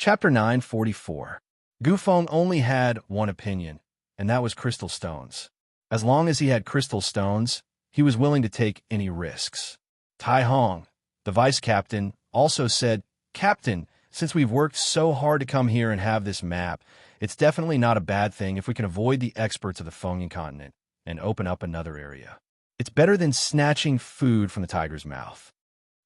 Chapter 944. Gufeng only had one opinion, and that was crystal stones. As long as he had crystal stones, he was willing to take any risks. Tai Hong, the vice captain, also said, "Captain, since we've worked so hard to come here and have this map, it's definitely not a bad thing if we can avoid the experts of the Fengyan continent and open up another area. It's better than snatching food from the tiger's mouth."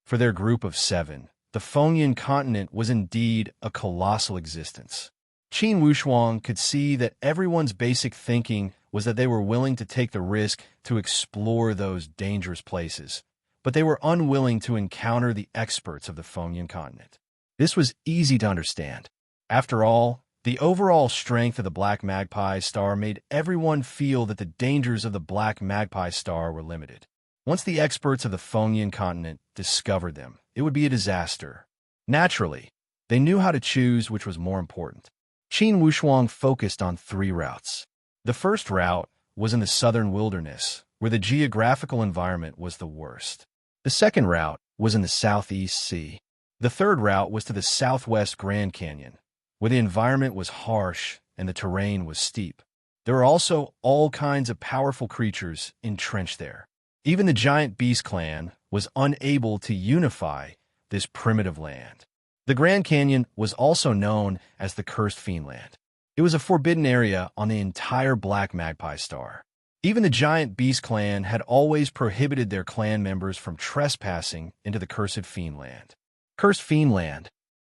For their group of 7, the Fengyan continent was indeed a colossal existence. Qin Wushuang could see that everyone's basic thinking was that they were willing to take the risk to explore those dangerous places, but they were unwilling to encounter the experts of the Fengyan continent. This was easy to understand. After all, the overall strength of the Black Magpie Star made everyone feel that the dangers of the Black Magpie Star were limited. Once the experts of the Fengyan continent discovered them, it would be a disaster. Naturally, they knew how to choose which was more important. Qin Wushuang focused on 3 routes. The first route was in the southern wilderness, where the geographical environment was the worst. The second route was in the Southeast Sea. The third route was to the southwest Grand Canyon, where the environment was harsh and the terrain was steep. There were also all kinds of powerful creatures entrenched there. Even the giant beast clan was unable to unify this primitive land. The Grand Canyon was also known as the Cursed Fiendland. It was a forbidden area on the entire Black Magpie Star. Even the giant beast clan had always prohibited their clan members from trespassing into the Cursed Fiendland. Cursed Fiendland.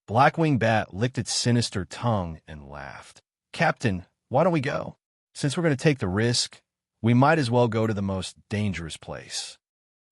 Blackwing Bat licked its sinister tongue and laughed. "Captain, why don't we go? Since we're going to take the risk, we might as well go to the most dangerous place."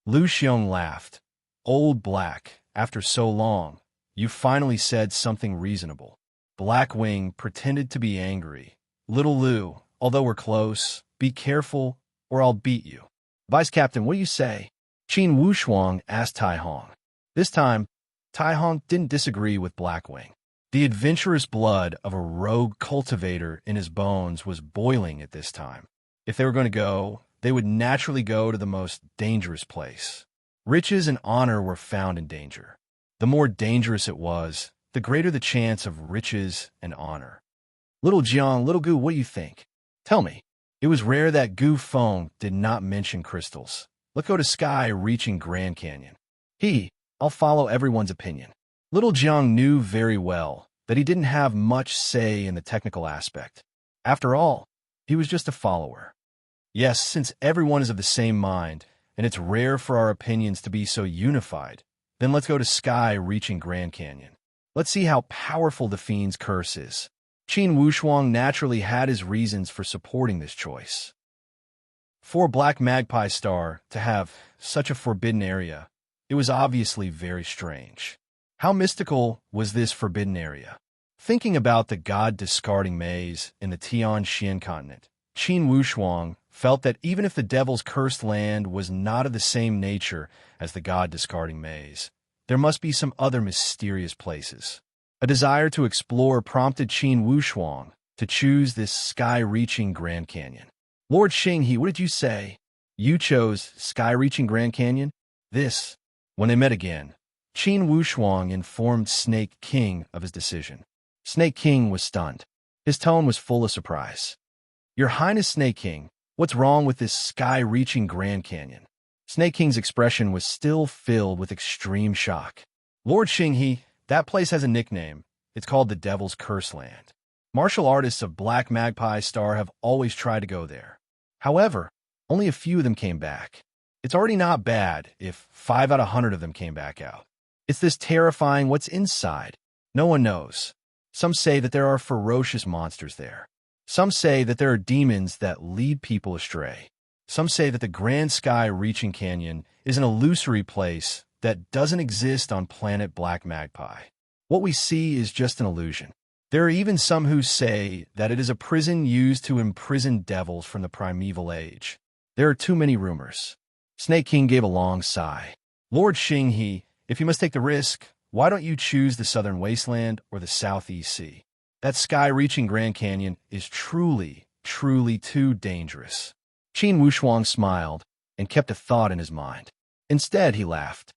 Lu Xiong laughed. "Old Black, after so long, you finally said something reasonable." Blackwing pretended to be angry. "Little Lu, although we're close, be careful or I'll beat you." "Vice Captain, what do you say?" Qin Wushuang asked Tai Hong. This time, Tai Hong didn't disagree with Blackwing. The adventurous blood of a rogue cultivator in his bones was boiling at this time. If they were going to go, they would naturally go to the most dangerous place. Riches and honor were found in danger. The more dangerous it was, the greater the chance of riches and honor. "Little Jiang, Little Gu, what do you think? Tell me." It was rare that Gu Feng did not mention crystals. "Let's go to sky-reaching Grand Canyon." "I'll follow everyone's opinion." Little Jiang knew very well that he didn't have much say in the technical aspect. After all, he was just a follower. Yes, since everyone is of the same mind, and it's rare for our opinions to be so unified, then let's go to sky-reaching Grand Canyon. Let's see how powerful the Fiend's curse is. Qin Wushuang naturally had his reasons for supporting this choice. For Black Magpie Star to have such a forbidden area, it was obviously very strange. How mystical was this forbidden area? Thinking about the god-discarding maze in the Tianxian continent, Qin Wushuang felt that even if the devil's cursed land was not of the same nature as the god-discarding maze, there must be some other mysterious places. A desire to explore prompted Qin Wushuang to choose this sky-reaching Grand Canyon. "Lord Xinghe, what did you say?" "You chose sky-reaching Grand Canyon?" When they met again, Qin Wushuang informed Snake King of his decision. Snake King was stunned. His tone was full of surprise. "Your Highness Snake King, what's wrong with this sky-reaching Grand Canyon?" Snake King's expression was still filled with extreme shock. "Lord Xinghe, that place has a nickname. It's called the Devil's Curse Land. Martial artists of Black Magpie Star have always tried to go there. However, only a few of them came back. It's already not bad if 5 out of 100 of them came back out. It's this terrifying what's inside. No one knows. Some say that there are ferocious monsters there. Some say that there are demons that lead people astray. Some say that the Grand Sky-reaching Canyon is an illusory place that doesn't exist on planet Black Magpie. What we see is just an illusion. There are even some who say that it is a prison used to imprison devils from the primeval age. There are too many rumors." Snake King gave a long sigh. "Lord Xinghe, if you must take the risk, why don't you choose the Southern Wasteland or the Southeast Sea? That sky-reaching Grand Canyon is truly too dangerous." Qin Wushuang smiled and kept a thought in his mind. Instead, he laughed.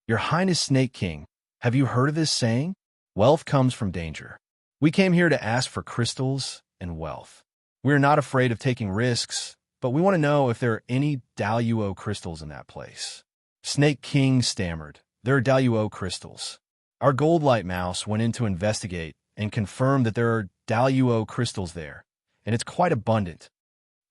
"Your Highness Snake King, have you heard of this saying? Wealth comes from danger. We came here to ask for crystals and wealth. We are not afraid of taking risks, but we want to know if there are any Daluo crystals in that place. Snake King stammered, "There are Daluo crystals." Our gold light mouse went in to investigate and confirmed that there are Daluo crystals there, and it's quite abundant.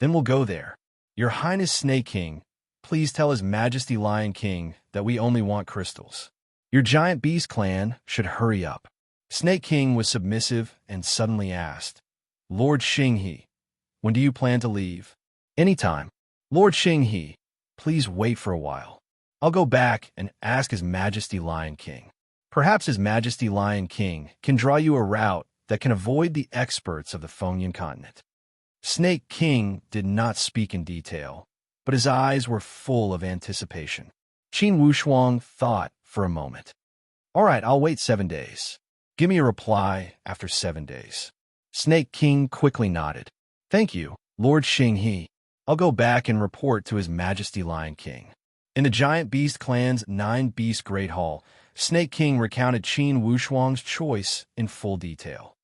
Then we'll go there. Your Highness Snake King, please tell His Majesty Lion King that we only want crystals. Your giant beast clan should hurry up. Snake King was submissive and suddenly asked, "Lord Xinghe, when do you plan to leave?" "Anytime." "Lord Xinghe, please wait for a while. I'll go back and ask His Majesty Lion King. Perhaps His Majesty Lion King can draw you a route that can avoid the experts of the Phonian continent." Snake King did not speak in detail, but his eyes were full of anticipation. Qin Wushuang thought for a moment. "All right, I'll wait 7 days. Give me a reply after 7 days." Snake King quickly nodded. "Thank you, Lord Xinghe. I'll go back and report to His Majesty Lion King." In the giant beast clan's 9-beast Great Hall, Snake King recounted Qin Wushuang's choice in full detail.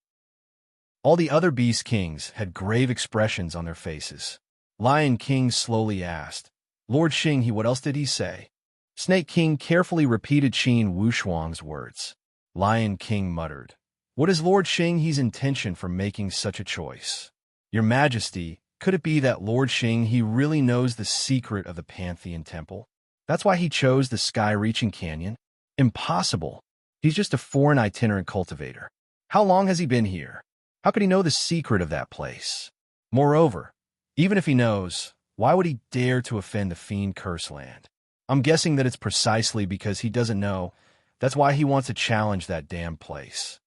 All the other beast kings had grave expressions on their faces. Lion King slowly asked, "Lord Xinghe, what else did he say?" Snake King carefully repeated Qin Wushuang's words. Lion King muttered, "What is Lord Xinghe's intention for making such a choice?" "Your Majesty, could it be that Lord Xinghe really knows the secret of the Pantheon Temple? That's why he chose the sky-reaching canyon?" "Impossible. He's just a foreign itinerant cultivator. How long has he been here? How could he know the secret of that place? Moreover, even if he knows, why would he dare to offend the Fiend Curse Land? I'm guessing that it's precisely because he doesn't know. That's why he wants to challenge that damn place."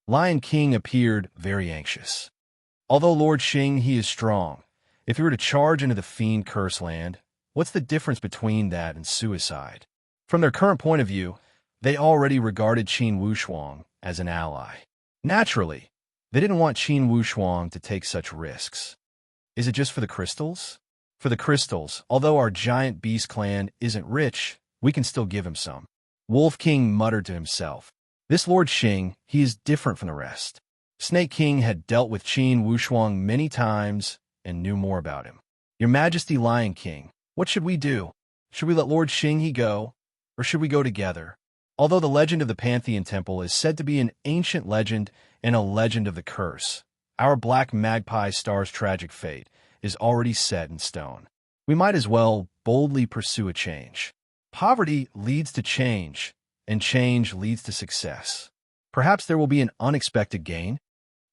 Lion King appeared very anxious. "Although Lord Xinghe is strong, if he were to charge into the Fiend Curse Land, what's the difference between that and suicide? From their current point of view, they already regarded Qin Wushuang as an ally. Naturally, they didn't want Qin Wushuang to take such risks. Is it just for the crystals? For the crystals, although our giant beast clan isn't rich, we can still give him some." Wolf King muttered to himself, "This Lord Xing, he is different from the rest." Snake King had dealt with Qin Wushuang many times and knew more about him. "Your Majesty Lion King, what should we do? Should we let Lord Xinghe go, or should we go together? Although the legend of the Pantheon Temple is said to be an ancient legend and a legend of the curse, our Black Magpie Star's tragic fate is already set in stone. We might as well boldly pursue a change. Poverty leads to change, and change leads to success. Perhaps there will be an unexpected gain.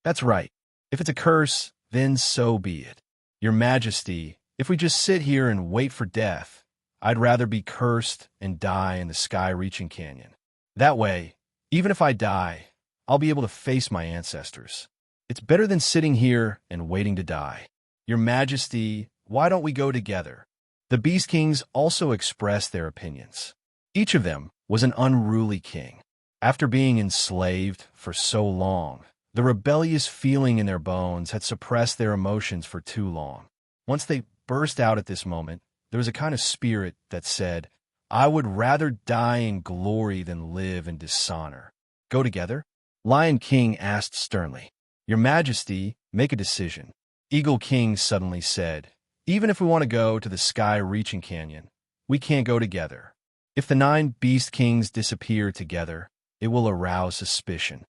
That's right. If it's a curse, then so be it. Your Majesty, if we just sit here and wait for death, I'd rather be cursed and die in the sky-reaching canyon. That way, even if I die, I'll be able to face my ancestors. It's better than sitting here and waiting to die. Your Majesty, why don't we go together?" The Beast Kings also expressed their opinions. Each of them was an unruly king. After being enslaved for so long, the rebellious feeling in their bones had suppressed their emotions for too long. Once they burst out at this moment, there was a kind of spirit that said, "I would rather die in glory than live in dishonor." "Go together?" Lion King asked sternly. "Your Majesty, make a decision." Eagle King suddenly said, "Even if we want to go to the sky-reaching canyon, we can't go together. If the 9 Beast Kings disappear together, it will arouse suspicion."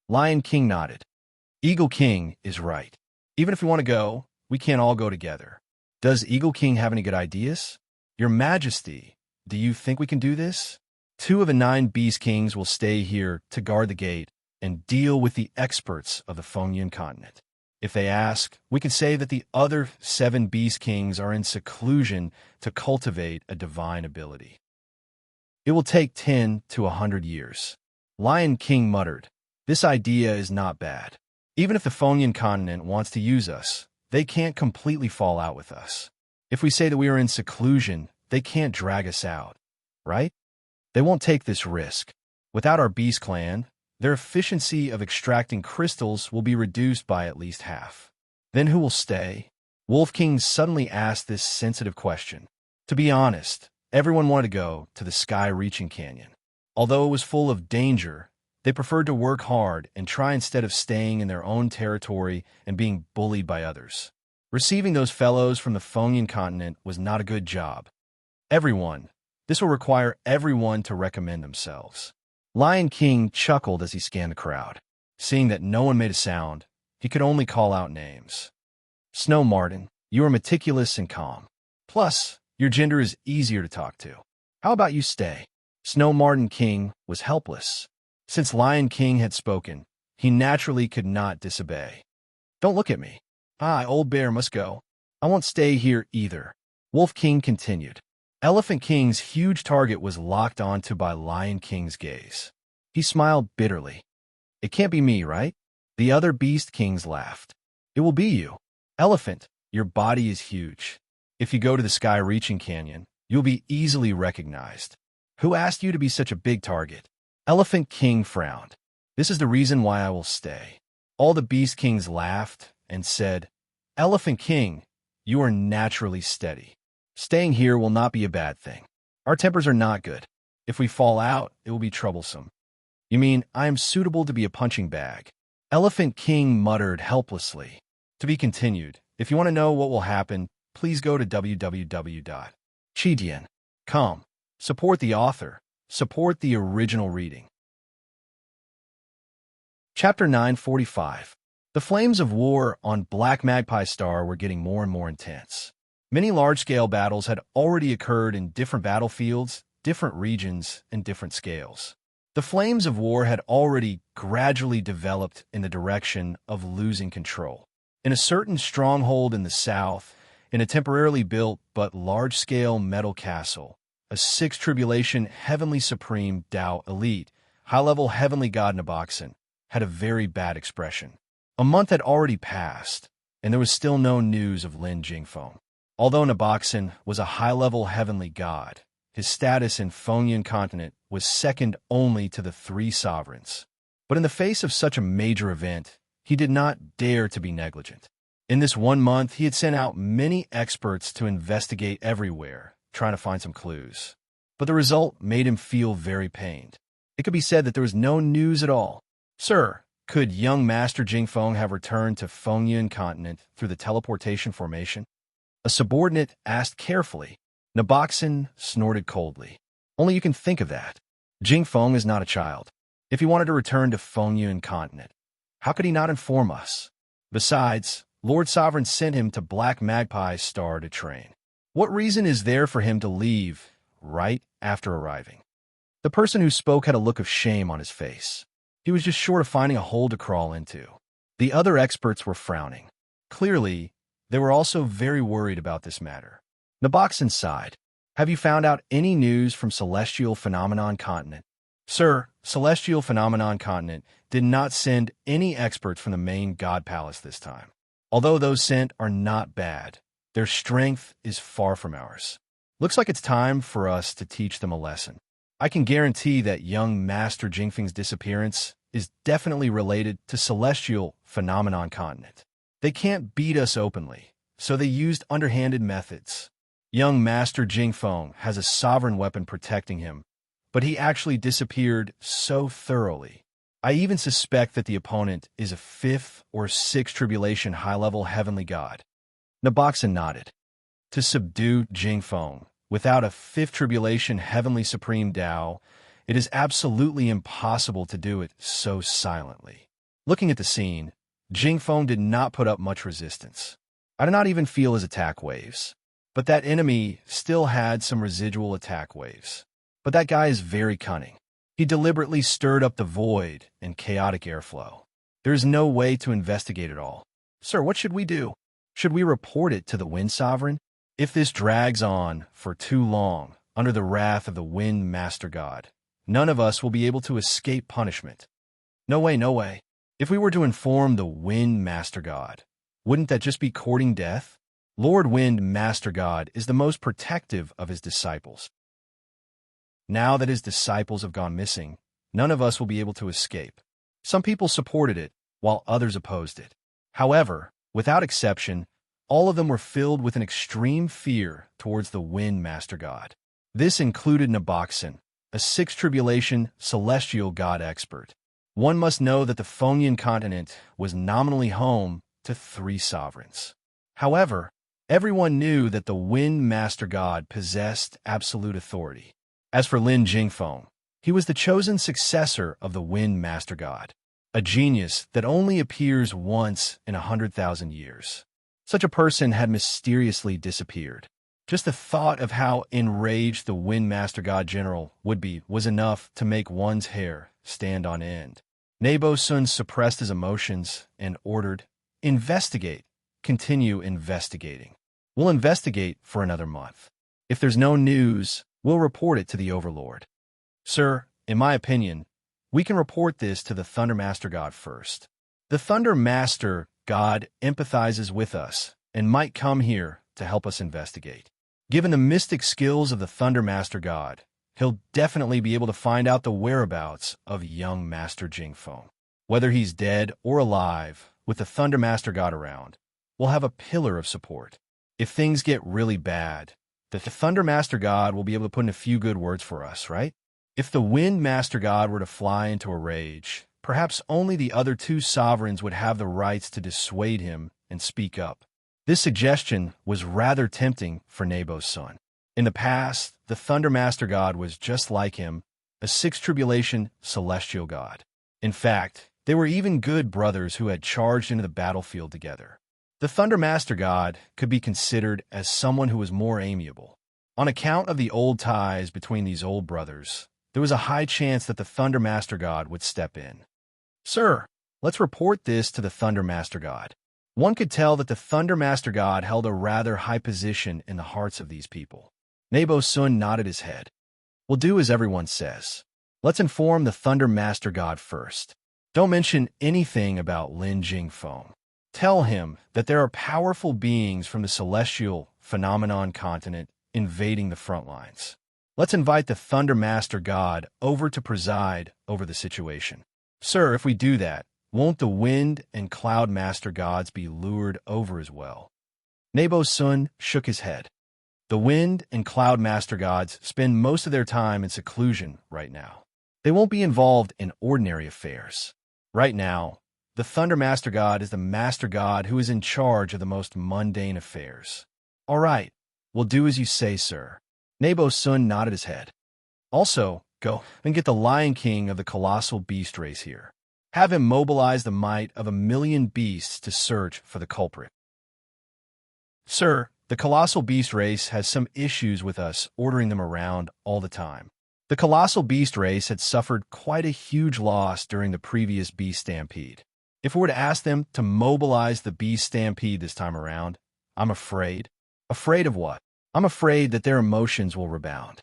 Lion King nodded. "Eagle King is right. Even if we want to go, we can't all go together. Does Eagle King have any good ideas?" "Your Majesty, do you think we can do this? 2 of the 9 Beast Kings will stay here to guard the gate and deal with the experts of the Phonian continent. If they ask, we can say that the other 7 Beast Kings are in seclusion to cultivate a divine ability. It will take 10 to 100 years." Lion King muttered, "This idea is not bad. Even if the Phonian continent wants to use us, they can't completely fall out with us. If we say that we are in seclusion, they can't drag us out, right? They won't take this risk. Without our Beast Clan, their efficiency of extracting crystals will be reduced by at least half. Then who will stay?" Wolf King suddenly asked this sensitive question. To be honest, everyone wanted to go to the sky-reaching canyon. Although it was full of danger, They preferred to work hard and try instead of staying in their own territory and being bullied by others. Receiving those fellows from the Phonian continent was not a good job. This will require everyone to recommend themselves. Lion King chuckled as he scanned the crowd. Seeing that no one made a sound, he could only call out names. Snow Martin, you are meticulous and calm. Plus, your gender is easier to talk to. How about you stay? Snow Martin King was helpless. Since Lion King had spoken, he naturally could not disobey. Don't look at me. Old Bear must go. I won't stay here either. Wolf King continued. Elephant King's huge target was locked onto by Lion King's gaze. He smiled bitterly. It can't be me, right? The other Beast Kings laughed. It will be you. Elephant, your body is huge. If you go to the sky-reaching canyon, you'll be easily recognized. Who asked you to be such a big target? Elephant King frowned. This is the reason why I will stay. All the Beast Kings laughed and said, Elephant King, you are naturally steady. Staying here will not be a bad thing. Our tempers are not good. If we fall out, it will be troublesome. You mean I am suitable to be a punching bag? Elephant King muttered helplessly. To be continued. If you want to know what will happen, please go to www.chidian.com. Support the author. Support the original reading. Chapter 945. The flames of war on Black Magpie Star were getting more and more intense. Many large-scale battles had already occurred in different battlefields, different regions, and different scales. The flames of war had already gradually developed in the direction of losing control. In a certain stronghold in the south, in a temporarily built but large-scale metal castle, a sixth tribulation heavenly supreme Tao elite, high-level heavenly god Naboxen, had a very bad expression. A month had already passed, and there was still no news of Lin Jingfeng. Although Naboxen was a high-level heavenly god, his status in Phonian continent was second only to the three sovereigns. But in the face of such a major event, he did not dare to be negligent. In this 1 month, he had sent out many experts to investigate everywhere, trying to find some clues. But the result made him feel very pained. It could be said that there was no news at all. Sir, could young Master Jingfeng have returned to Phonian continent through the teleportation formation? A subordinate asked carefully. Naboxen snorted coldly. Only you can think of that. Jingfeng is not a child. If he wanted to return to Phonian continent, how could he not inform us? Besides, Lord Sovereign sent him to Black Magpie Star to train. What reason is there for him to leave right after arriving? The person who spoke had a look of shame on his face. He was just short of finding a hole to crawl into. The other experts were frowning. Clearly, they were also very worried about this matter. Naboxen sighed. Have you found out any news from Celestial Phenomenon Continent? Sir, Celestial Phenomenon Continent did not send any experts from the main God Palace this time. Although those sent are not bad, their strength is far from ours. Looks like it's time for us to teach them a lesson. I can guarantee that young Master Jingfeng's disappearance is definitely related to Celestial Phenomenon Continent. They can't beat us openly, so they used underhanded methods. Young Master Jingfeng has a sovereign weapon protecting him, but he actually disappeared so thoroughly. I even suspect that the opponent is a 5th or 6th tribulation high-level heavenly god. Naboxen nodded. To subdue Jingfeng without a 5th tribulation heavenly supreme Tao, it is absolutely impossible to do it so silently. Looking at the scene, Jingfeng did not put up much resistance. I did not even feel his attack waves. But that enemy still had some residual attack waves. But that guy is very cunning. He deliberately stirred up the void and chaotic airflow. There is no way to investigate it all. Sir, what should we do? Should we report it to the Wind Sovereign? If this drags on for too long, under the wrath of the Wind Master God, none of us will be able to escape punishment. No way, no way. If we were to inform the Wind Master God, wouldn't that just be courting death? Lord Wind Master God is the most protective of his disciples. Now that his disciples have gone missing, none of us will be able to escape. Some people supported it, while others opposed it. However, without exception, all of them were filled with an extreme fear towards the Wind Master God. This included Naboxen, a 6th tribulation celestial god expert. one must know that the Phonian continent was nominally home to 3 sovereigns. However, everyone knew that the Wind Master God possessed absolute authority. As for Lin Jingfeng, he was the chosen successor of the Wind Master God, a genius that only appears once in 100,000 years. Such a person had mysteriously disappeared. Just the thought of how enraged the Wind Master God General would be was enough to make one's hair stand on end. Nebo Sun suppressed his emotions and ordered, "Investigate. Continue investigating. We'll investigate for another month. If there's no news, we'll report it to the Overlord. Sir, in my opinion, we can report this to the Thunder Master God first. The Thunder Master God empathizes with us and might come here to help us investigate. Given the mystic skills of the Thunder Master God, he'll definitely be able to find out the whereabouts of young Master Jingfeng. Whether he's dead or alive, with the Thunder Master God around, we'll have a pillar of support. If things get really bad, the Thunder Master God will be able to put in a few good words for us, right? If the Wind Master God were to fly into a rage, perhaps only the other 2 sovereigns would have the rights to dissuade him and speak up." This suggestion was rather tempting for Nebo's son. In the past, the Thunder Master God was just like him, a 6th tribulation celestial god. In fact, they were even good brothers who had charged into the battlefield together. The Thunder Master God could be considered as someone who was more amiable. On account of the old ties between these old brothers, there was a high chance that the Thunder Master God would step in. "Sir, let's report this to the Thunder Master God." One could tell that the Thunder Master God held a rather high position in the hearts of these people. Nebo Sun nodded his head. "We'll do as everyone says. Let's inform the Thunder Master God first. Don't mention anything about Lin Jingfeng. Tell him that there are powerful beings from the celestial phenomenon continent invading the front lines. Let's invite the Thunder Master God over to preside over the situation. Sir, if we do that, won't the Wind and Cloud Master Gods be lured over as well?" Nebo Sun shook his head. The Wind and Cloud Master Gods spend most of their time in seclusion right now. They won't be involved in ordinary affairs. Right now, the Thunder Master God is the Master God who is in charge of the most mundane affairs. "All right, we'll do as you say, sir." Nebo Sun nodded his head. "Also, go and get the Lion King of the colossal beast race here. Have him mobilize the might of 1,000,000 beasts to search for the culprit." "Sir, the colossal beast race has some issues with us ordering them around all the time. The colossal beast race had suffered quite a huge loss during the previous beast stampede. If we were to ask them to mobilize the beast stampede this time around, I'm afraid." "Afraid of what?" "I'm afraid that their emotions will rebound."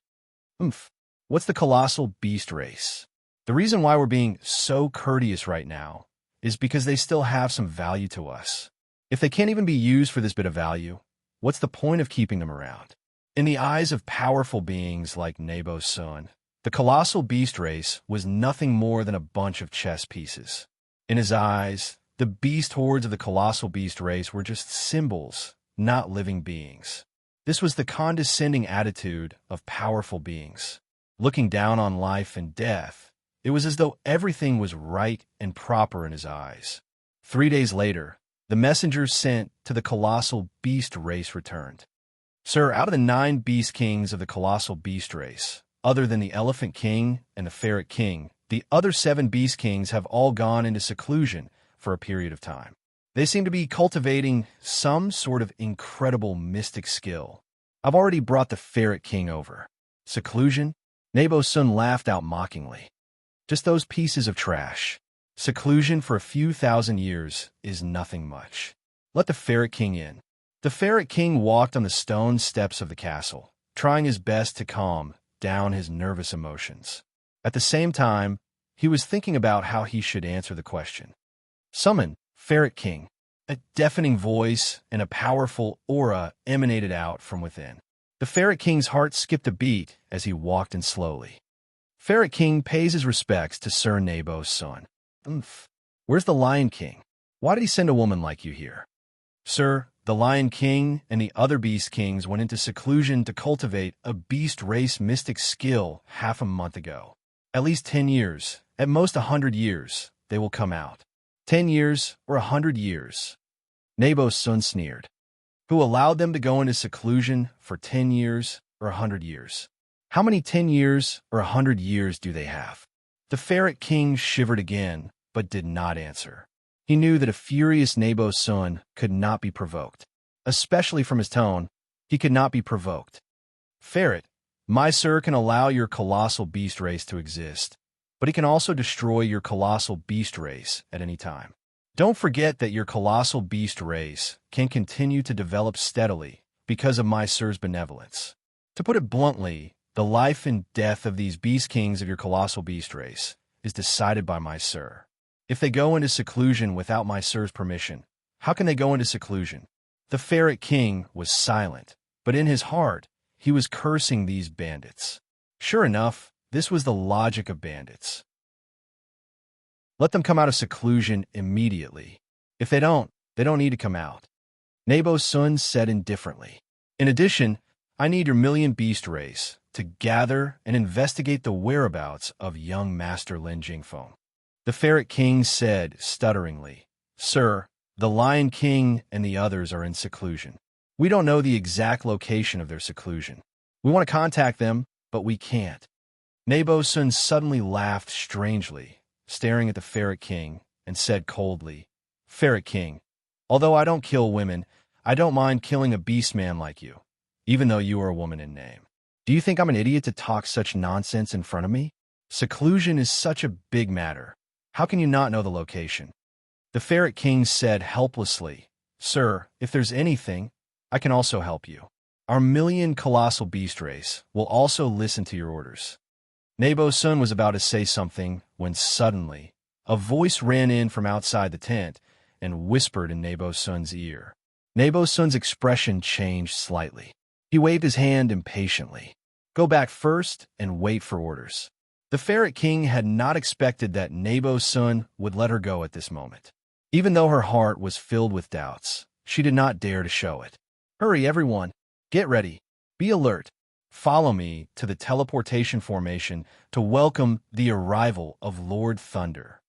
What's the colossal beast race?" "The reason why we're being so courteous right now is because they still have some value to us. If they can't even be used for this bit of value, what's the point of keeping them around?" In the eyes of powerful beings like Nebo Sun, the colossal beast race was nothing more than a bunch of chess pieces. In his eyes, the beast hordes of the colossal beast race were just symbols, not living beings. This was the condescending attitude of powerful beings. Looking down on life and death, it was as though everything was right and proper in his eyes. 3 days later, the messengers sent to the colossal beast race returned. "Sir, out of the 9 beast kings of the colossal beast race, other than the Elephant King and the Ferret King, the other 7 beast kings have all gone into seclusion for a period of time. They seem to be cultivating some sort of incredible mystic skill. I've already brought the Ferret King over." "Seclusion?" Nebo Sun laughed out mockingly. "Just those pieces of trash. Seclusion for a few thousand years is nothing much. Let the Ferret King in." The Ferret King walked on the stone steps of the castle, trying his best to calm down his nervous emotions. At the same time, he was thinking about how he should answer the question. "Summon, Ferret King." A deafening voice and a powerful aura emanated out from within. The Ferret King's heart skipped a beat as he walked in slowly. Ferret King pays his respects to Sir Nebo's son. Where's the Lion King? Why did he send a woman like you here?" "Sir, the Lion King and the other beast kings went into seclusion to cultivate a beast race mystic skill half a month ago. At least 10 years At most 100 years, they will come out. 10 years or 100 years. Nabo's son sneered. Who allowed them to go into seclusion for 10 years or 100 years? How many 10 years or 100 years do they have? The ferret king shivered again, but did not answer. He knew that a furious Nabo's son could not be provoked. Especially from his tone, he could not be provoked. Ferret, my sir can allow your colossal beast race to exist, but he can also destroy your colossal beast race at any time. Don't forget that your colossal beast race can continue to develop steadily because of my sir's benevolence. To put it bluntly, the life and death of these beast kings of your colossal beast race is decided by my sir. If they go into seclusion without my sir's permission, how can they go into seclusion? The ferret king was silent, but in his heart, he was cursing these bandits. Sure enough, this was the logic of bandits. Let them come out of seclusion immediately. If they don't need to come out. Nabo's son said indifferently. In addition, I need your million beast race to gather and investigate the whereabouts of young Master Lin Jingfeng. The ferret king said stutteringly, Sir, the Lion King and the others are in seclusion. We don't know the exact location of their seclusion. We want to contact them, but we can't. Nabo's son suddenly laughed strangely, staring at the ferret king, and said coldly, Ferret king, although I don't kill women, I don't mind killing a beast man like you, even though you are a woman in name. Do you think I'm an idiot to talk such nonsense in front of me? Seclusion is such a big matter. How can you not know the location? The ferret king said helplessly, Sir, if there's anything, I can also help you. Our million colossal beast race will also listen to your orders. Nabo's son was about to say something when suddenly a voice ran in from outside the tent and whispered in Nabo's son's ear. Nabo's son's expression changed slightly. He waved his hand impatiently. Go back first and wait for orders. The ferret king had not expected that Nabo's son would let her go at this moment. Even though her heart was filled with doubts, she did not dare to show it. Hurry, everyone. Get ready. Be alert. Follow me to the teleportation formation to welcome the arrival of Lord Thunder.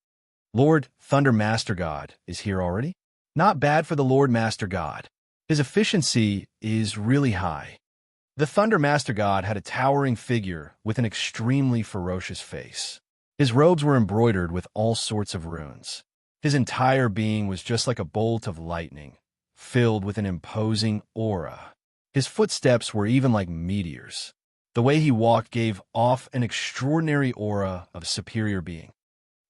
Lord Thunder Master God is here already? Not bad for the Lord Master God. His efficiency is really high. The Thunder Master God had a towering figure with an extremely ferocious face. His robes were embroidered with all sorts of runes. His entire being was just like a bolt of lightning, filled with an imposing aura. His footsteps were even like meteors. The way he walked gave off an extraordinary aura of superior being.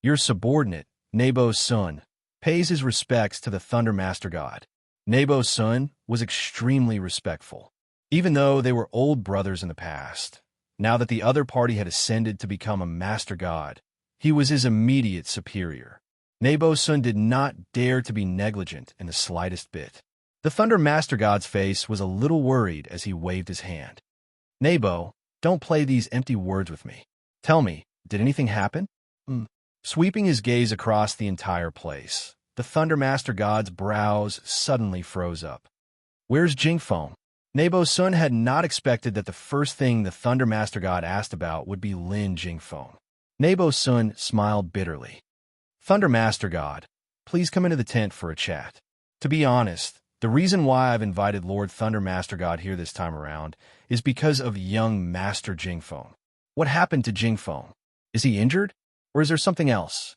Your subordinate, Nabo's son, pays his respects to the Thunder Master God. Nabo's son was extremely respectful. Even though they were old brothers in the past, now that the other party had ascended to become a Master God, he was his immediate superior. Nabo's son did not dare to be negligent in the slightest bit. The Thunder Master God's face was a little worried as he waved his hand. Nabo, don't play these empty words with me. Tell me, did anything happen? Sweeping his gaze across the entire place, the Thunder Master God's brows suddenly froze up. Where's Jingfeng? Nabo's son had not expected that the first thing the Thunder Master God asked about would be Lin Jingfeng. Nabo's son smiled bitterly. Thunder Master God, please come into the tent for a chat. To be honest, the reason why I've invited Lord Thunder Master God here this time around is because of young Master Jingfeng. What happened to Jingfeng? Is he injured? Or is there something else?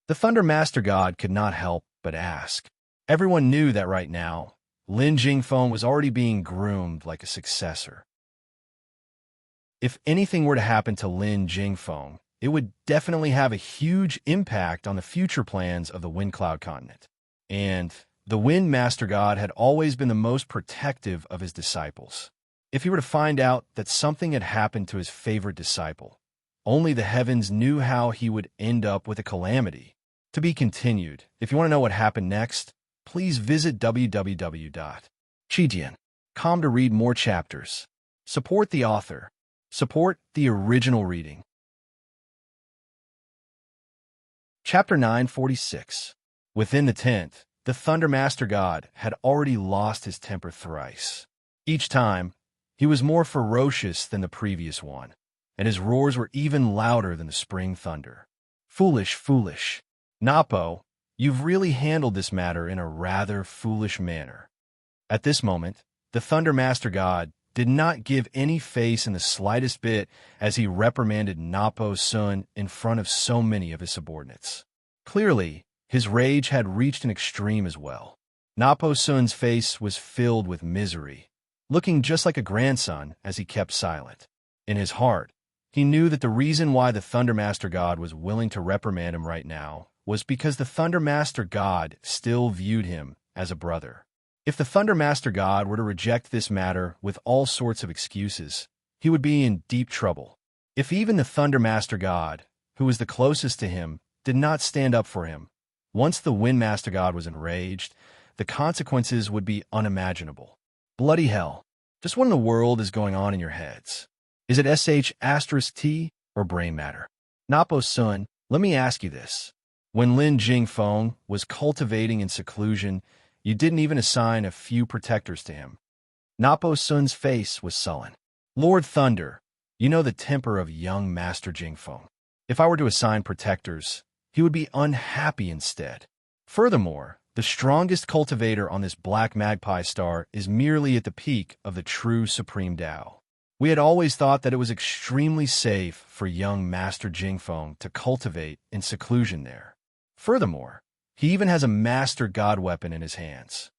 The Thunder Master God could not help but ask. Everyone knew that right now, Lin Jingfeng was already being groomed like a successor. If anything were to happen to Lin Jingfeng, it would definitely have a huge impact on the future plans of the Wind Cloud continent. And the Wind Master God had always been the most protective of his disciples. If he were to find out that something had happened to his favorite disciple, only the heavens knew how he would end up with a calamity. To be continued. If you want to know what happened next, please visit www.chidian.com to read more chapters. Support the author. Support the original reading. Chapter 946. Within the tent, the Thunder Master God had already lost his temper thrice. Each time, he was more ferocious than the previous one, and his roars were even louder than the spring thunder. Foolish, foolish. Napo, you've really handled this matter in a rather foolish manner. At this moment, the Thunder Master God did not give any face in the slightest bit as he reprimanded Napo-sun in front of so many of his subordinates. Clearly, his rage had reached an extreme as well. Napo-sun's face was filled with misery, looking just like a grandson as he kept silent. In his heart, he knew that the reason why the Thunder Master God was willing to reprimand him right now was because the Thunder Master God still viewed him as a brother. If the Thunder Master God were to reject this matter with all sorts of excuses, he would be in deep trouble. If even the Thunder Master God, who was the closest to him, did not stand up for him, once the Wind Master God was enraged, the consequences would be unimaginable. Bloody hell. Just what in the world is going on in your heads? Is it sh*t or brain matter? Napo-sun, let me ask you this. When Lin Jingfeng was cultivating in seclusion, you didn't even assign a few protectors to him. Napo-sun's face was sullen. Lord Thunder, you know the temper of young Master Jingfeng. If I were to assign protectors, he would be unhappy instead. Furthermore, the strongest cultivator on this black magpie star is merely at the peak of the true Supreme Tao. We had always thought that it was extremely safe for young Master Jingfeng to cultivate in seclusion there. Furthermore, he even has a Master God weapon in his hands.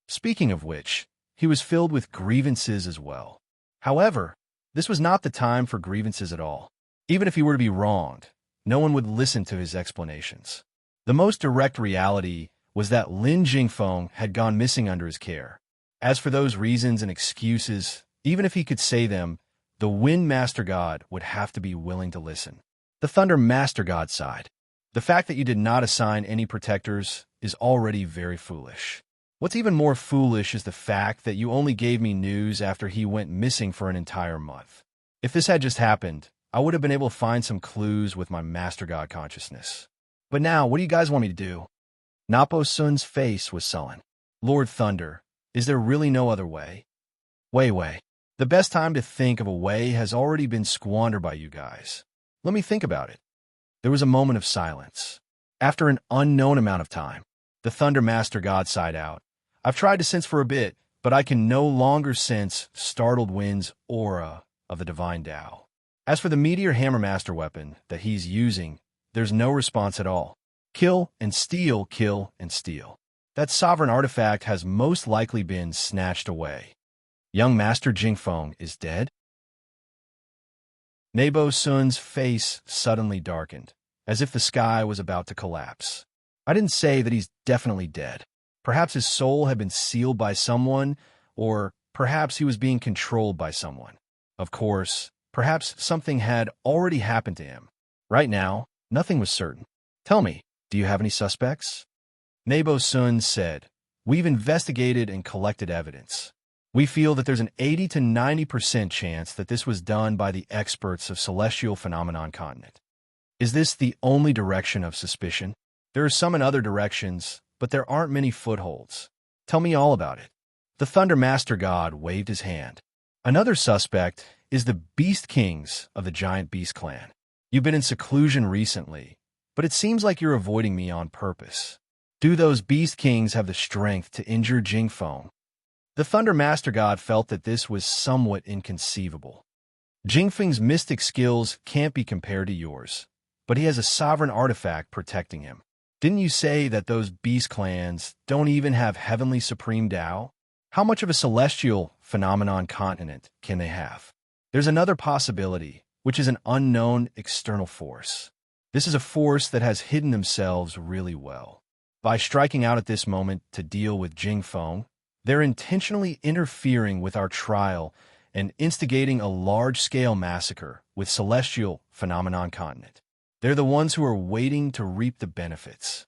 Speaking of which, he was filled with grievances as well. However, this was not the time for grievances at all. Even if he were to be wronged, no one would listen to his explanations. The most direct reality was that Lin Jingfeng had gone missing under his care. As for those reasons and excuses, even if he could say them, the Wind Master God would have to be willing to listen. The Thunder Master God sighed. The fact that you did not assign any protectors is already very foolish. What's even more foolish is the fact that you only gave me news after he went missing for an entire month. If this had just happened, I would have been able to find some clues with my Master God consciousness. But now, what do you guys want me to do? Napo-sun's face was sullen. Lord Thunder, is there really no other way? Wei. The best time to think of a way has already been squandered by you guys. Let me think about it. There was a moment of silence. After an unknown amount of time, the Thunder Master God sighed out. I've tried to sense for a bit, but I can no longer sense Startled Wind's aura of the Divine Tao. As for the Meteor Hammer Master weapon that he's using, there's no response at all. Kill and steal, kill and steal. That sovereign artifact has most likely been snatched away. Young Master Jingfeng is dead? Napo-sun's face suddenly darkened, as if the sky was about to collapse. I didn't say that he's definitely dead. Perhaps his soul had been sealed by someone, or perhaps he was being controlled by someone. Of course, perhaps something had already happened to him. Right now, nothing was certain. Tell me, do you have any suspects? Napo-sun said, we've investigated and collected evidence. We feel that there's an 80 to 90% chance that this was done by the experts of Celestial Phenomenon Continent. Is this the only direction of suspicion? There are some in other directions, but there aren't many footholds. Tell me all about it. The Thunder Master God waved his hand. Another suspect is the Beast Kings of the Giant Beast Clan. You've been in seclusion recently, but it seems like you're avoiding me on purpose. Do those Beast Kings have the strength to injure Jingfeng? The Thunder Master God felt that this was somewhat inconceivable. Jingfeng's mystic skills can't be compared to yours, but he has a sovereign artifact protecting him. Didn't you say that those beast clans don't even have heavenly supreme Tao? How much of a celestial phenomenon continent can they have? There's another possibility, which is an unknown external force. This is a force that has hidden themselves really well. By striking out at this moment to deal with Jingfeng, they're intentionally interfering with our trial and instigating a large-scale massacre with Celestial Phenomenon Continent. They're the ones who are waiting to reap the benefits.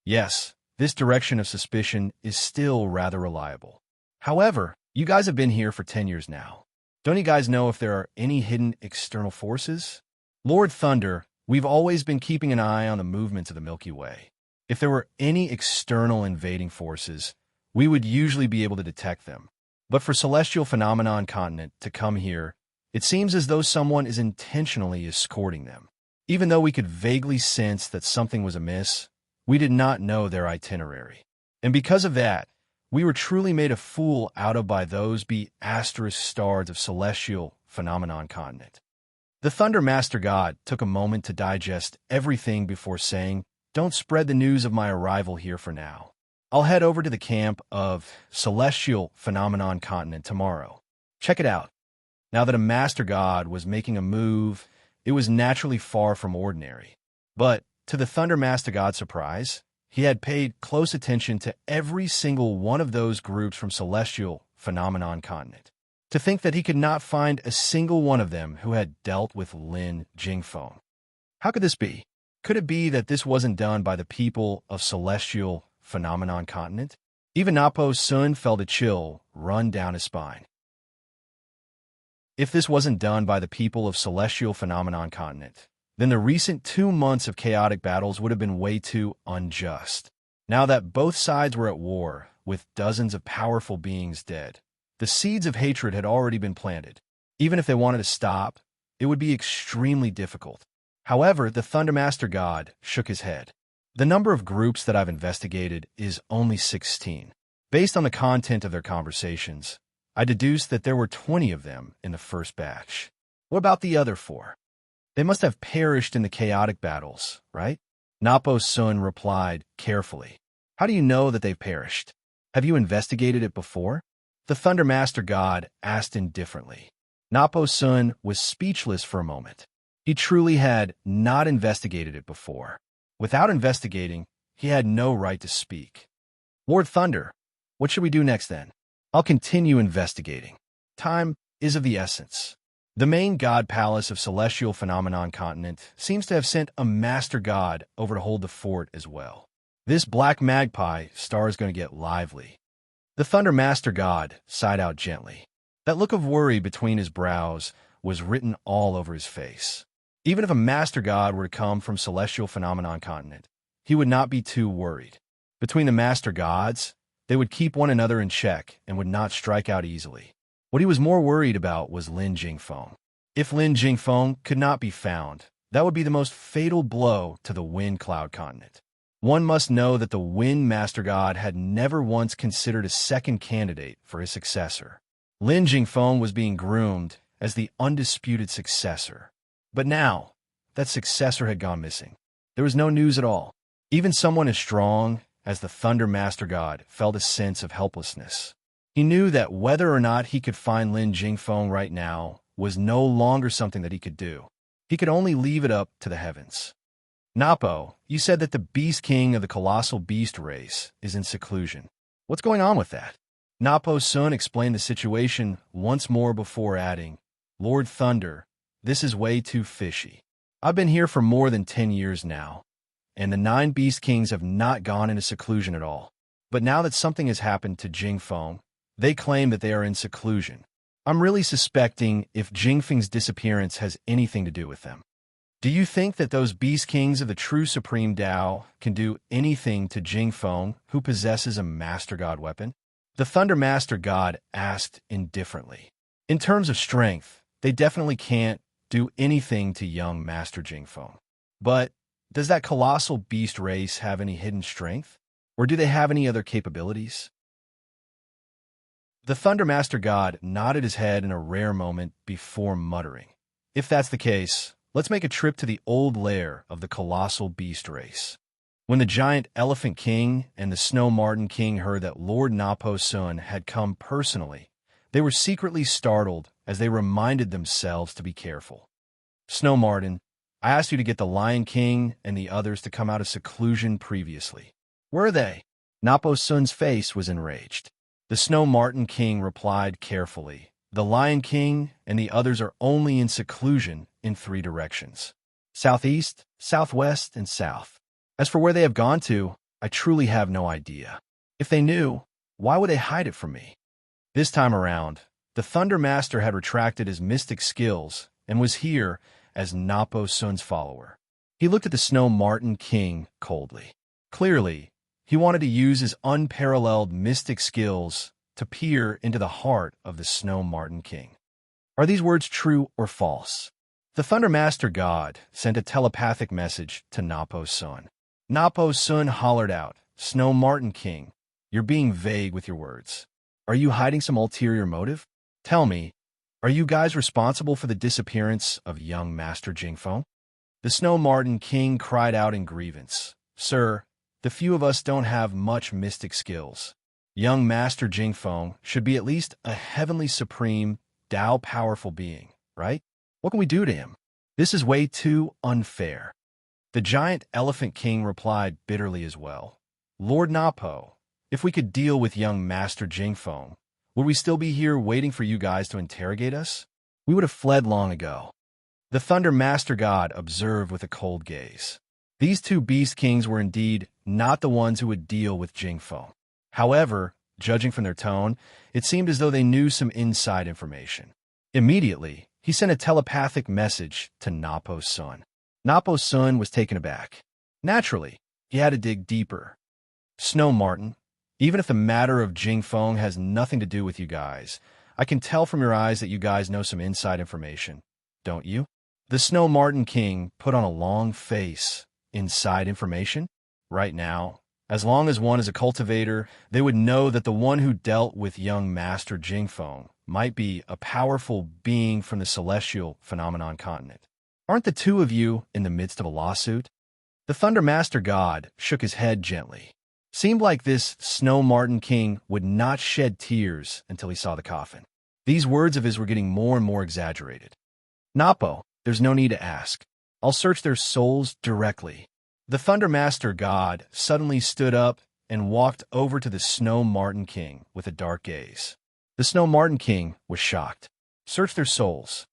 Yes, this direction of suspicion is still rather reliable. However, you guys have been here for 10 years now. Don't you guys know if there are any hidden external forces? Lord Thunder, we've always been keeping an eye on the movements of the Milky Way. If there were any external invading forces, we would usually be able to detect them. But for Celestial Phenomenon Continent to come here, it seems as though someone is intentionally escorting them. Even though we could vaguely sense that something was amiss, we did not know their itinerary. And because of that, we were truly made a fool out of by those be asterisk stars of celestial phenomenon continent. The Thunder Master God took a moment to digest everything before saying, "Don't spread the news of my arrival here for now. I'll head over to the camp of celestial phenomenon continent tomorrow. Check it out." Now that a Master God was making a move, it was naturally far from ordinary. But, to the Thunder Master God's surprise, he had paid close attention to every single one of those groups from celestial phenomenon continent. To think that he could not find a single one of them who had dealt with Lin Jingfeng. How could this be? Could it be that this wasn't done by the people of celestial phenomenon continent? Even Napo Sun felt a chill run down his spine. If this wasn't done by the people of celestial phenomenon continent, then the recent 2 months of chaotic battles would have been way too unjust. Now that both sides were at war, with dozens of powerful beings dead, the seeds of hatred had already been planted. Even if they wanted to stop, it would be extremely difficult. However, the Thundermaster God shook his head. The number of groups that I've investigated is only 16. Based on the content of their conversations, I deduced that there were 20 of them in the first batch. What about the other 4? They must have perished in the chaotic battles, right? Napo Sun replied carefully. How do you know that they've perished? Have you investigated it before? The Thundermaster God asked indifferently. Napo Sun was speechless for a moment. He truly had not investigated it before. Without investigating, he had no right to speak. Lord Thunder, what should we do next then? I'll continue investigating. Time is of the essence. The main god palace of celestial phenomenon continent seems to have sent a master god over to hold the fort as well. This black magpie star is going to get lively. The Thunder Master God sighed out gently. That look of worry between his brows was written all over his face. Even if a master god were to come from celestial phenomenon continent, he would not be too worried. Between the master gods, they would keep one another in check and would not strike out easily. What he was more worried about was Lin Jingfeng. If Lin Jingfeng could not be found, that would be the most fatal blow to the Wind Cloud continent. One must know that the Wind Master God had never once considered a second candidate for his successor. Lin Jingfeng was being groomed as the undisputed successor. But now, that successor had gone missing. There was no news at all. Even someone as strong as the Thunder Master God felt a sense of helplessness. He knew that whether or not he could find Lin Jingfeng right now was no longer something that he could do. He could only leave it up to the heavens. Napo, you said that the Beast King of the colossal beast race is in seclusion. What's going on with that? Napo Sun explained the situation once more before adding, Lord Thunder, this is way too fishy. I've been here for more than 10 years now, and the 9 Beast Kings have not gone into seclusion at all. But now that something has happened to Jingfeng, they claim that they are in seclusion. I'm really suspecting if Jingfeng's disappearance has anything to do with them. Do you think that those Beast Kings of the true Supreme Tao can do anything to Jingfeng, who possesses a Master God weapon? The Thunder Master God asked indifferently. In terms of strength, they definitely can't do anything to young Master Jingfeng. But does that colossal beast race have any hidden strength? Or do they have any other capabilities? The Thunder Master God nodded his head in a rare moment before muttering. If that's the case, let's make a trip to the old lair of the colossal beast race. When the giant Elephant King and the Snow Marten King heard that Lord Napo Sun had come personally, they were secretly startled as they reminded themselves to be careful. Snow Marten, I asked you to get the Lion King and the others to come out of seclusion previously. Where are they? Napo Sun's face was enraged. The Snow Marten King replied carefully, the Lion King and the others are only in seclusion in 3 directions. Southeast, southwest, and south. As for where they have gone to, I truly have no idea. If they knew, why would they hide it from me? This time around, the Thunder Master had retracted his mystic skills and was here as Napo Sun's follower. He looked at the Snow Marten King coldly. Clearly, he wanted to use his unparalleled mystic skills to peer into the heart of the Snow Marten King. Are these words true or false? The Thunder Master God sent a telepathic message to Napo's son. Napo's son hollered out, "Snow Martin King, you're being vague with your words. Are you hiding some ulterior motive? Tell me, are you guys responsible for the disappearance of young Master Jingfeng?" The Snow Martin King cried out in grievance, "Sir, the few of us don't have much mystic skills. Young Master Jingfeng should be at least a heavenly supreme, Tao powerful being, right? What can we do to him? This is way too unfair." The giant Elephant King replied bitterly as well. "Lord Napo, if we could deal with young Master Jingfeng, would we still be here waiting for you guys to interrogate us? We would have fled long ago." The Thunder Master God observed with a cold gaze. These two Beast Kings were indeed not the ones who would deal with Jingfeng. However, judging from their tone, it seemed as though they knew some inside information. Immediately, he sent a telepathic message to Napo's son. Napo's son was taken aback. Naturally, he had to dig deeper. "Snow Martin, even if the matter of Jingfeng has nothing to do with you guys, I can tell from your eyes that you guys know some inside information, don't you?" The Snow Martin King put on a long face. "Inside information? Right now, as long as one is a cultivator, they would know that the one who dealt with young Master Jingfeng might be a powerful being from the celestial phenomenon continent. Aren't the two of you in the midst of a lawsuit?" The Thunder Master God shook his head gently. Seemed like this Snow Martin King would not shed tears until he saw the coffin. These words of his were getting more and more exaggerated. "Napo, there's no need to ask. I'll search their souls directly." The Thunder Master God suddenly stood up and walked over to the Snow Martin King with a dark gaze. The Snow Martin King was shocked. Search their souls.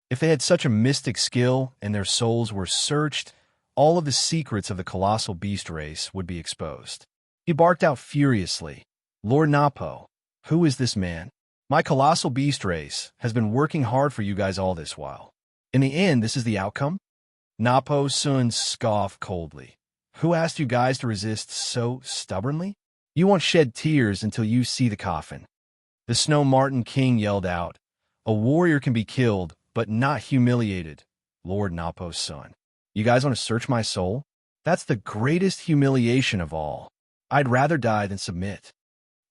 If they had such a mystic skill and their souls were searched, all of the secrets of the colossal beast race would be exposed. He barked out furiously, "Lord Napo, who is this man? My colossal beast race has been working hard for you guys all this while. In the end, this is the outcome?" Napo's son scoffed coldly. "Who asked you guys to resist so stubbornly? You won't shed tears until you see the coffin." The Snow Martin King yelled out, "A warrior can be killed, but not humiliated, Lord Napo's son. You guys want to search my soul? That's the greatest humiliation of all. I'd rather die than submit.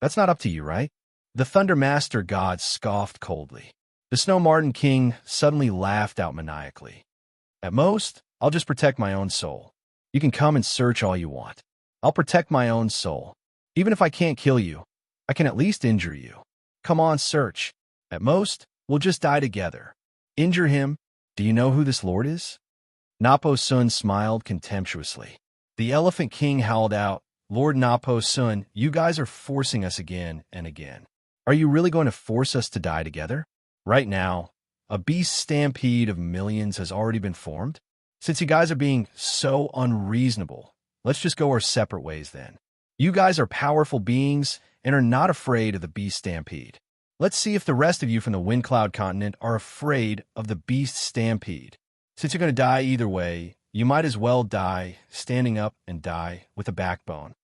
That's not up to you, right?" The Thunder Master God scoffed coldly. The Snow Martin King suddenly laughed out maniacally. "At most, I'll just protect my own soul. You can come and search all you want. I'll protect my own soul. Even if I can't kill you, I can at least injure you. Come on, search. At most, we'll just die together. Injure him. Do you know who this lord is?" Napo's son smiled contemptuously. The Elephant King howled out, "Lord Napo's son, you guys are forcing us again and again. Are you really going to force us to die together? Right now, a beast stampede of millions has already been formed. Since you guys are being so unreasonable, let's just go our separate ways then. You guys are powerful beings and are not afraid of the beast stampede. Let's see if the rest of you from the Wind Cloud continent are afraid of the beast stampede. Since you're going to die either way, you might as well die standing up and die with a backbone.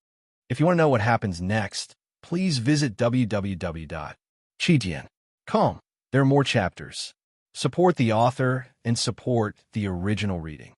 If you want to know what happens next, please visit www.chidian.com. There are more chapters. Support the author and support the original reading.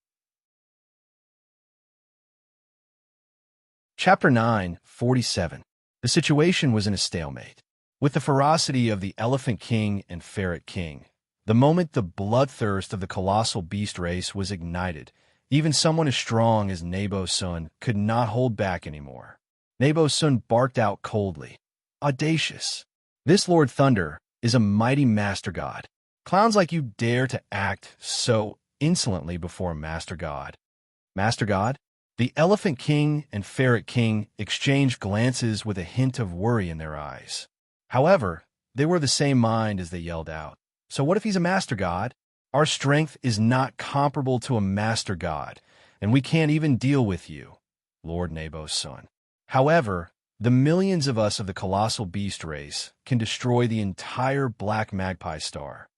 Chapter 9:47. The situation was in a stalemate. With the ferocity of the Elephant King and Ferret King, the moment the bloodthirst of the colossal beast race was ignited, even someone as strong as Nabo's son could not hold back anymore. Nabo's son barked out coldly, "Audacious! This Lord Thunder is a mighty master god. Clowns like you dare to act so insolently before a master god." Master god? The Elephant King and Ferret King exchanged glances with a hint of worry in their eyes. However, they were the same mind as they yelled out, "So what if he's a master god? Our strength is not comparable to a master god, and we can't even deal with you, Lord Nabo's son. However, the millions of us of the colossal beast race can destroy the entire Black Magpie Star.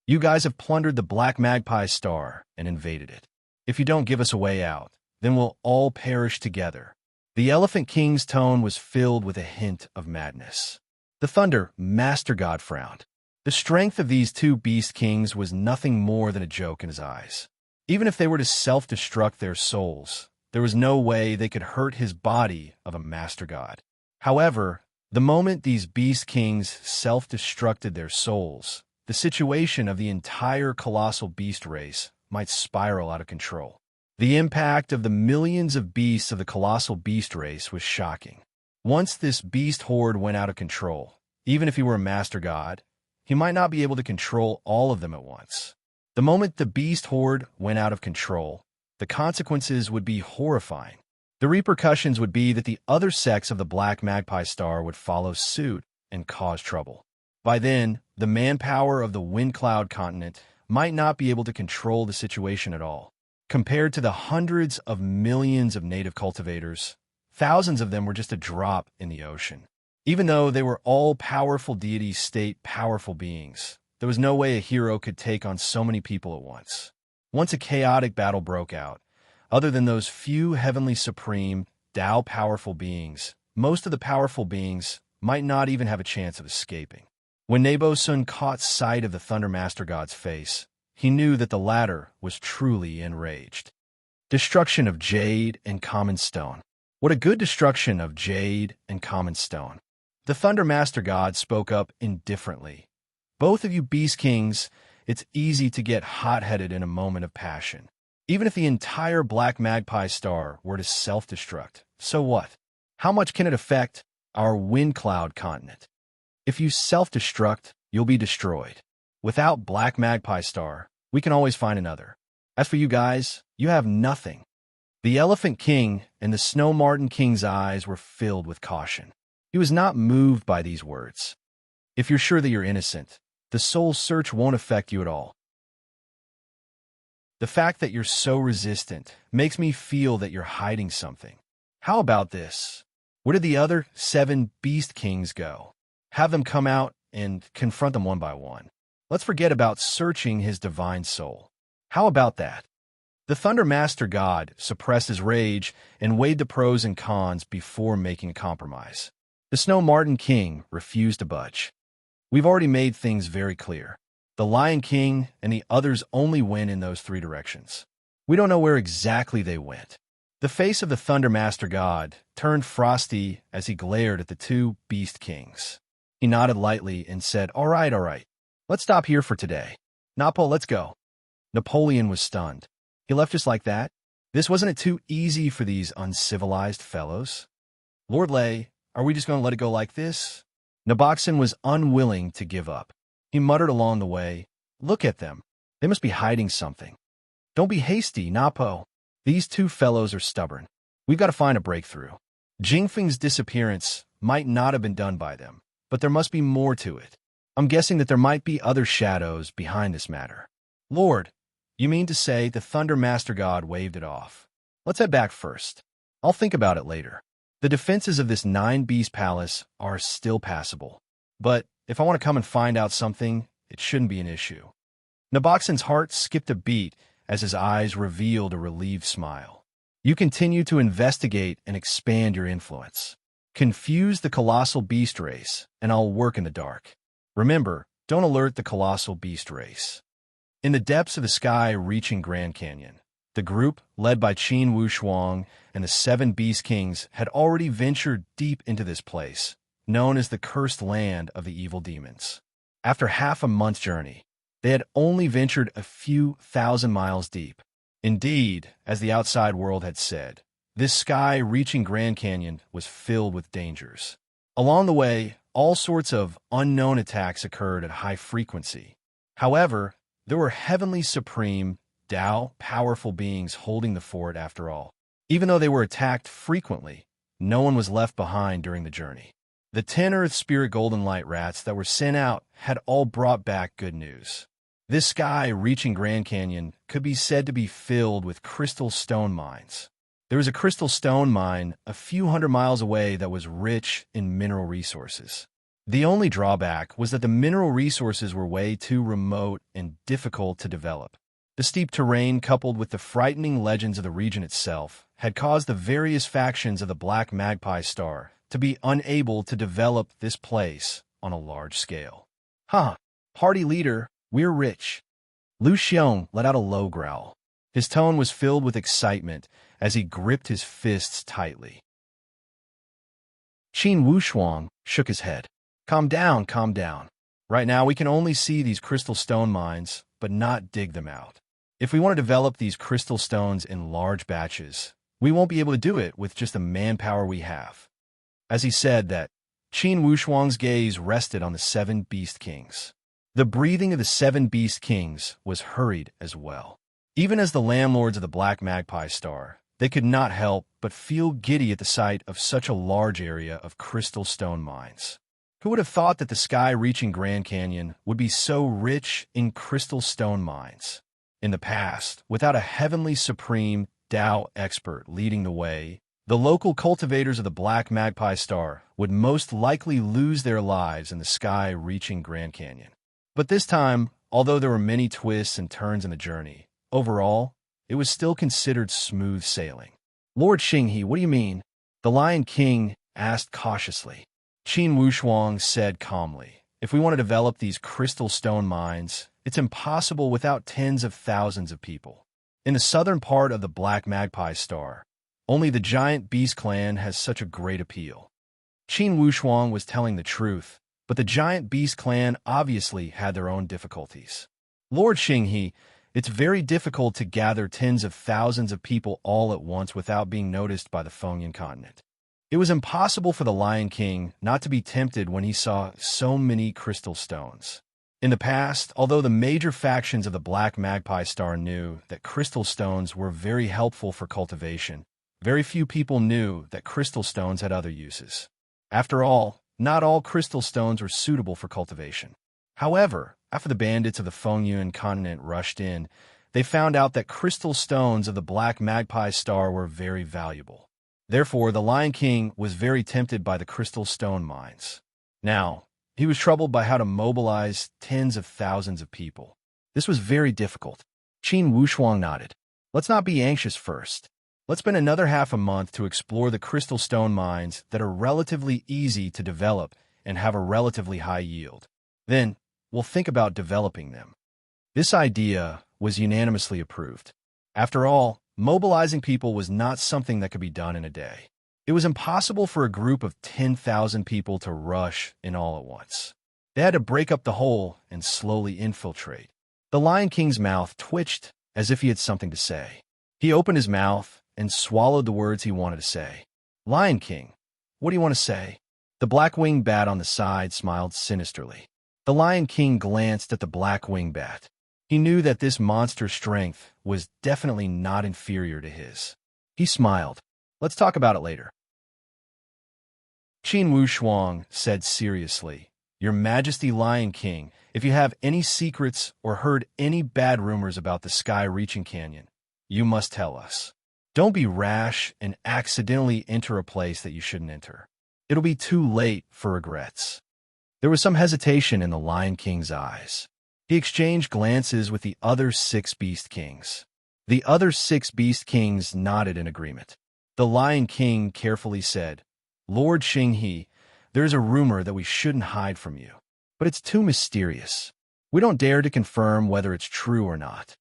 You guys have plundered the Black Magpie Star and invaded it. If you don't give us a way out, then we'll all perish together." The Elephant King's tone was filled with a hint of madness. The Thunder Master God frowned. The strength of these two beast kings was nothing more than a joke in his eyes. Even if they were to self-destruct their souls, there was no way they could hurt his body of a master god. However, the moment these beast kings self-destructed their souls, the situation of the entire colossal beast race might spiral out of control. The impact of the millions of beasts of the colossal beast race was shocking. Once this beast horde went out of control, even if he were a master god, he might not be able to control all of them at once. The moment the beast horde went out of control, the consequences would be horrifying. The repercussions would be that the other sects of the Black Magpie Star would follow suit and cause trouble. By then, the manpower of the Wind Cloud continent might not be able to control the situation at all. Compared to the hundreds of millions of native cultivators, thousands of them were just a drop in the ocean. Even though they were all powerful deity state powerful beings, there was no way a hero could take on so many people at once. Once a chaotic battle broke out, other than those few heavenly supreme, Tao powerful beings, most of the powerful beings might not even have a chance of escaping. When Nebo-sun caught sight of the Thunder Master God's face, he knew that the latter was truly enraged. Destruction of jade and common stone. What a good destruction of jade and common stone. The Thunder Master God spoke up indifferently. Both of you beast kings, it's easy to get hot-headed in a moment of passion. Even if the entire Black Magpie Star were to self-destruct, so what? How much can it affect our Wind Cloud continent? If you self-destruct, you'll be destroyed. Without Black Magpie Star, we can always find another. As for you guys, you have nothing. The Elephant King and the Snow Marten King's eyes were filled with caution. He was not moved by these words. If you're sure that you're innocent, the soul search won't affect you at all. The fact that you're so resistant makes me feel that you're hiding something. How about this? Where did the other 7 beast kings go? Have them come out and confront them one by one. Let's forget about searching his divine soul. How about that? The Thunder Master God suppressed his rage and weighed the pros and cons before making a compromise. The Snow Marten King refused to budge. We've already made things very clear. The Lion King and the others only went in those 3 directions. We don't know where exactly they went. The face of the Thunder Master God turned frosty as he glared at the 2 beast kings. He nodded lightly and said, all right. Let's stop here for today. Napo, let's go." Napoleon was stunned. He left just like that? Wasn't it too easy for these uncivilized fellows? Lord Lei, are we just going to let it go like this? Naboxon was unwilling to give up. He muttered along the way, "Look at them. They must be hiding something. Don't be hasty, Napo. These 2 fellows are stubborn. We've got to find a breakthrough. Jingfeng's disappearance might not have been done by them, but there must be more to it. I'm guessing that there might be other shadows behind this matter." "Lord, you mean to say the Thunder Master God waved it off? Let's head back first. I'll think about it later. The defenses of this 9-beast palace are still passable. But if I want to come and find out something, it shouldn't be an issue." Naboxon's heart skipped a beat as his eyes revealed a relieved smile. "You continue to investigate and expand your influence. Confuse the colossal beast race, and I'll work in the dark. Remember, don't alert the colossal beast race." In the depths of the sky-reaching Grand Canyon, the group, led by Qin Wushuang and the 7 Beast Kings, had already ventured deep into this place, known as the Cursed Land of the Evil Demons. After half a month's journey, they had only ventured a few thousand miles deep. Indeed, as the outside world had said, this sky-reaching Grand Canyon was filled with dangers. Along the way, all sorts of unknown attacks occurred at high frequency. However, there were heavenly supreme, Tao, powerful beings holding the fort after all. Even though they were attacked frequently, no one was left behind during the journey. The 10 Earth Spirit Golden Light Rats that were sent out had all brought back good news. This sky-reaching Grand Canyon could be said to be filled with crystal stone mines. There was a crystal stone mine a few hundred miles away that was rich in mineral resources. The only drawback was that the mineral resources were way too remote and difficult to develop. The steep terrain, coupled with the frightening legends of the region itself, had caused the various factions of the Black Magpie Star to be unable to develop this place on a large scale. Party leader, we're rich. Lu Xiong let out a low growl. His tone was filled with excitement as he gripped his fists tightly. Qin Wushuang shook his head. Calm down, calm down. Right now we can only see these crystal stone mines, but not dig them out. If we want to develop these crystal stones in large batches, we won't be able to do it with just the manpower we have. As he said that, Qin Wushuang's gaze rested on the 7 Beast Kings. The breathing of the 7 Beast Kings was hurried as well. Even as the landlords of the Black Magpie Star, they could not help but feel giddy at the sight of such a large area of crystal stone mines. Who would have thought that the sky-reaching Grand Canyon would be so rich in crystal stone mines? In the past, without a heavenly supreme Tao expert leading the way, the local cultivators of the Black Magpie Star would most likely lose their lives in the sky-reaching Grand Canyon. But this time, although there were many twists and turns in the journey, overall, it was still considered smooth sailing. Lord Xinghe, what do you mean? The Lion King asked cautiously. Qin Wushuang said calmly, if we want to develop these crystal stone mines, it's impossible without tens of thousands of people. In the southern part of the Black Magpie Star, only the giant beast clan has such a great appeal. Qin Wushuang was telling the truth, but the giant beast clan obviously had their own difficulties. Lord Xinghe, it's very difficult to gather tens of thousands of people all at once without being noticed by the Fengyan continent. It was impossible for the Lion King not to be tempted when he saw so many crystal stones. In the past, although the major factions of the Black Magpie Star knew that crystal stones were very helpful for cultivation, very few people knew that crystal stones had other uses. After all, not all crystal stones were suitable for cultivation. However, after the bandits of the Fengyan continent rushed in, they found out that crystal stones of the Black Magpie Star were very valuable. Therefore, the Lion King was very tempted by the crystal stone mines. Now, he was troubled by how to mobilize tens of thousands of people. This was very difficult. Qin Wushuang nodded. Let's not be anxious first. Let's spend another half a month to explore the crystal stone mines that are relatively easy to develop and have a relatively high yield. Then, we'll think about developing them. This idea was unanimously approved. After all, mobilizing people was not something that could be done in a day. It was impossible for a group of 10,000 people to rush in all at once. They had to break up the whole and slowly infiltrate. The Lion King's mouth twitched as if he had something to say. He opened his mouth and swallowed the words he wanted to say. Lion King, what do you want to say? The black-winged bat on the side smiled sinisterly. The Lion King glanced at the black-winged bat. He knew that this monster's strength was definitely not inferior to his. He smiled. Let's talk about it later. Qin Wushuang said seriously, Your Majesty Lion King, if you have any secrets or heard any bad rumors about the sky-reaching canyon, you must tell us. Don't be rash and accidentally enter a place that you shouldn't enter. It'll be too late for regrets. There was some hesitation in the Lion King's eyes. He exchanged glances with the other 6 Beast Kings. The other 6 Beast Kings nodded in agreement. The Lion King carefully said, Lord Xinghe, there's a rumor that we shouldn't hide from you, but it's too mysterious. We don't dare to confirm whether it's true or not.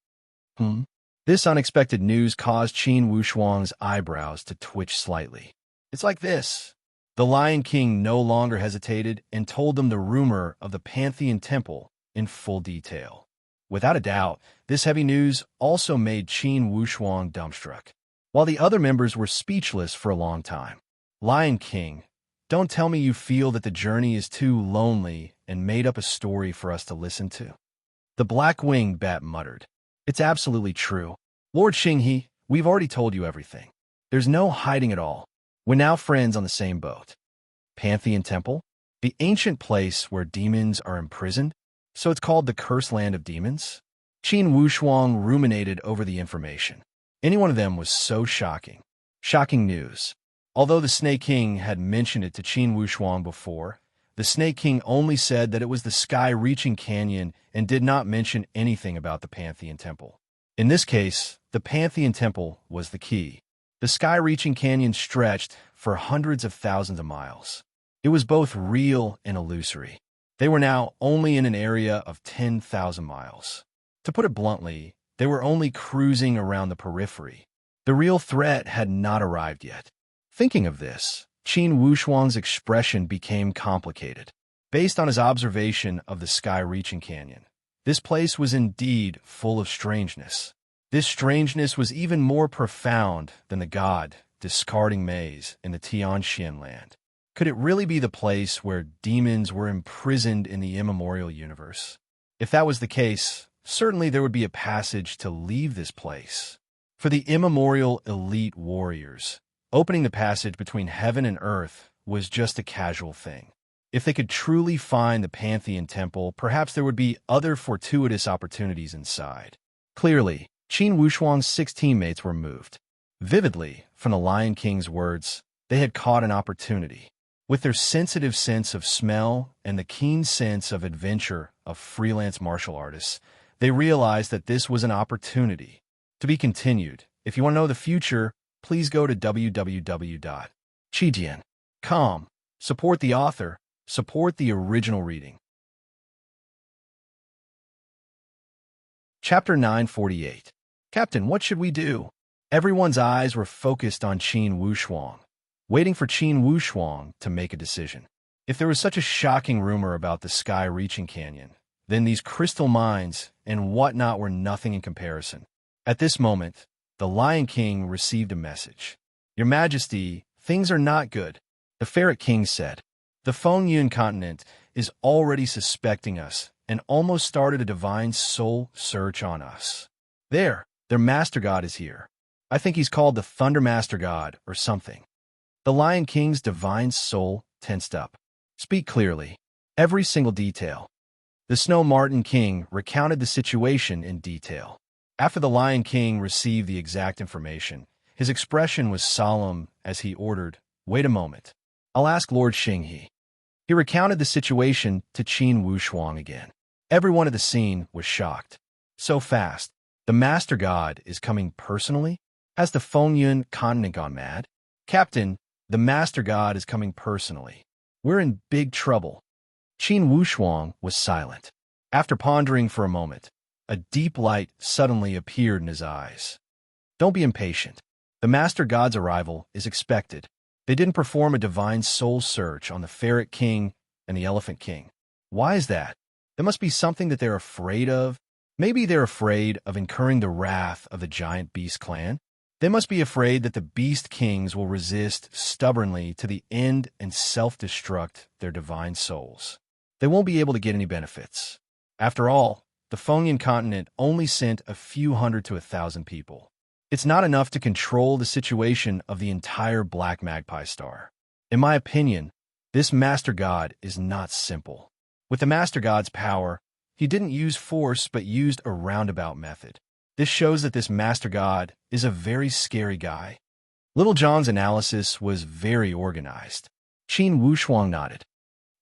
This unexpected news caused Qin Wushuang's eyebrows to twitch slightly. It's like this. The Lion King no longer hesitated and told them the rumor of the Pantheon Temple in full detail. Without a doubt, this heavy news also made Qin Wushuang dumbstruck, while the other members were speechless for a long time. Lion King, don't tell me you feel that the journey is too lonely and made up a story for us to listen to. The black-winged bat muttered. It's absolutely true. Lord Xinghe, we've already told you everything. There's no hiding at all. We're now friends on the same boat. Pantheon Temple? The ancient place where demons are imprisoned? So it's called the Cursed Land of Demons? Qin Wushuang ruminated over the information. Any one of them was so shocking. Shocking news. Although the Snake King had mentioned it to Qin Wushuang before, the Snake King only said that it was the sky-reaching canyon and did not mention anything about the Pantheon Temple. In this case, the Pantheon Temple was the key. The sky-reaching canyon stretched for hundreds of thousands of miles. It was both real and illusory. They were now only in an area of 10,000 miles. To put it bluntly, they were only cruising around the periphery. The real threat had not arrived yet. Thinking of this, Qin Wushuang's expression became complicated. Based on his observation of the sky-reaching canyon, this place was indeed full of strangeness. This strangeness was even more profound than the God-discarding maze in the Tianxian land. Could it really be the place where demons were imprisoned in the immemorial universe? If that was the case, certainly there would be a passage to leave this place. For the immemorial elite warriors, opening the passage between heaven and earth was just a casual thing. If they could truly find the Pantheon Temple, perhaps there would be other fortuitous opportunities inside. Clearly, Qin Wushuang's 6 teammates were moved. Vividly, from the Lion King's words, they had caught an opportunity. With their sensitive sense of smell and the keen sense of adventure of freelance martial artists, they realized that this was an opportunity. To be continued. If you want to know the future, please go to www.chijian.com. Support the author. Support the original reading. Chapter 948. Captain, what should we do? Everyone's eyes were focused on Qin Wushuang, waiting for Qin Wushuang to make a decision. If there was such a shocking rumor about the sky-reaching canyon, then these crystal mines and whatnot were nothing in comparison. At this moment, the Lion King received a message. Your Majesty, things are not good. The Ferret King said. The Fengyun continent is already suspecting us and almost started a divine soul search on us. Their Master God is here. I think he's called the Thunder Master God or something. The Lion King's divine soul tensed up. Speak clearly. Every single detail. The Snow Marten King recounted the situation in detail. After the Lion King received the exact information, his expression was solemn as he ordered, "Wait a moment. I'll ask Lord Xinghe." He recounted the situation to Qin Wushuang again. Everyone at the scene was shocked. So fast. The Master God is coming personally? Has the Fengyun continent gone mad? Captain, the Master God is coming personally. We're in big trouble. Qin Wushuang was silent. After pondering for a moment, a deep light suddenly appeared in his eyes. Don't be impatient. The Master God's arrival is expected. They didn't perform a divine soul search on the Ferret King and the Elephant King. Why is that? There must be something that they're afraid of. Maybe they're afraid of incurring the wrath of the giant beast clan. They must be afraid that the beast kings will resist stubbornly to the end and self-destruct their divine souls. They won't be able to get any benefits. After all, the Fengyun continent only sent a few hundred to 1,000 people. It's not enough to control the situation of the entire Black Magpie Star. In my opinion, this Master God is not simple. With the Master God's power, he didn't use force but used a roundabout method. This shows that this Master God is a very scary guy. Little John's analysis was very organized. Qin Wushuang nodded.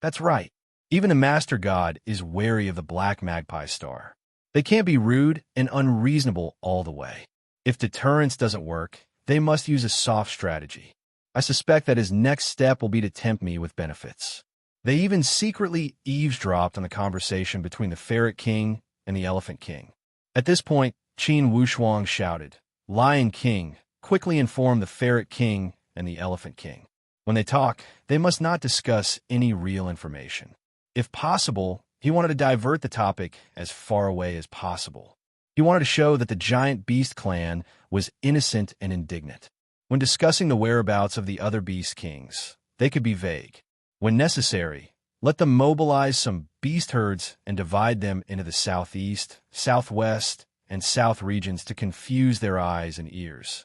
That's right. Even a Master God is wary of the Black Magpie Star. They can't be rude and unreasonable all the way. If deterrence doesn't work, they must use a soft strategy. I suspect that his next step will be to tempt me with benefits. They even secretly eavesdropped on the conversation between the Ferret King and the Elephant King. At this point, Qin Wushuang shouted, "Lion King, quickly inform the Ferret King and the Elephant King. When they talk, they must not discuss any real information." If possible, he wanted to divert the topic as far away as possible. He wanted to show that the giant beast clan was innocent and indignant. When discussing the whereabouts of the other beast kings, they could be vague. When necessary, let them mobilize some beast herds and divide them into the southeast, southwest, and south regions to confuse their eyes and ears.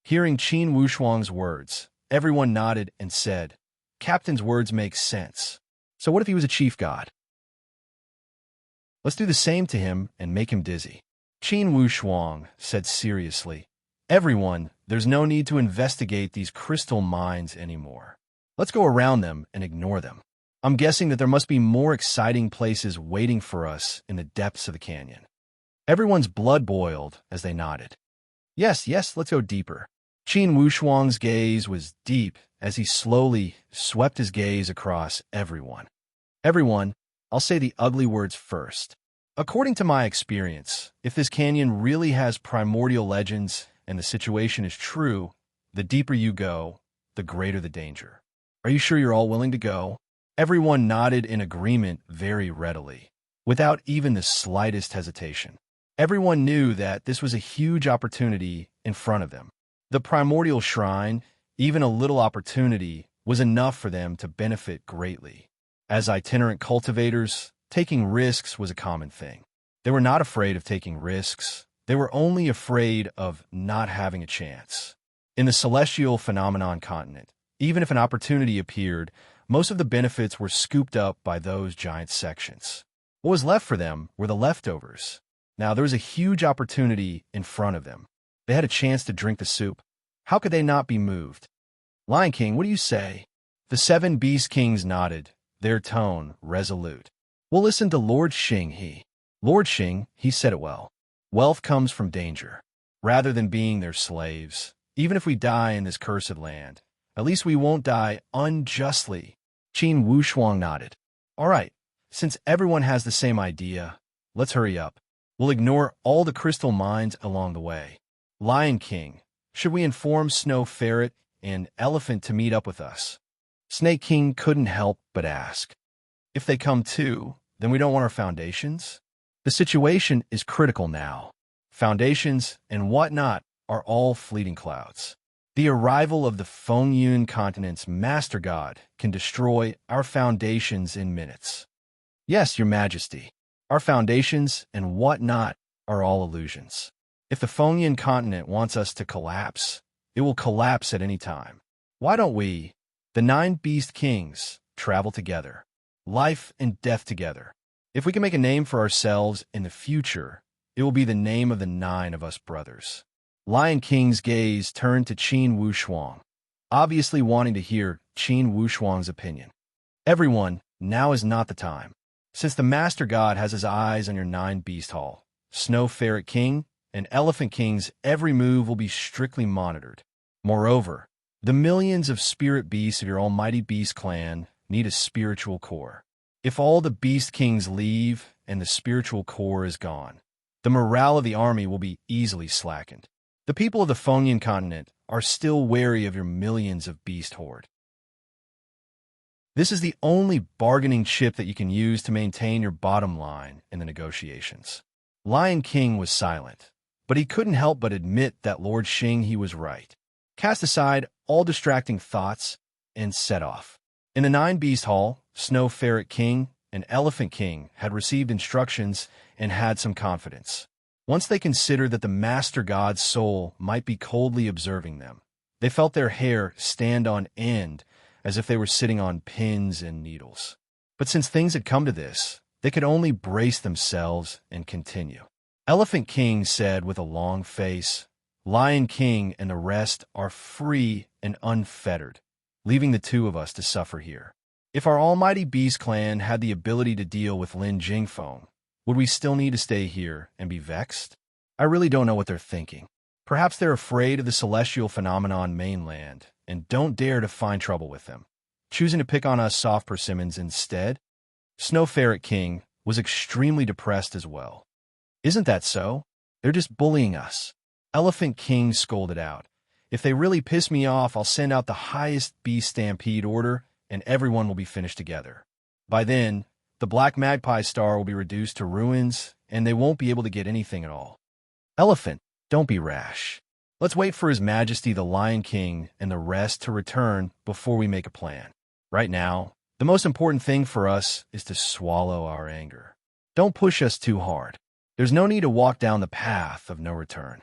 Hearing Qin Wushuang's words, everyone nodded and said, "Captain's words make sense. So what if he was a chief god? Let's do the same to him and make him dizzy." Qin Wushuang said seriously, "Everyone, there's no need to investigate these crystal mines anymore. Let's go around them and ignore them. I'm guessing that there must be more exciting places waiting for us in the depths of the canyon." Everyone's blood boiled as they nodded. Yes, let's go deeper." Qin Wushuang's gaze was deep as he slowly swept his gaze across everyone. "Everyone, I'll say the ugly words first. According to my experience, if this canyon really has primordial legends and the situation is true, the deeper you go, the greater the danger. Are you sure you're all willing to go? Everyone nodded in agreement very readily, without even the slightest hesitation. Everyone knew that this was a huge opportunity in front of them. The primordial shrine, even a little opportunity, was enough for them to benefit greatly. As itinerant cultivators, taking risks was a common thing. They were not afraid of taking risks. They were only afraid of not having a chance. In the celestial phenomenon continent, even if an opportunity appeared, most of the benefits were scooped up by those giant sections. What was left for them were the leftovers. Now, there was a huge opportunity in front of them. They had a chance to drink the soup. How could they not be moved? Lion King, what do you say? The 7 Beast Kings nodded, their tone resolute. We'll listen to Lord Xing. Lord Xing, he said it well. Wealth comes from danger. Rather than being their slaves, even if we die in this cursed land, at least we won't die unjustly. Qin Wushuang nodded. All right, since everyone has the same idea, let's hurry up. We'll ignore all the crystal mines along the way. Lion King, should we inform Snow Ferret and Elephant to meet up with us? Snake King couldn't help but ask. If they come too, then we don't want our foundations? The situation is critical now. Foundations and whatnot are all fleeting clouds. The arrival of the Fengyun continent's master god can destroy our foundations in minutes. Yes, your majesty, our foundations and whatnot are all illusions. If the Fengyun continent wants us to collapse, it will collapse at any time. Why don't we, the 9 Beast Kings, travel together, life and death together? If we can make a name for ourselves in the future, it will be the name of the 9 of us brothers. Lion King's gaze turned to Qin Wushuang, obviously wanting to hear Qin Wushuang's opinion. Everyone, now is not the time. Since the Master God has his eyes on your 9 Beast Hall, Snow Ferret King, and Elephant King's every move will be strictly monitored. Moreover, the millions of spirit beasts of your almighty beast clan need a spiritual core. If all the Beast Kings leave and the spiritual core is gone, the morale of the army will be easily slackened. The people of the Fengyun continent are still wary of your millions of beast horde. This is the only bargaining chip that you can use to maintain your bottom line in the negotiations. Lion King was silent, but he couldn't help but admit that Lord Xing he was right. Cast aside all distracting thoughts and set off. In the 9 Beast Hall, Snow Ferret King and Elephant King had received instructions and had some confidence. Once they considered that the Master God's soul might be coldly observing them, they felt their hair stand on end as if they were sitting on pins and needles. But since things had come to this, they could only brace themselves and continue. Elephant King said with a long face, Lion King and the rest are free and unfettered, leaving the 2 of us to suffer here. If our almighty Beast Clan had the ability to deal with Lin Jingfeng, would we still need to stay here and be vexed? I really don't know what they're thinking. Perhaps they're afraid of the celestial phenomenon mainland and don't dare to find trouble with them, choosing to pick on us soft persimmons instead. Snow Ferret King was extremely depressed as well. Isn't that so? They're just bullying us. Elephant King scolded out. If they really piss me off, I'll send out the highest beast stampede order and everyone will be finished together. By then, the Black Magpie Star will be reduced to ruins and they won't be able to get anything at all. Elephant, don't be rash. Let's wait for His Majesty the Lion King and the rest to return before we make a plan. Right now, the most important thing for us is to swallow our anger. Don't push us too hard. There's no need to walk down the path of no return.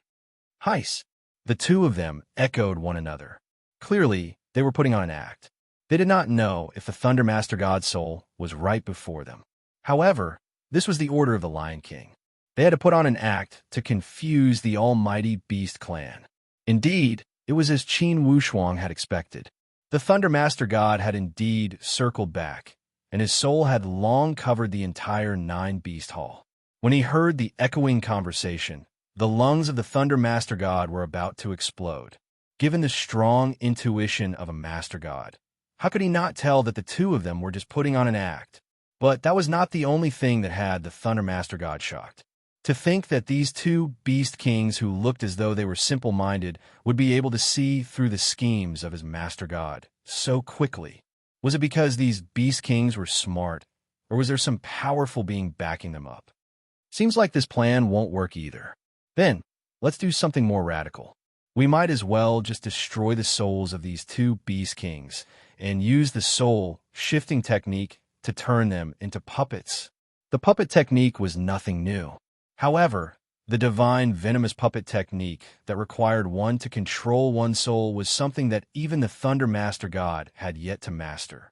Heis. The 2 of them echoed one another. Clearly, they were putting on an act. They did not know if the Thunder Master God's soul was right before them. However, this was the order of the Lion King. They had to put on an act to confuse the almighty Beast Clan. Indeed, it was as Qin Wushuang had expected. The Thunder Master God had indeed circled back, and his soul had long covered the entire 9 Beast Hall. When he heard the echoing conversation, the lungs of the Thunder Master God were about to explode. Given the strong intuition of a Master God, how could he not tell that the 2 of them were just putting on an act? But that was not the only thing that had the Thunder Master God shocked. To think that these two beast kings who looked as though they were simple-minded would be able to see through the schemes of his master god so quickly. Was it because these beast kings were smart, or was there some powerful being backing them up? Seems like this plan won't work either. Then, let's do something more radical. We might as well just destroy the souls of these two beast kings and use the soul shifting technique to turn them into puppets. The puppet technique was nothing new. However, the divine venomous puppet technique that required one to control one's soul was something that even the Thunder Master God had yet to master.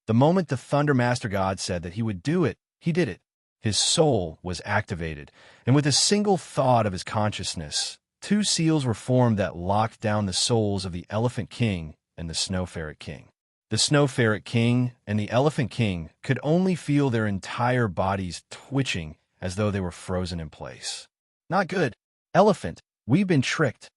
The moment the Thunder Master God said that he would do it, he did it. His soul was activated, and with a single thought of his consciousness, two seals were formed that locked down the souls of the Elephant King and the Snow Ferret King. The Snow Ferret King and the Elephant King could only feel their entire bodies twitching as though they were frozen in place. Not good. Elephant, we've been tricked.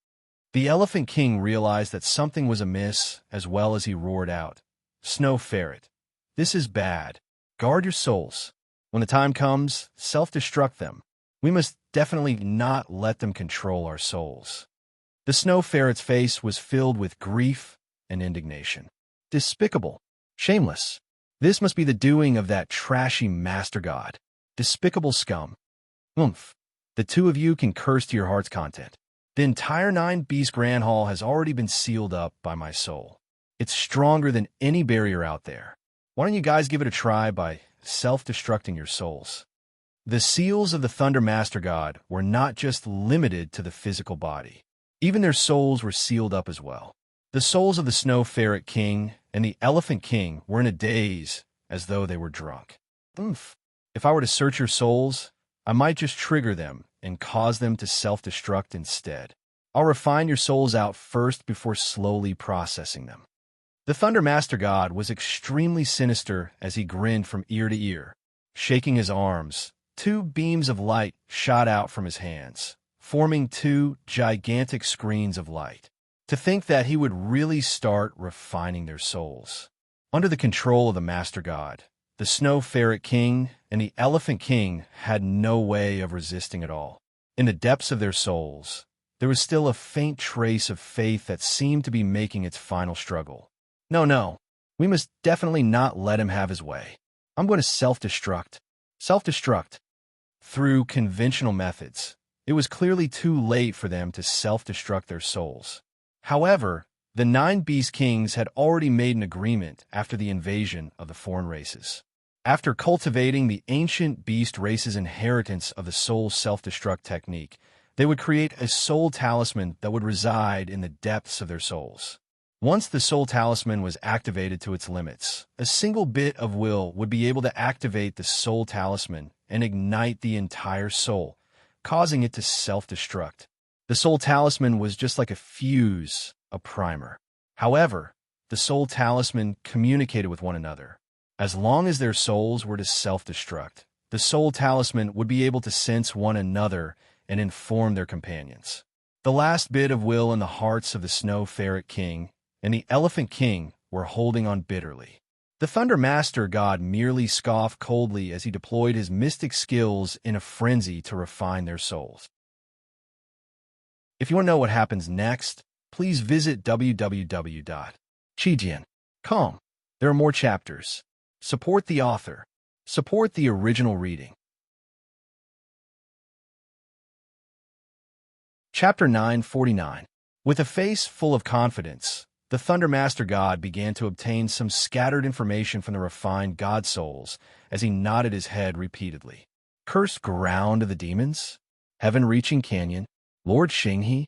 The Elephant King realized that something was amiss as well as he roared out, Snow Ferret, this is bad. Guard your souls. When the time comes, self-destruct them. We must definitely not let them control our souls. The Snow Ferret's face was filled with grief and indignation. Despicable. Shameless. This must be the doing of that trashy master god. Despicable scum. Oomph. The two of you can curse to your heart's content. The entire 9-Beast Grand Hall has already been sealed up by my soul. It's stronger than any barrier out there. Why don't you guys give it a try by self-destructing your souls? The seals of the Thunder Master God were not just limited to the physical body. Even their souls were sealed up as well. The souls of the Snow Ferret King and the Elephant King were in a daze, as though they were drunk. Oomph. If I were to search your souls, I might just trigger them and cause them to self-destruct instead. I'll refine your souls out first before slowly processing them. The Thunder Master God was extremely sinister as he grinned from ear to ear. Shaking his arms, two beams of light shot out from his hands, forming two gigantic screens of light. To think that he would really start refining their souls. Under the control of the Master God, the Snow Ferret King and the Elephant King had no way of resisting at all. In the depths of their souls, there was still a faint trace of faith that seemed to be making its final struggle. No, we must definitely not let him have his way. I'm going to self-destruct. Self-destruct. Through conventional methods, it was clearly too late for them to self-destruct their souls. However, the 9 Beast Kings had already made an agreement after the invasion of the foreign races. After cultivating the ancient beast race's inheritance of the soul self-destruct technique, they would create a soul talisman that would reside in the depths of their souls. Once the soul talisman was activated to its limits, a single bit of will would be able to activate the soul talisman and ignite the entire soul, causing it to self-destruct. The soul talisman was just like a fuse, a primer. However, the soul talisman communicated with one another. As long as their souls were to self-destruct, the soul talisman would be able to sense one another and inform their companions. The last bit of will in the hearts of the Snow Ferret King and the Elephant King were holding on bitterly. The Thunder Master God merely scoffed coldly as he deployed his mystic skills in a frenzy to refine their souls. If you want to know what happens next, please visit www.chijian.com. There are more chapters. Support the author. Support the original reading. Chapter 949. With a face full of confidence, the Thunder Master God began to obtain some scattered information from the refined God souls as he nodded his head repeatedly. Cursed ground of the demons? Heaven-reaching canyon? Lord Xinghe?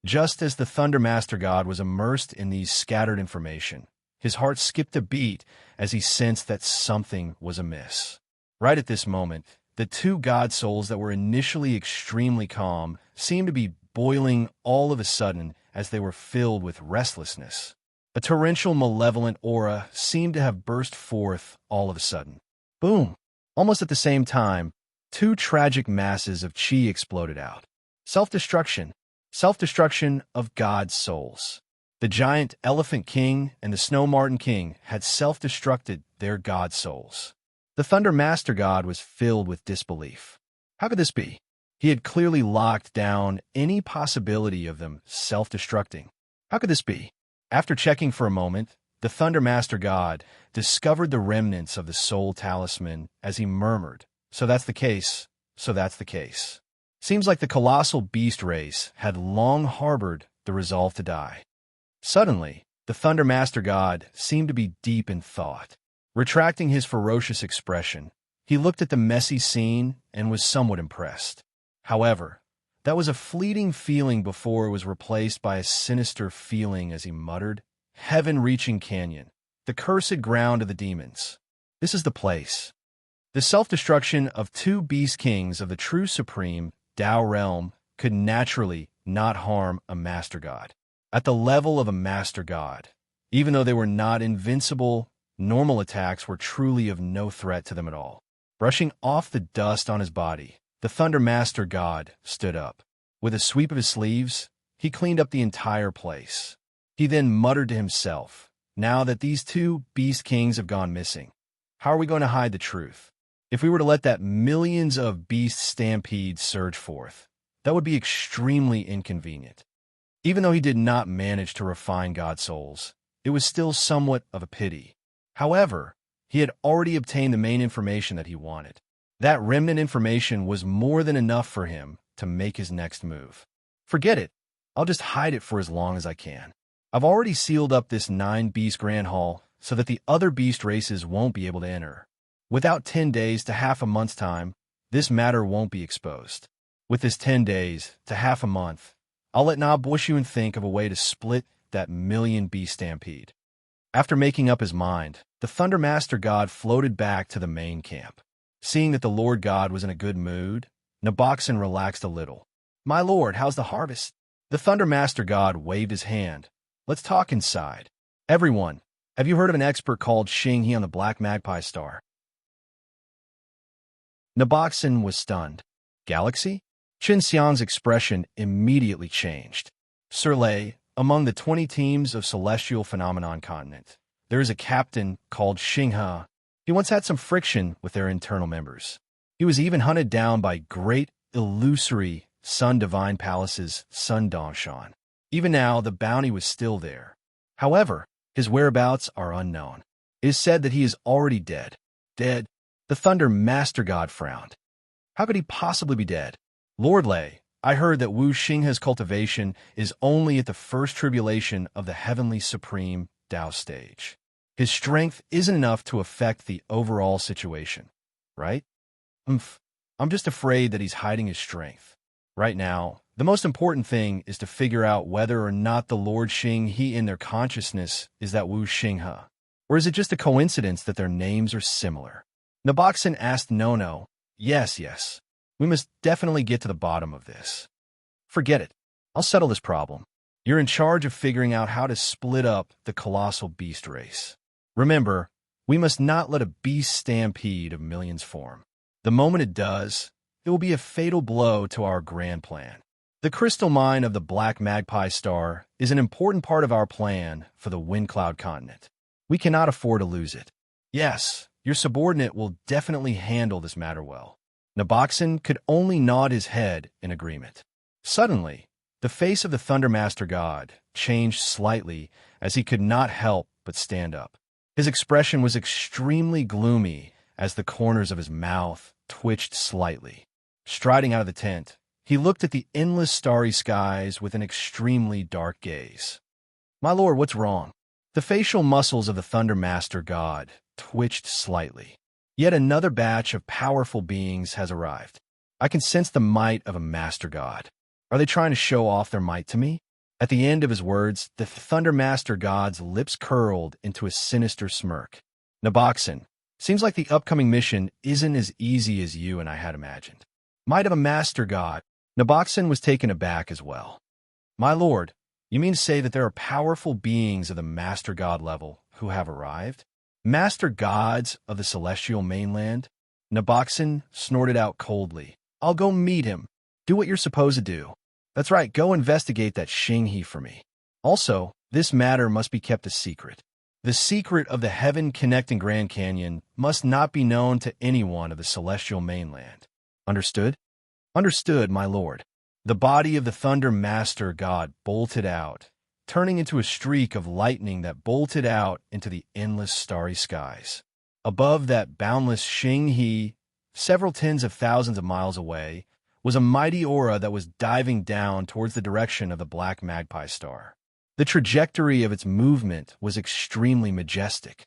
Just as the Thunder Master God was immersed in these scattered information, his heart skipped a beat as he sensed that something was amiss. Right at this moment, the two God souls that were initially extremely calm seemed to be boiling all of a sudden as they were filled with restlessness. A torrential malevolent aura seemed to have burst forth all of a sudden. Boom! Almost at the same time, two tragic masses of chi exploded out. Self-destruction. Self-destruction of God's souls. The giant elephant king and the snow marten king had self-destructed their god souls. The Thunder Master God was filled with disbelief. How could this be? He had clearly locked down any possibility of them self-destructing. How could this be? After checking for a moment, the Thunder Master God discovered the remnants of the soul talisman as he murmured, "So that's the case, so that's the case." Seems like the colossal beast race had long harbored the resolve to die. Suddenly, the Thunder Master God seemed to be deep in thought. Retracting his ferocious expression, he looked at the messy scene and was somewhat impressed. However, that was a fleeting feeling before it was replaced by a sinister feeling as he muttered, "Heaven-reaching canyon, the cursed ground of the demons. This is the place." The self-destruction of two beast kings of the true supreme Tao realm could naturally not harm a master god. At the level of a master god, even though they were not invincible, normal attacks were truly of no threat to them at all. Brushing off the dust on his body, the Thunder Master God stood up. With a sweep of his sleeves, he cleaned up the entire place. He then muttered to himself, "Now that these two beast kings have gone missing, how are we going to hide the truth? If we were to let that millions of beast stampedes surge forth, that would be extremely inconvenient." Even though he did not manage to refine God's souls, it was still somewhat of a pity. However, he had already obtained the main information that he wanted. That remnant information was more than enough for him to make his next move. Forget it. I'll just hide it for as long as I can. I've already sealed up this 9-beast Grand Hall so that the other beast races won't be able to enter. Without 10 days to half a month's time, this matter won't be exposed. With this 10 days to half a month, I'll let Nabwishuan think of a way to split that million-beast stampede. After making up his mind, the Thunder Master God floated back to the main camp. Seeing that the Lord God was in a good mood, Naboxen relaxed a little. "My lord, how's the harvest?" The Thunder Master God waved his hand. "Let's talk inside. Everyone, have you heard of an expert called Xing He on the Black Magpie Star?" Naboxen was stunned. "Galaxy?" Qin Xiang's expression immediately changed. "Sir, among the 20 teams of Celestial Phenomenon Continent, there is a captain called Xing He. He once had some friction with their internal members. He was even hunted down by great, illusory Sun Divine Palace's Sun Dongshan. Even now, the bounty was still there. However, his whereabouts are unknown. It is said that he is already dead." "Dead?" The Thunder Master God frowned. "How could he possibly be dead?" "Lord Lei, I heard that Wu Xinghe's cultivation is only at the first tribulation of the Heavenly Supreme Tao stage. His strength isn't enough to affect the overall situation, right?" I'm just afraid that he's hiding his strength. Right now, the most important thing is to figure out whether or not the Lord Xing He in their consciousness is that Wu Xinghe, or is it just a coincidence that their names are similar?" Naboxen asked Nono. Yes. We must definitely get to the bottom of this." "Forget it. I'll settle this problem. You're in charge of figuring out how to split up the colossal beast race. Remember, we must not let a beast stampede of millions form. The moment it does, it will be a fatal blow to our grand plan. The crystal mine of the Black Magpie Star is an important part of our plan for the Wind Cloud continent. We cannot afford to lose it. Yes, your subordinate will definitely handle this matter well." Naboxen could only nod his head in agreement. Suddenly, the face of the Thunder Master God changed slightly as he could not help but stand up. His expression was extremely gloomy as the corners of his mouth twitched slightly. Striding out of the tent, he looked at the endless starry skies with an extremely dark gaze. "My lord, what's wrong?" The facial muscles of the Thunder Master God twitched slightly. "Yet another batch of powerful beings has arrived. I can sense the might of a Master God. Are they trying to show off their might to me?" At the end of his words, the Thunder Master God's lips curled into a sinister smirk. "Naboxen, seems like the upcoming mission isn't as easy as you and I had imagined." "Might of a Master God." Naboxen was taken aback as well. "My lord, you mean to say that there are powerful beings of the Master God level who have arrived? Master Gods of the Celestial Mainland?" Naboxen snorted out coldly. "I'll go meet him. Do what you're supposed to do. That's right, go investigate that Xing He for me. Also, This matter must be kept a secret. The secret of the heaven-connecting Grand Canyon must not be known to anyone of the celestial mainland. Understood? Understood, my lord. The body of the Thunder Master God bolted out, turning into a streak of lightning that bolted out into the endless starry skies. Above that boundless Xing-He, several tens of thousands of miles away, was a mighty aura that was diving down towards the direction of the Black Magpie Star. The trajectory of its movement was extremely majestic.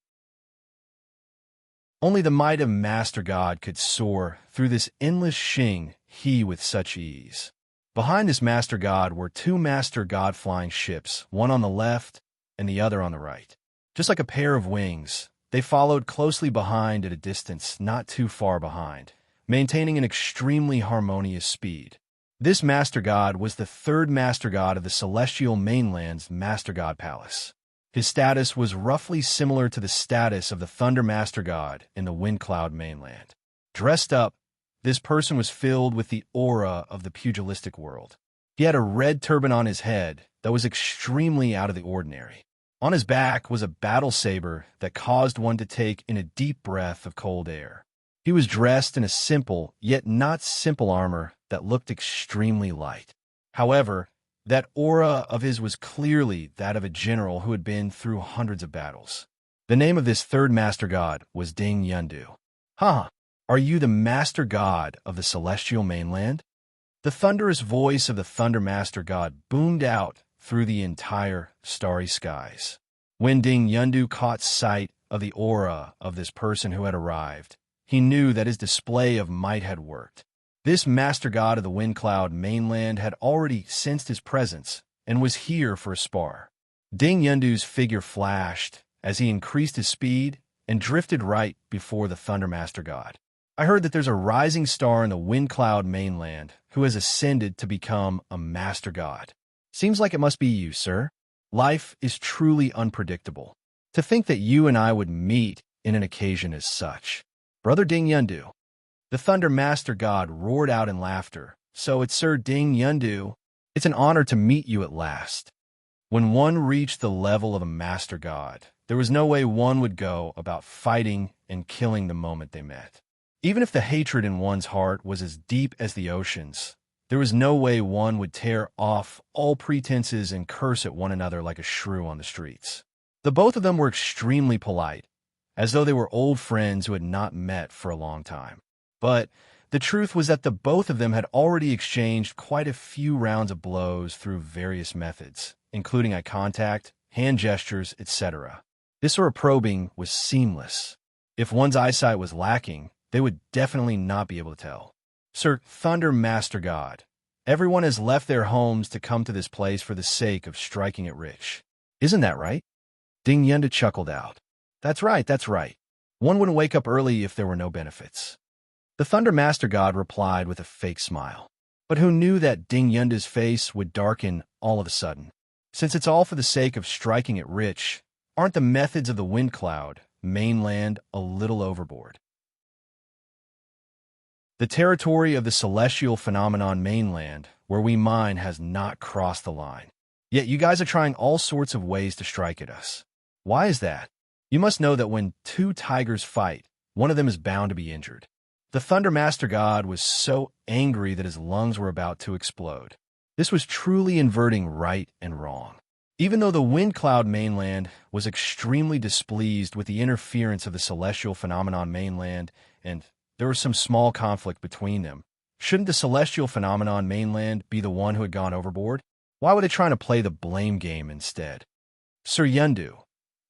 Only the might of Master God could soar through this endless Xing-He with such ease. Behind this Master God were two Master God flying ships, one on the left and the other on the right. Just like a pair of wings, they followed closely behind at a distance not too far behind, maintaining an extremely harmonious speed. This Master God was the third Master God of the Celestial Mainland's Master God Palace. His status was roughly similar to the status of the Thunder Master God in the Wind Cloud Mainland. Dressed up, this person was filled with the aura of the pugilistic world. He had a red turban on his head that was extremely out of the ordinary. On his back was a battle saber that caused one to take in a deep breath of cold air. He was dressed in a simple, yet not simple armor that looked extremely light. However, that aura of his was clearly that of a general who had been through hundreds of battles. The name of this third Master God was Ding Yundu. "Huh, are you the Master God of the Celestial Mainland?" The thunderous voice of the Thunder Master God boomed out through the entire starry skies. When Ding Yundu caught sight of the aura of this person who had arrived, he knew that his display of might had worked. This Master God of the Wind Cloud Mainland had already sensed his presence and was here for a spar. Ding Yundu's figure flashed as he increased his speed and drifted right before the Thunder Master God. "I heard that there's a rising star in the Wind Cloud Mainland who has ascended to become a Master God. Seems like it must be you, sir. Life is truly unpredictable. To think that you and I would meet in an occasion as such. Brother Ding Yundu." The Thunder Master God roared out in laughter. "So it's Sir Ding Yundu. It's an honor to meet you at last." When one reached the level of a Master God, there was no way one would go about fighting and killing the moment they met. Even if the hatred in one's heart was as deep as the oceans, there was no way one would tear off all pretenses and curse at one another like a shrew on the streets. The both of them were extremely polite, as though they were old friends who had not met for a long time. But the truth was that the both of them had already exchanged quite a few rounds of blows through various methods, including eye contact, hand gestures, etc. This sort of probing was seamless. If one's eyesight was lacking, they would definitely not be able to tell. "Sir Thunder Master God, everyone has left their homes to come to this place for the sake of striking it rich. Isn't that right?" Ding Yundu chuckled out. That's right. One wouldn't wake up early if there were no benefits." The Thunder Master God replied with a fake smile. But who knew that Ding Yundu's face would darken all of a sudden? Since it's all for the sake of striking it rich, aren't the methods of the Wind Cloud Mainland a little overboard? The territory of the Celestial Phenomenon Mainland, where we mine, has not crossed the line. Yet you guys are trying all sorts of ways to strike at us. Why is that? You must know that when two tigers fight, one of them is bound to be injured. The Thunder Master God was so angry that his lungs were about to explode. This was truly inverting right and wrong. Even though the Wind Cloud Mainland was extremely displeased with the interference of the Celestial Phenomenon Mainland, and there was some small conflict between them, shouldn't the Celestial Phenomenon Mainland be the one who had gone overboard? Why were they trying to play the blame game instead? Sir Yundu,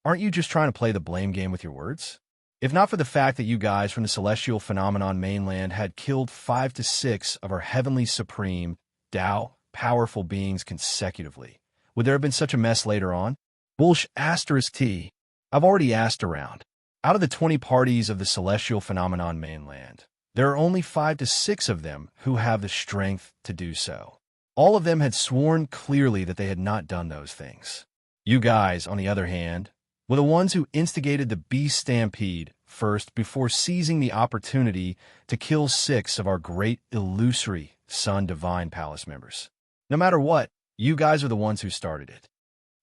aren't you just trying to play the blame game with your words? If not for the fact that you guys from the Celestial Phenomenon Mainland had killed 5 to 6 of our heavenly supreme, Tao, powerful beings consecutively, would there have been such a mess later on? T. I've already asked around. Out of the 20 parties of the Celestial Phenomenon Mainland, there are only 5 to 6 of them who have the strength to do so. All of them had sworn clearly that they had not done those things. You guys, on the other hand, were the ones who instigated the beast stampede first before seizing the opportunity to kill 6 of our great illusory Sun Divine Palace members. No matter what, you guys are the ones who started it.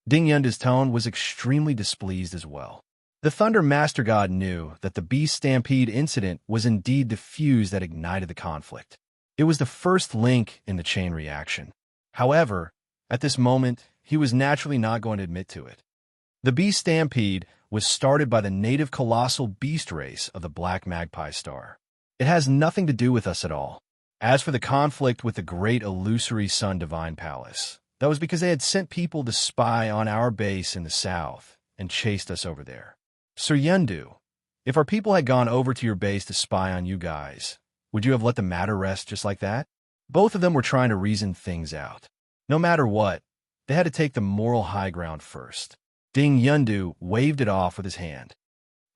Ding Yunda's tone was extremely displeased as well. The Thunder Master God knew that the Beast Stampede incident was indeed the fuse that ignited the conflict. It was the first link in the chain reaction. However, at this moment, he was naturally not going to admit to it. The Beast Stampede was started by the native colossal beast race of the Black Magpie Star. It has nothing to do with us at all. As for the conflict with the great illusory Sun Divine Palace, that was because they had sent people to spy on our base in the south and chased us over there. Sir Yendu, if our people had gone over to your base to spy on you guys, would you have let the matter rest just like that? Both of them were trying to reason things out. No matter what, they had to take the moral high ground first. Ding Yundu waved it off with his hand.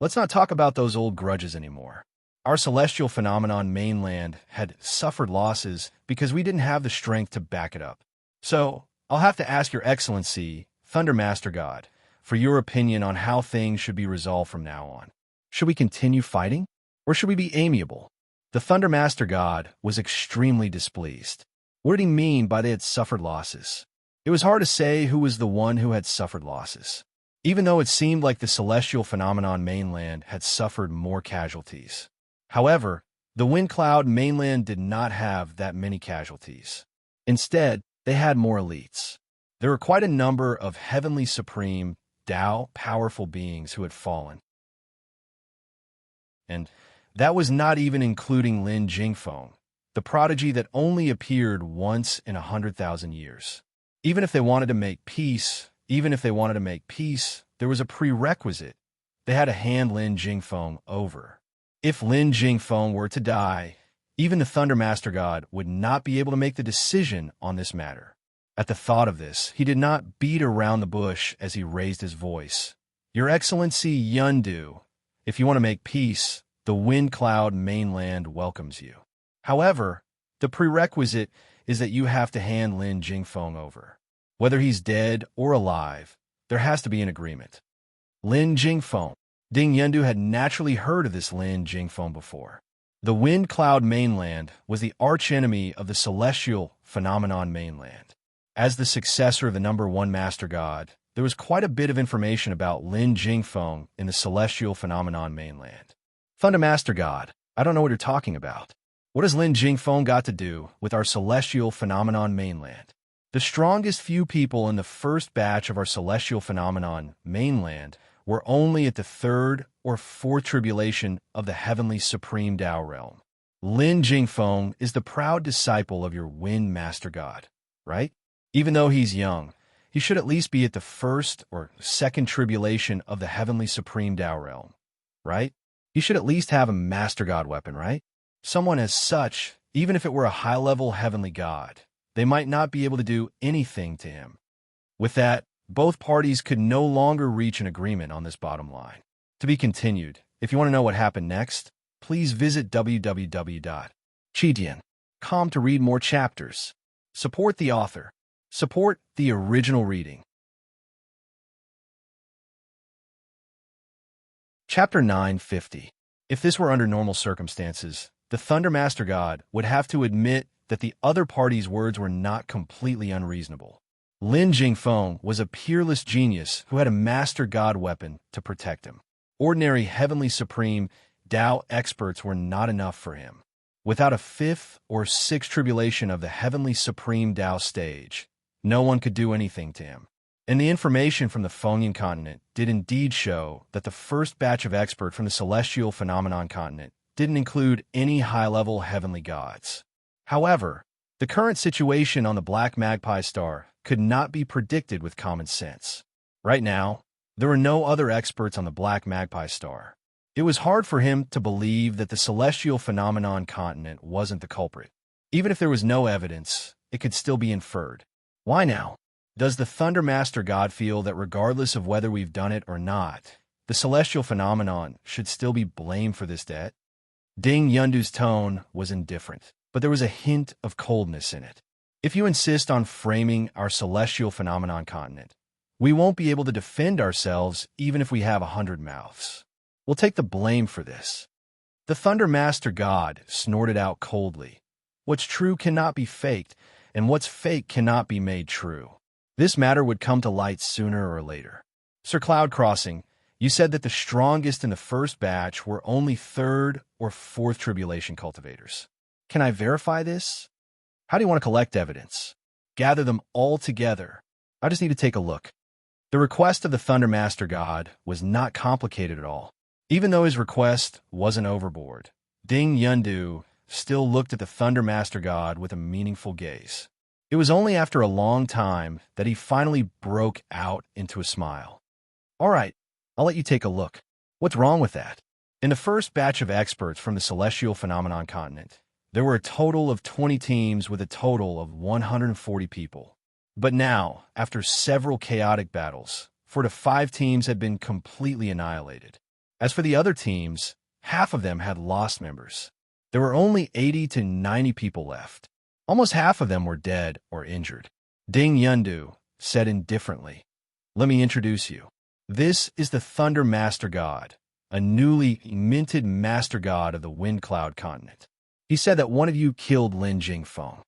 Let's not talk about those old grudges anymore. Our celestial phenomenon mainland had suffered losses because we didn't have the strength to back it up. So, I'll have to ask Your Excellency, Thunder Master God, for your opinion on how things should be resolved from now on. Should we continue fighting, or should we be amiable? The Thunder Master God was extremely displeased. What did he mean by they had suffered losses? It was hard to say who was the one who had suffered losses, even though it seemed like the celestial phenomenon mainland had suffered more casualties. However, the Wind Cloud mainland did not have that many casualties. Instead, they had more elites. There were quite a number of heavenly supreme, Tao, powerful beings who had fallen. And that was not even including Lin Jingfeng, the prodigy that only appeared once in 100,000 years. Even if they wanted to make peace, there was a prerequisite. They had to hand Lin Jingfeng over. If Lin Jingfeng were to die, even the Thunder Master God would not be able to make the decision on this matter. At the thought of this, he did not beat around the bush as he raised his voice. Your Excellency Yundu, if you want to make peace, the Wind Cloud mainland welcomes you. However, the prerequisite is that you have to hand Lin Jingfeng over. Whether he's dead or alive, there has to be an agreement. Lin Jingfeng. Ding Yundu had naturally heard of this Lin Jingfeng before. The Wind Cloud mainland was the archenemy of the celestial phenomenon mainland. As the successor of the #1 Master God, there was quite a bit of information about Lin Jingfeng in the celestial phenomenon mainland. Thunder Master God, I don't know what you're talking about. What has Lin Jingfeng got to do with our celestial phenomenon mainland? The strongest few people in the first batch of our celestial phenomenon mainland were only at the 3rd or 4th tribulation of the heavenly supreme Tao realm. Lin Jingfeng is the proud disciple of your Wind Master God, right? Even though he's young, he should at least be at the 1st or 2nd tribulation of the heavenly supreme Tao realm, right? He should at least have a Master God weapon, right? Someone as such, even if it were a high-level heavenly god, they might not be able to do anything to him. With that, both parties could no longer reach an agreement on this bottom line. To be continued. If you want to know what happened next, please visit www.chidian.com to read more chapters. Support the author. Support the original reading. Chapter 950. If this were under normal circumstances, the Thunder Master God would have to admit that the other party's words were not completely unreasonable. Lin Jingfeng was a peerless genius who had a Master God weapon to protect him. Ordinary heavenly supreme Tao experts were not enough for him. Without a 5th or 6th tribulation of the heavenly supreme Tao stage, no one could do anything to him. And the information from the Fengyan continent did indeed show that the first batch of experts from the celestial phenomenon continent didn't include any high-level heavenly gods. However, the current situation on the Black Magpie Star could not be predicted with common sense. Right now, there were no other experts on the Black Magpie Star. It was hard for him to believe that the celestial phenomenon continent wasn't the culprit. Even if there was no evidence, it could still be inferred. Why now? Does the Thunder Master God feel that regardless of whether we've done it or not, the celestial phenomenon should still be blamed for this debt? Ding Yundu's tone was indifferent, but there was a hint of coldness in it. If you insist on framing our celestial phenomenon continent, we won't be able to defend ourselves even if we have 100 mouths. We'll take the blame for this. The Thunder Master God snorted out coldly. What's true cannot be faked, and what's fake cannot be made true. This matter would come to light sooner or later. Sir Cloud Crossing, you said that the strongest in the first batch were only third or fourth tribulation cultivators. Can I verify this? How do you want to collect evidence? Gather them all together. I just need to take a look. The request of the Thunder Master God was not complicated at all. Even though his request wasn't overboard, Ding Yundu still looked at the Thunder Master God with a meaningful gaze. It was only after a long time that he finally broke out into a smile. All right, I'll let you take a look. What's wrong with that? In the first batch of experts from the Celestial Phenomenon Continent, there were a total of 20 teams with a total of 140 people. But now, after several chaotic battles, 4 to 5 teams had been completely annihilated. As for the other teams, half of them had lost members. There were only 80 to 90 people left. Almost half of them were dead or injured. Ding Yundu said indifferently, "Let me introduce you. This is the Thunder Master God, a newly minted Master God of the Wind Cloud Continent. He said that one of you killed Lin Jingfeng."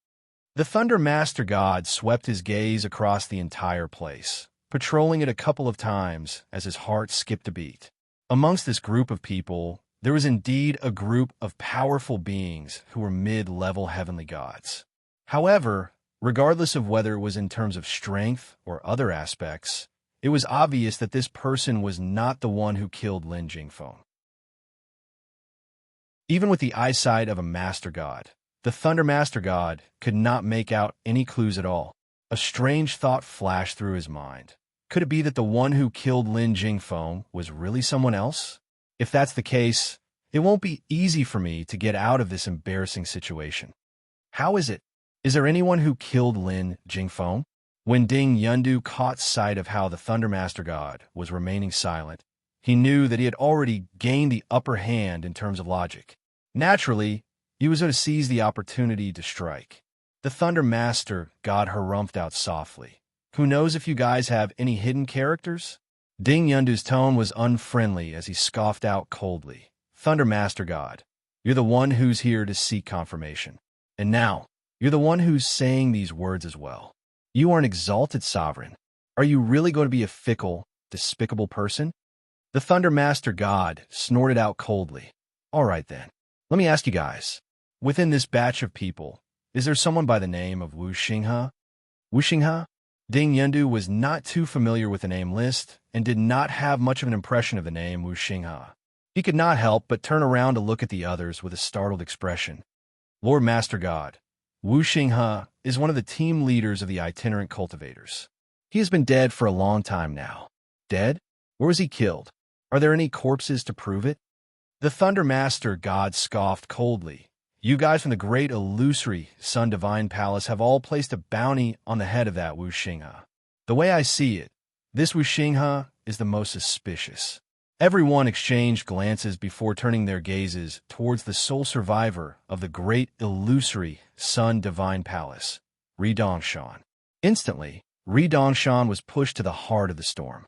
The Thunder Master God swept his gaze across the entire place, patrolling it a couple of times as his heart skipped a beat. Amongst this group of people, there was indeed a group of powerful beings who were mid-level heavenly gods. However, regardless of whether it was in terms of strength or other aspects, it was obvious that this person was not the one who killed Lin Jingfeng. Even with the eyesight of a Master God, the Thunder Master God could not make out any clues at all. A strange thought flashed through his mind. Could it be that the one who killed Lin Jingfeng was really someone else? If that's the case, it won't be easy for me to get out of this embarrassing situation. How is it? Is there anyone who killed Lin Jingfeng? When Ding Yundu caught sight of how the Thunder Master God was remaining silent, he knew that he had already gained the upper hand in terms of logic. Naturally, he was going to seize the opportunity to strike. The Thunder Master God harumphed out softly. "Who knows if you guys have any hidden characters?" Ding Yundu's tone was unfriendly as he scoffed out coldly. "Thunder Master God, you're the one who's here to seek confirmation. And now, you're the one who's saying these words as well. You are an exalted sovereign. Are you really going to be a fickle, despicable person?" The Thunder Master God snorted out coldly. "All right then, let me ask you guys. Within this batch of people, is there someone by the name of Wu Xinghe?" Wu Xinghe? Ding Yundu was not too familiar with the name list and did not have much of an impression of the name Wu Xinghe. He could not help but turn around to look at the others with a startled expression. "Lord Master God, Wu Xinghe is one of the team leaders of the itinerant cultivators. He has been dead for a long time now." "Dead? Where was he killed? Are there any corpses to prove it?" The Thunder Master God scoffed coldly. "You guys from the great illusory Sun Divine Palace have all placed a bounty on the head of that Wu Xinghe. The way I see it, this Wu Xinghe is the most suspicious." Everyone exchanged glances before turning their gazes towards the sole survivor of the great illusory Sun Divine Palace, Ri Dongshan. Instantly, Ri Dongshan was pushed to the heart of the storm.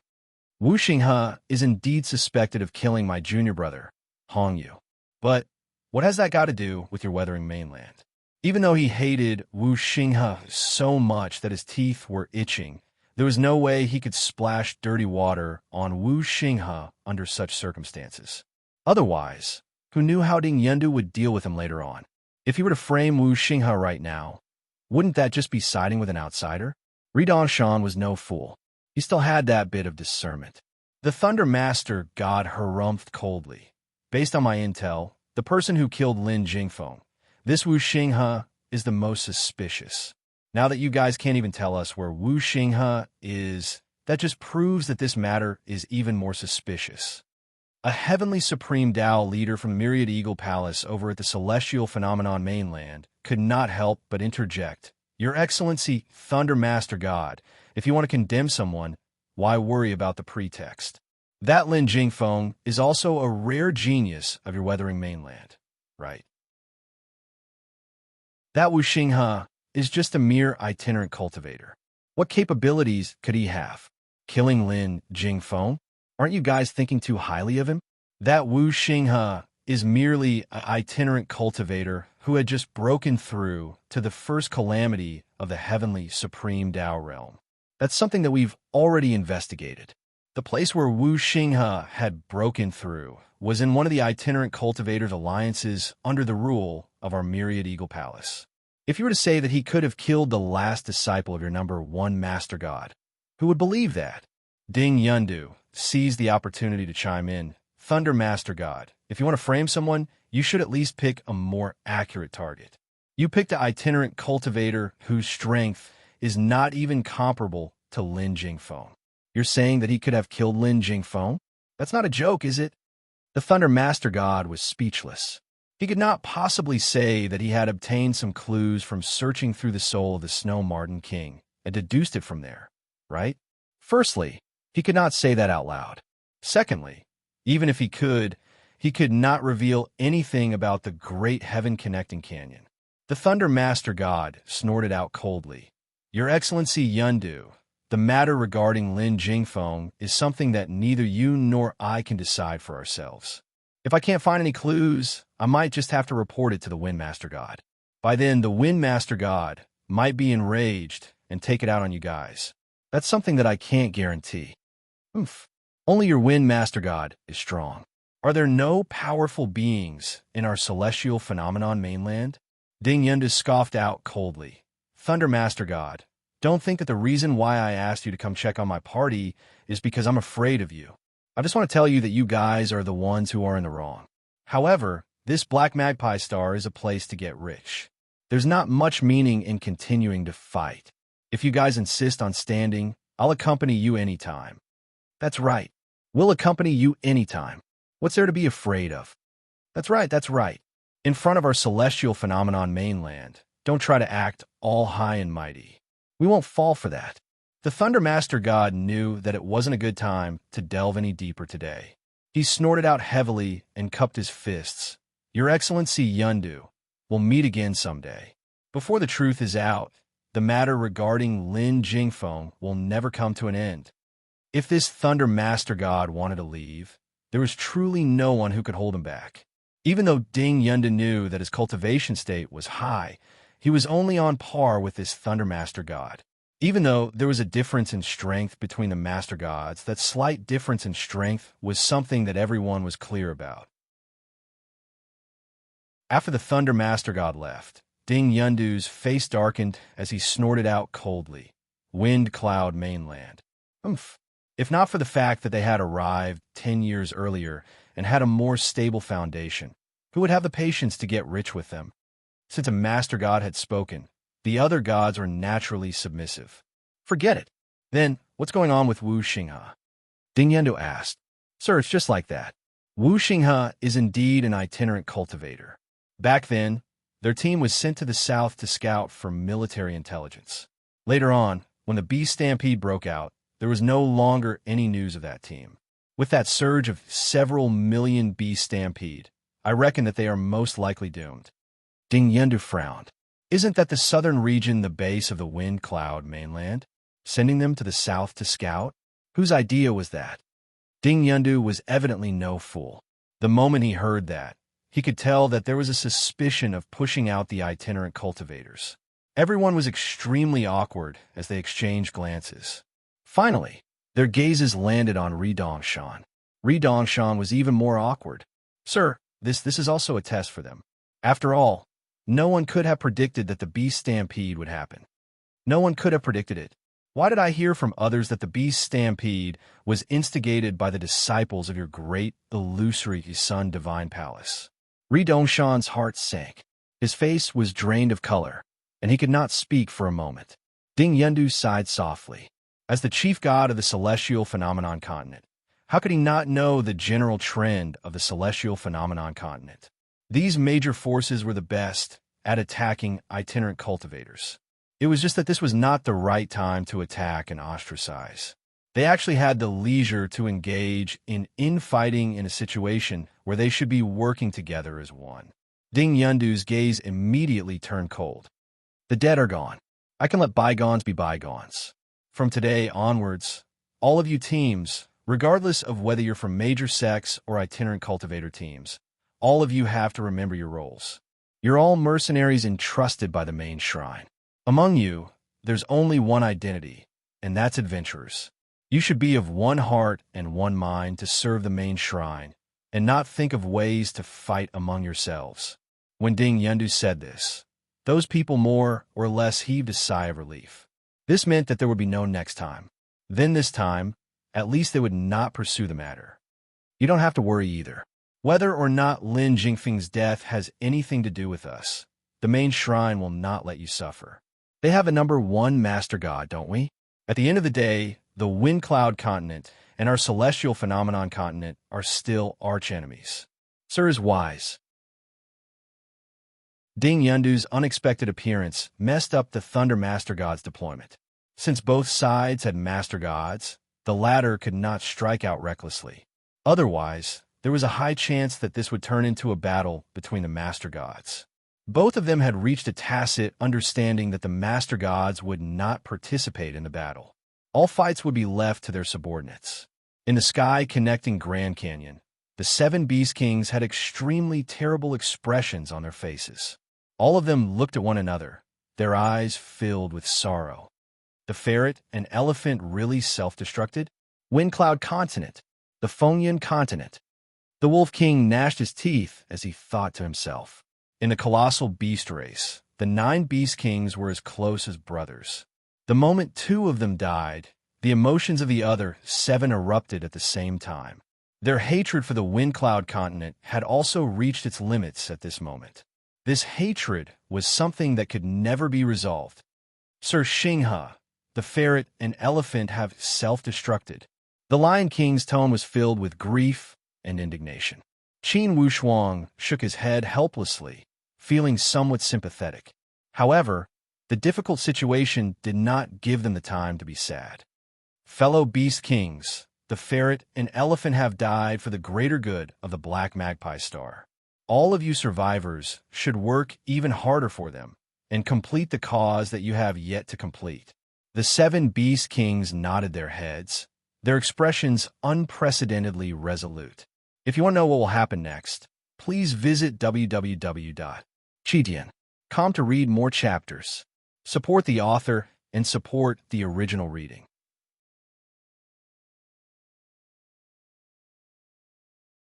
"Wu Xinghe is indeed suspected of killing my junior brother, Hong Yu. But what has that got to do with your weathering mainland?" Even though he hated Wu Xinghe so much that his teeth were itching, there was no way he could splash dirty water on Wu Xinghe under such circumstances. Otherwise, who knew how Ding Yundu would deal with him later on? If he were to frame Wu Xinghe right now, wouldn't that just be siding with an outsider? Ri Dongshan was no fool. He still had that bit of discernment. The Thunder Master God harumphed coldly. "Based on my intel, the person who killed Lin Jingfeng, this Wu Xinghe is the most suspicious. Now that you guys can't even tell us where Wu Xinghe is, that just proves that this matter is even more suspicious." A heavenly supreme Dao leader from Myriad Eagle Palace over at the Celestial Phenomenon mainland could not help but interject. "Your Excellency, Thunder Master God, if you want to condemn someone, why worry about the pretext? That Lin Jingfeng is also a rare genius of your weathering mainland, right? That Wu Xinghe is just a mere itinerant cultivator. What capabilities could he have? Killing Lin Jingfeng? Aren't you guys thinking too highly of him? That Wu Xinghe is merely an itinerant cultivator who had just broken through to the first calamity of the heavenly supreme Dao realm. That's something that we've already investigated. The place where Wu Xinghe had broken through was in one of the itinerant cultivators' alliances under the rule of our myriad eagle palace. If you were to say that he could have killed the last disciple of your number one master god, who would believe that? Ding Yundu seized the opportunity to chime in. Thunder Master God, if you want to frame someone, you should at least pick a more accurate target. You picked an itinerant cultivator whose strength is not even comparable to Lin Jingfeng. You're saying that he could have killed Lin Jingfeng? That's not a joke, is it? The Thunder Master God was speechless. He could not possibly say that he had obtained some clues from searching through the soul of the Snow Marten King and deduced it from there, right? Firstly, he could not say that out loud. Secondly, even if he could not reveal anything about the great heaven-connecting canyon. The Thunder Master God snorted out coldly. Your Excellency Yundu, the matter regarding Lin Jingfeng is something that neither you nor I can decide for ourselves. If I can't find any clues, I might just have to report it to the Wind Master God. By then, the Wind Master God might be enraged and take it out on you guys. That's something that I can't guarantee. Oof. Only your Wind Master God is strong. Are there no powerful beings in our celestial phenomenon mainland? Ding Yundu scoffed out coldly. Thunder Master God, don't think that the reason why I asked you to come check on my party is because I'm afraid of you. I just want to tell you that you guys are the ones who are in the wrong. However, this Black Magpie Star is a place to get rich. There's not much meaning in continuing to fight. If you guys insist on standing, I'll accompany you anytime. That's right. We'll accompany you anytime. What's there to be afraid of? That's right. In front of our celestial phenomenon mainland, don't try to act all high and mighty. We won't fall for that. The Thunder Master God knew that it wasn't a good time to delve any deeper today. He snorted out heavily and cupped his fists. Your Excellency Yundu, we'll meet again someday. Before the truth is out, the matter regarding Lin Jingfeng will never come to an end. If this Thunder Master God wanted to leave, there was truly no one who could hold him back. Even though Ding Yundu knew that his cultivation state was high, he was only on par with this Thunder Master God. Even though there was a difference in strength between the Master Gods, that slight difference in strength was something that everyone was clear about. After the Thunder Master God left, Ding Yundu's face darkened as he snorted out coldly. Wind Cloud Mainland. Oomph. If not for the fact that they had arrived 10 years earlier and had a more stable foundation, who would have the patience to get rich with them? Since a Master God had spoken, the other gods were naturally submissive. Forget it. Then, what's going on with Wu Xinghe? Ding Yundu asked. Sir, it's just like that. Wu Xinghe is indeed an itinerant cultivator. Back then, their team was sent to the south to scout for military intelligence. Later on, when the bee stampede broke out, there was no longer any news of that team. With that surge of several million bee stampede, I reckon that they are most likely doomed. Ding Yundu frowned. Isn't that the southern region the base of the Wind Cloud mainland? Sending them to the south to scout? Whose idea was that? Ding Yundu was evidently no fool. The moment he heard that, he could tell that there was a suspicion of pushing out the itinerant cultivators. Everyone was extremely awkward as they exchanged glances. Finally, their gazes landed on Ri Dongshan. Ri Dongshan was even more awkward. Sir, this is also a test for them. After all, no one could have predicted that the beast stampede would happen. No one could have predicted it. Why did I hear from others that the beast stampede was instigated by the disciples of your great, illusory Sun Divine Palace? Ri Dongshan's heart sank. His face was drained of color, and he could not speak for a moment. Ding Yundu sighed softly. As the chief god of the celestial phenomenon continent, how could he not know the general trend of the celestial phenomenon continent? These major forces were the best at attacking itinerant cultivators. It was just that this was not the right time to attack and ostracize. They actually had the leisure to engage in infighting in a situation where they should be working together as one. Ding Yundu's gaze immediately turned cold. The dead are gone. I can let bygones be bygones. From today onwards, all of you teams, regardless of whether you're from major sects or itinerant cultivator teams, all of you have to remember your roles. You're all mercenaries entrusted by the main shrine. Among you, there's only one identity, and that's adventurers. You should be of one heart and one mind to serve the main shrine, and not think of ways to fight among yourselves. When Ding Yundu said this, those people more or less heaved a sigh of relief. This meant that there would be no next time. Then this time, at least they would not pursue the matter. You don't have to worry either. Whether or not Lin Jingfeng's death has anything to do with us, the main shrine will not let you suffer. They have a number one master god, don't we? At the end of the day, the Wind Cloud continent and our celestial phenomenon continent are still arch-enemies. Sir is wise. Ding Yundu's unexpected appearance messed up the Thunder Master God's deployment. Since both sides had Master Gods, the latter could not strike out recklessly. Otherwise, there was a high chance that this would turn into a battle between the Master Gods. Both of them had reached a tacit understanding that the Master Gods would not participate in the battle. All fights would be left to their subordinates. In the sky connecting Grand Canyon, the 7 Beast Kings had extremely terrible expressions on their faces. All of them looked at one another, their eyes filled with sorrow. The ferret and elephant really self-destructed? Wind Cloud continent, the Fengyan continent. The Wolf King gnashed his teeth as he thought to himself. In the colossal beast race, the 9 Beast Kings were as close as brothers. The moment 2 of them died, the emotions of the other 7 erupted at the same time. Their hatred for the Wind Cloud continent had also reached its limits at this moment. This hatred was something that could never be resolved. Sir Xinghe, the ferret and elephant have self-destructed. The Lion King's tone was filled with grief and indignation. Qin Wushuang shook his head helplessly, feeling somewhat sympathetic. However, the difficult situation did not give them the time to be sad. Fellow Beast Kings, the ferret and elephant have died for the greater good of the Black Magpie Star. All of you survivors should work even harder for them and complete the cause that you have yet to complete. The 7 Beast Kings nodded their heads, their expressions unprecedentedly resolute. If you want to know what will happen next, please visit www.chitian.com to read more chapters. Support the author and support the original reading.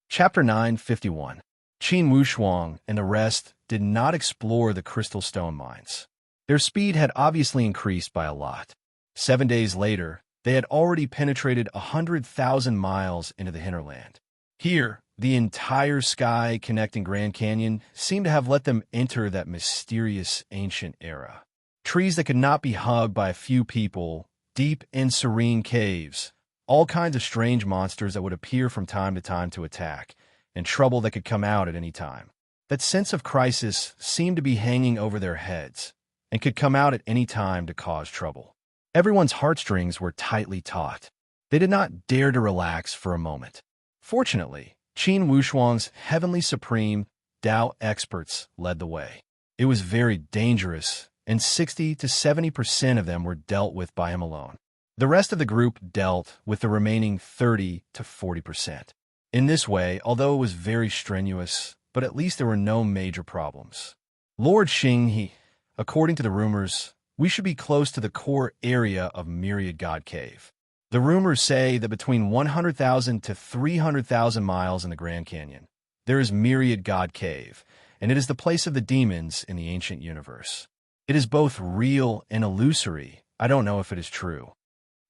Chapter 951. Qin Wushuang and the rest did not explore the crystal stone mines. Their speed had obviously increased by a lot. 7 days later, they had already penetrated 100,000 miles into the hinterland. Here, the entire sky connecting Grand Canyon seemed to have let them enter that mysterious ancient era. Trees that could not be hugged by a few people, deep and serene caves, all kinds of strange monsters that would appear from time to attack, and trouble that could come out at any time. That sense of crisis seemed to be hanging over their heads, and could come out at any time to cause trouble. Everyone's heartstrings were tightly taut. They did not dare to relax for a moment. Fortunately, Qin Wushuang's Heavenly Supreme Tao experts led the way. It was very dangerous, and 60 to 70% of them were dealt with by him alone. The rest of the group dealt with the remaining 30 to 40%. In this way, although it was very strenuous, but at least there were no major problems. Lord Xinghe, according to the rumors, we should be close to the core area of Myriad God Cave. The rumors say that between 100,000 to 300,000 miles in the Grand Canyon, there is Myriad God Cave, and it is the place of the demons in the ancient universe. It is both real and illusory. I don't know if it is true.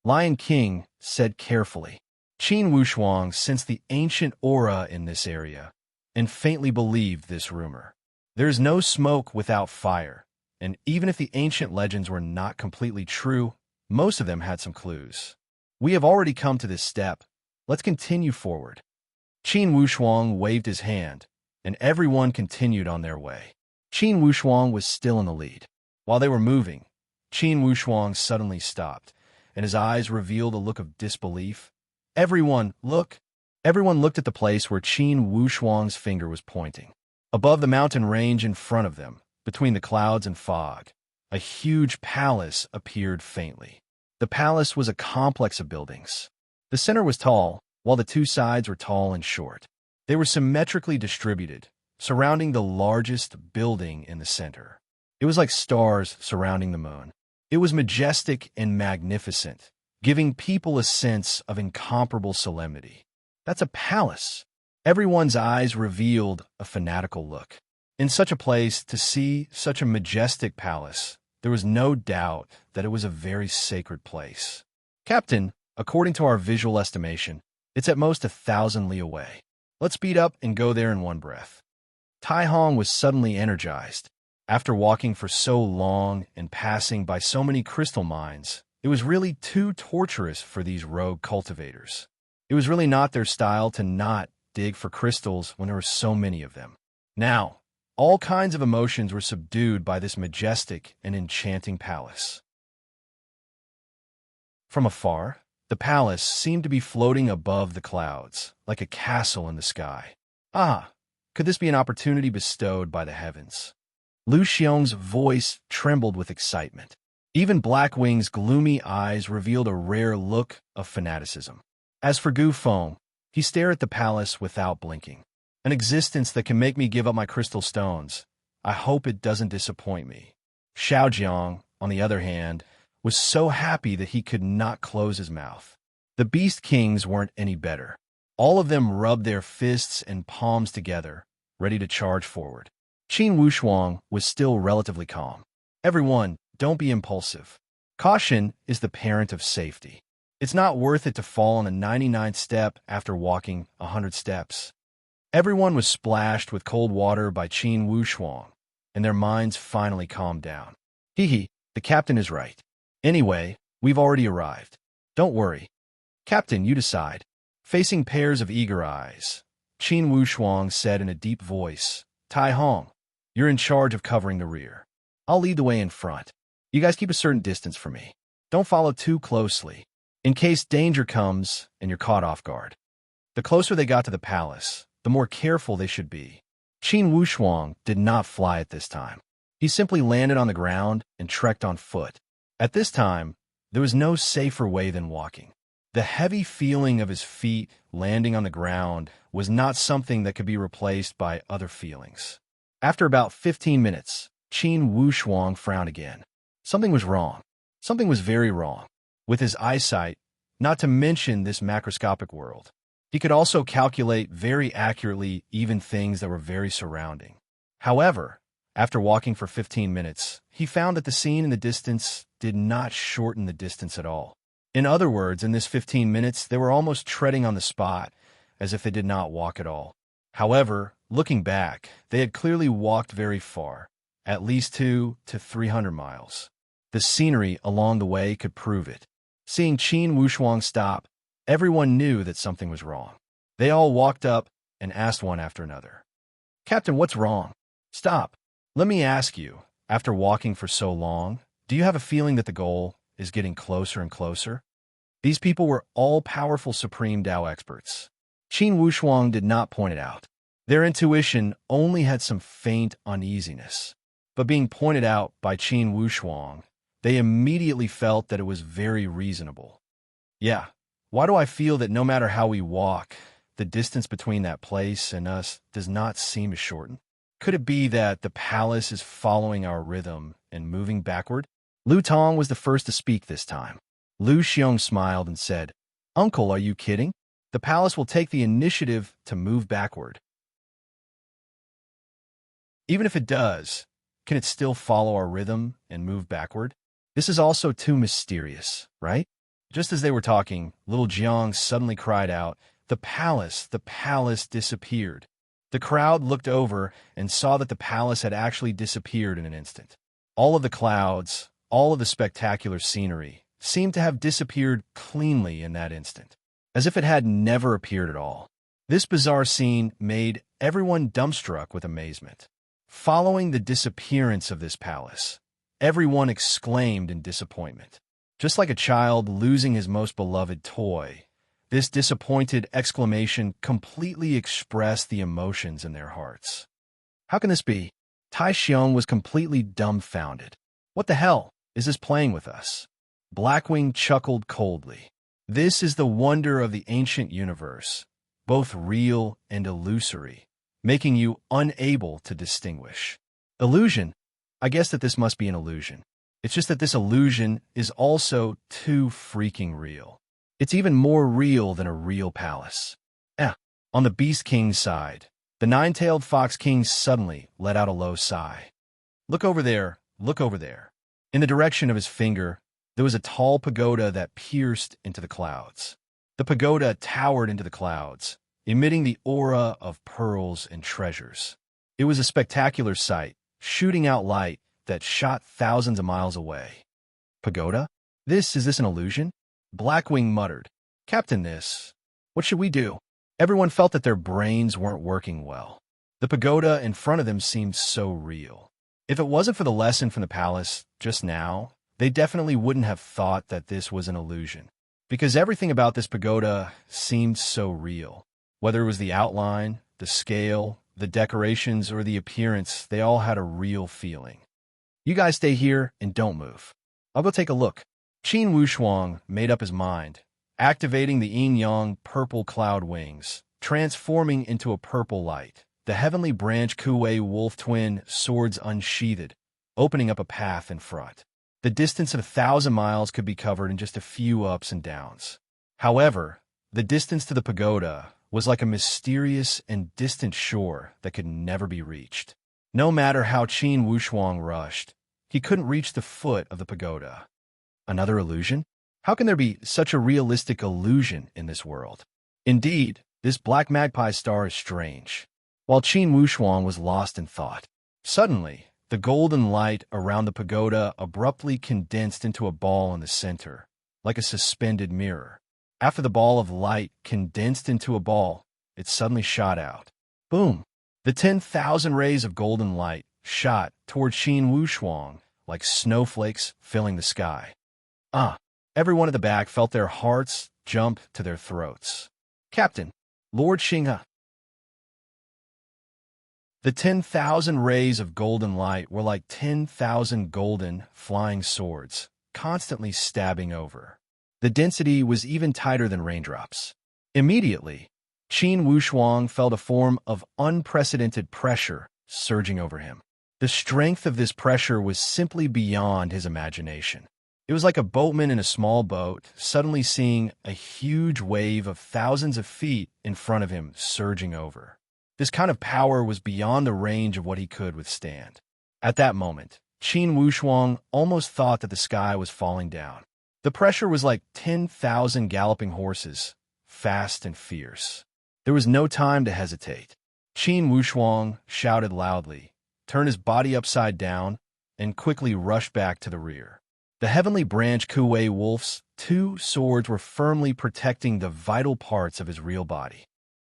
Lion King said carefully. Qin Wushuang sensed the ancient aura in this area, and faintly believed this rumor. There is no smoke without fire, and even if the ancient legends were not completely true, most of them had some clues. We have already come to this step. Let's continue forward. Qin Wushuang waved his hand, and everyone continued on their way. Qin Wushuang was still in the lead. While they were moving, Qin Wushuang suddenly stopped, and his eyes revealed a look of disbelief. Everyone, look! Everyone looked at the place where Qin Wushuang's finger was pointing. Above the mountain range in front of them, between the clouds and fog, a huge palace appeared faintly. The palace was a complex of buildings. The center was tall, while the 2 sides were tall and short. They were symmetrically distributed, surrounding the largest building in the center. It was like stars surrounding the moon. It was majestic and magnificent, giving people a sense of incomparable solemnity. That's a palace. Everyone's eyes revealed a fanatical look. In such a place, to see such a majestic palace, there was no doubt that it was a very sacred place. Captain, according to our visual estimation, it's at most 1,000 li away. Let's speed up and go there in one breath. Tai Hong was suddenly energized. After walking for so long and passing by so many crystal mines, it was really too torturous for these rogue cultivators. It was really not their style to not dig for crystals when there were so many of them. Now, all kinds of emotions were subdued by this majestic and enchanting palace. From afar, the palace seemed to be floating above the clouds, like a castle in the sky. Ah, could this be an opportunity bestowed by the heavens? Lu Xiong's voice trembled with excitement. Even Blackwing's gloomy eyes revealed a rare look of fanaticism. As for Gu Feng, he stared at the palace without blinking. An existence that can make me give up my crystal stones. I hope it doesn't disappoint me. Xiao Jiang, on the other hand, was so happy that he could not close his mouth. The Beast Kings weren't any better. All of them rubbed their fists and palms together, ready to charge forward. Qin Wushuang was still relatively calm. Everyone, don't be impulsive. Caution is the parent of safety. It's not worth it to fall on the 99th step after walking 100 steps. Everyone was splashed with cold water by Qin Wushuang, and their minds finally calmed down. Hee, the captain is right. Anyway, we've already arrived. Don't worry. Captain, you decide. Facing pairs of eager eyes, Qin Wushuang said in a deep voice, Tai Hong, you're in charge of covering the rear. I'll lead the way in front. You guys keep a certain distance from me. Don't follow too closely, in case danger comes and you're caught off guard. The closer they got to the palace, the more careful they should be. Qin Wushuang did not fly at this time. He simply landed on the ground and trekked on foot. At this time, there was no safer way than walking. The heavy feeling of his feet landing on the ground was not something that could be replaced by other feelings. After about 15 minutes, Qin Wushuang frowned again. Something was wrong. Something was very wrong. With his eyesight, not to mention this macroscopic world, he could also calculate very accurately even things that were very surrounding. However, after walking for 15 minutes, he found that the scene in the distance did not shorten the distance at all. In other words, in this 15 minutes, they were almost treading on the spot, as if they did not walk at all. However, looking back, they had clearly walked very far, at least 200 to 300 miles. The scenery along the way could prove it. Seeing Qin Wushuang stop, everyone knew that something was wrong. They all walked up and asked one after another, Captain, what's wrong? Stop. Let me ask you, after walking for so long, do you have a feeling that the goal is getting closer and closer? These people were all-powerful Supreme Tao experts. Qin Wushuang did not point it out. Their intuition only had some faint uneasiness. But being pointed out by Qin Wushuang, they immediately felt that it was very reasonable. Yeah, why do I feel that no matter how we walk, the distance between that place and us does not seem to shorten? Could it be that the palace is following our rhythm and moving backward? Lu Tong was the first to speak this time. Lu Xiong smiled and said, Uncle, are you kidding? The palace will take the initiative to move backward. Even if it does, can it still follow our rhythm and move backward? This is also too mysterious, right? Just as they were talking, little Jiang suddenly cried out, the palace disappeared. The crowd looked over and saw that the palace had actually disappeared in an instant. All of the clouds, all of the spectacular scenery, seemed to have disappeared cleanly in that instant, as if it had never appeared at all. This bizarre scene made everyone dumbstruck with amazement. Following the disappearance of this palace, everyone exclaimed in disappointment. Just like a child losing his most beloved toy, this disappointed exclamation completely expressed the emotions in their hearts. How can this be? Tai Xiong was completely dumbfounded. What the hell is this playing with us? Blackwing chuckled coldly. This is the wonder of the ancient universe, both real and illusory, making you unable to distinguish. Illusion? I guess that this must be an illusion. It's just that this illusion is also too freaking real. It's even more real than a real palace. On the Beast King's side, the nine-tailed Fox King suddenly let out a low sigh. Look over there, look over there. In the direction of his finger, there was a tall pagoda that pierced into the clouds. The pagoda towered into the clouds, emitting the aura of pearls and treasures. It was a spectacular sight, shooting out light that shot thousands of miles away. Pagoda? Is this an illusion? Blackwing muttered. Captain, what should we do? Everyone felt that their brains weren't working well. The pagoda in front of them seemed so real. If it wasn't for the lesson from the palace just now, they definitely wouldn't have thought that this was an illusion. Because everything about this pagoda seemed so real. Whether it was the outline, the scale, the decorations, or the appearance, they all had a real feeling. You guys stay here and don't move. I'll go take a look. Qin Wushuang made up his mind, activating the yin-yang purple cloud wings, transforming into a purple light. The heavenly branch Kuei wolf twin swords unsheathed, opening up a path in front. The distance of 1,000 miles could be covered in just a few ups and downs. However, the distance to the pagoda was like a mysterious and distant shore that could never be reached. No matter how Qin Wushuang rushed, he couldn't reach the foot of the pagoda. Another illusion? How can there be such a realistic illusion in this world? Indeed, this black magpie star is strange. While Qin Wushuang was lost in thought, suddenly, the golden light around the pagoda abruptly condensed into a ball in the center, like a suspended mirror. After the ball of light condensed into a ball, it suddenly shot out. Boom! The 10,000 rays of golden light shot toward Qin Wushuang like snowflakes filling the sky. Everyone at the back felt their hearts jump to their throats. Captain, Lord Xinghe. The 10,000 rays of golden light were like 10,000 golden, flying swords, constantly stabbing over. The density was even tighter than raindrops. Immediately, Qin Wushuang felt a form of unprecedented pressure surging over him. The strength of this pressure was simply beyond his imagination. It was like a boatman in a small boat suddenly seeing a huge wave of thousands of feet in front of him surging over. This kind of power was beyond the range of what he could withstand. At that moment, Qin Wushuang almost thought that the sky was falling down. The pressure was like 10,000 galloping horses, fast and fierce. There was no time to hesitate. Qin Wushuang shouted loudly, turned his body upside down, and quickly rushed back to the rear. The heavenly branch Kuei wolf's 2 swords were firmly protecting the vital parts of his real body.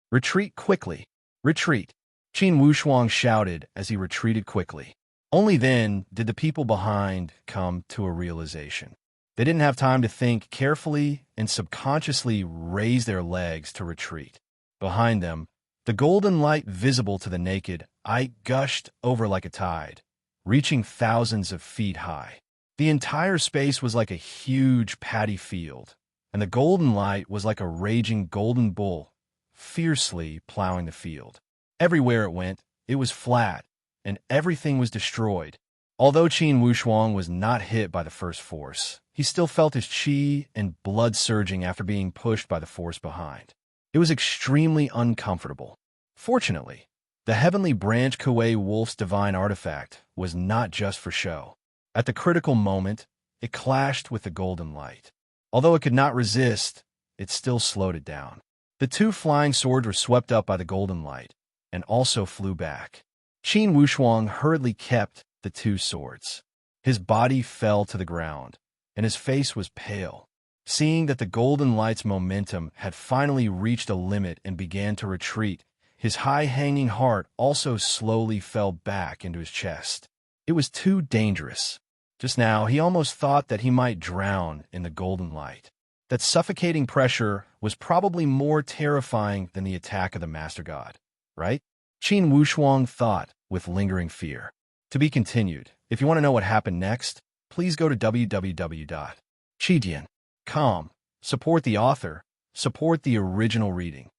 Retreat quickly! Retreat! Qin Wushuang shouted as he retreated quickly. Only then did the people behind come to a realization. They didn't have time to think carefully and subconsciously raise their legs to retreat. Behind them, the golden light visible to the naked eye gushed over like a tide, reaching thousands of feet high. The entire space was like a huge paddy field, and the golden light was like a raging golden bull, fiercely plowing the field. Everywhere it went, it was flat, and everything was destroyed. Although Qin Wushuang was not hit by the first force, he still felt his qi and blood surging after being pushed by the force behind. It was extremely uncomfortable. Fortunately, the heavenly branch Kuei wolf's divine artifact was not just for show. At the critical moment, it clashed with the golden light. Although it could not resist, it still slowed it down. The 2 flying swords were swept up by the golden light, and also flew back. Qin Wushuang hurriedly kept the 2 swords. His body fell to the ground, and his face was pale. Seeing that the golden light's momentum had finally reached a limit and began to retreat, his high-hanging heart also slowly fell back into his chest. It was too dangerous. Just now, he almost thought that he might drown in the golden light. That suffocating pressure was probably more terrifying than the attack of the Master God, right? Qin Wushuang thought with lingering fear. To be continued. If you want to know what happened next, please go to www.chidian.com. Support the author. Support the original reading.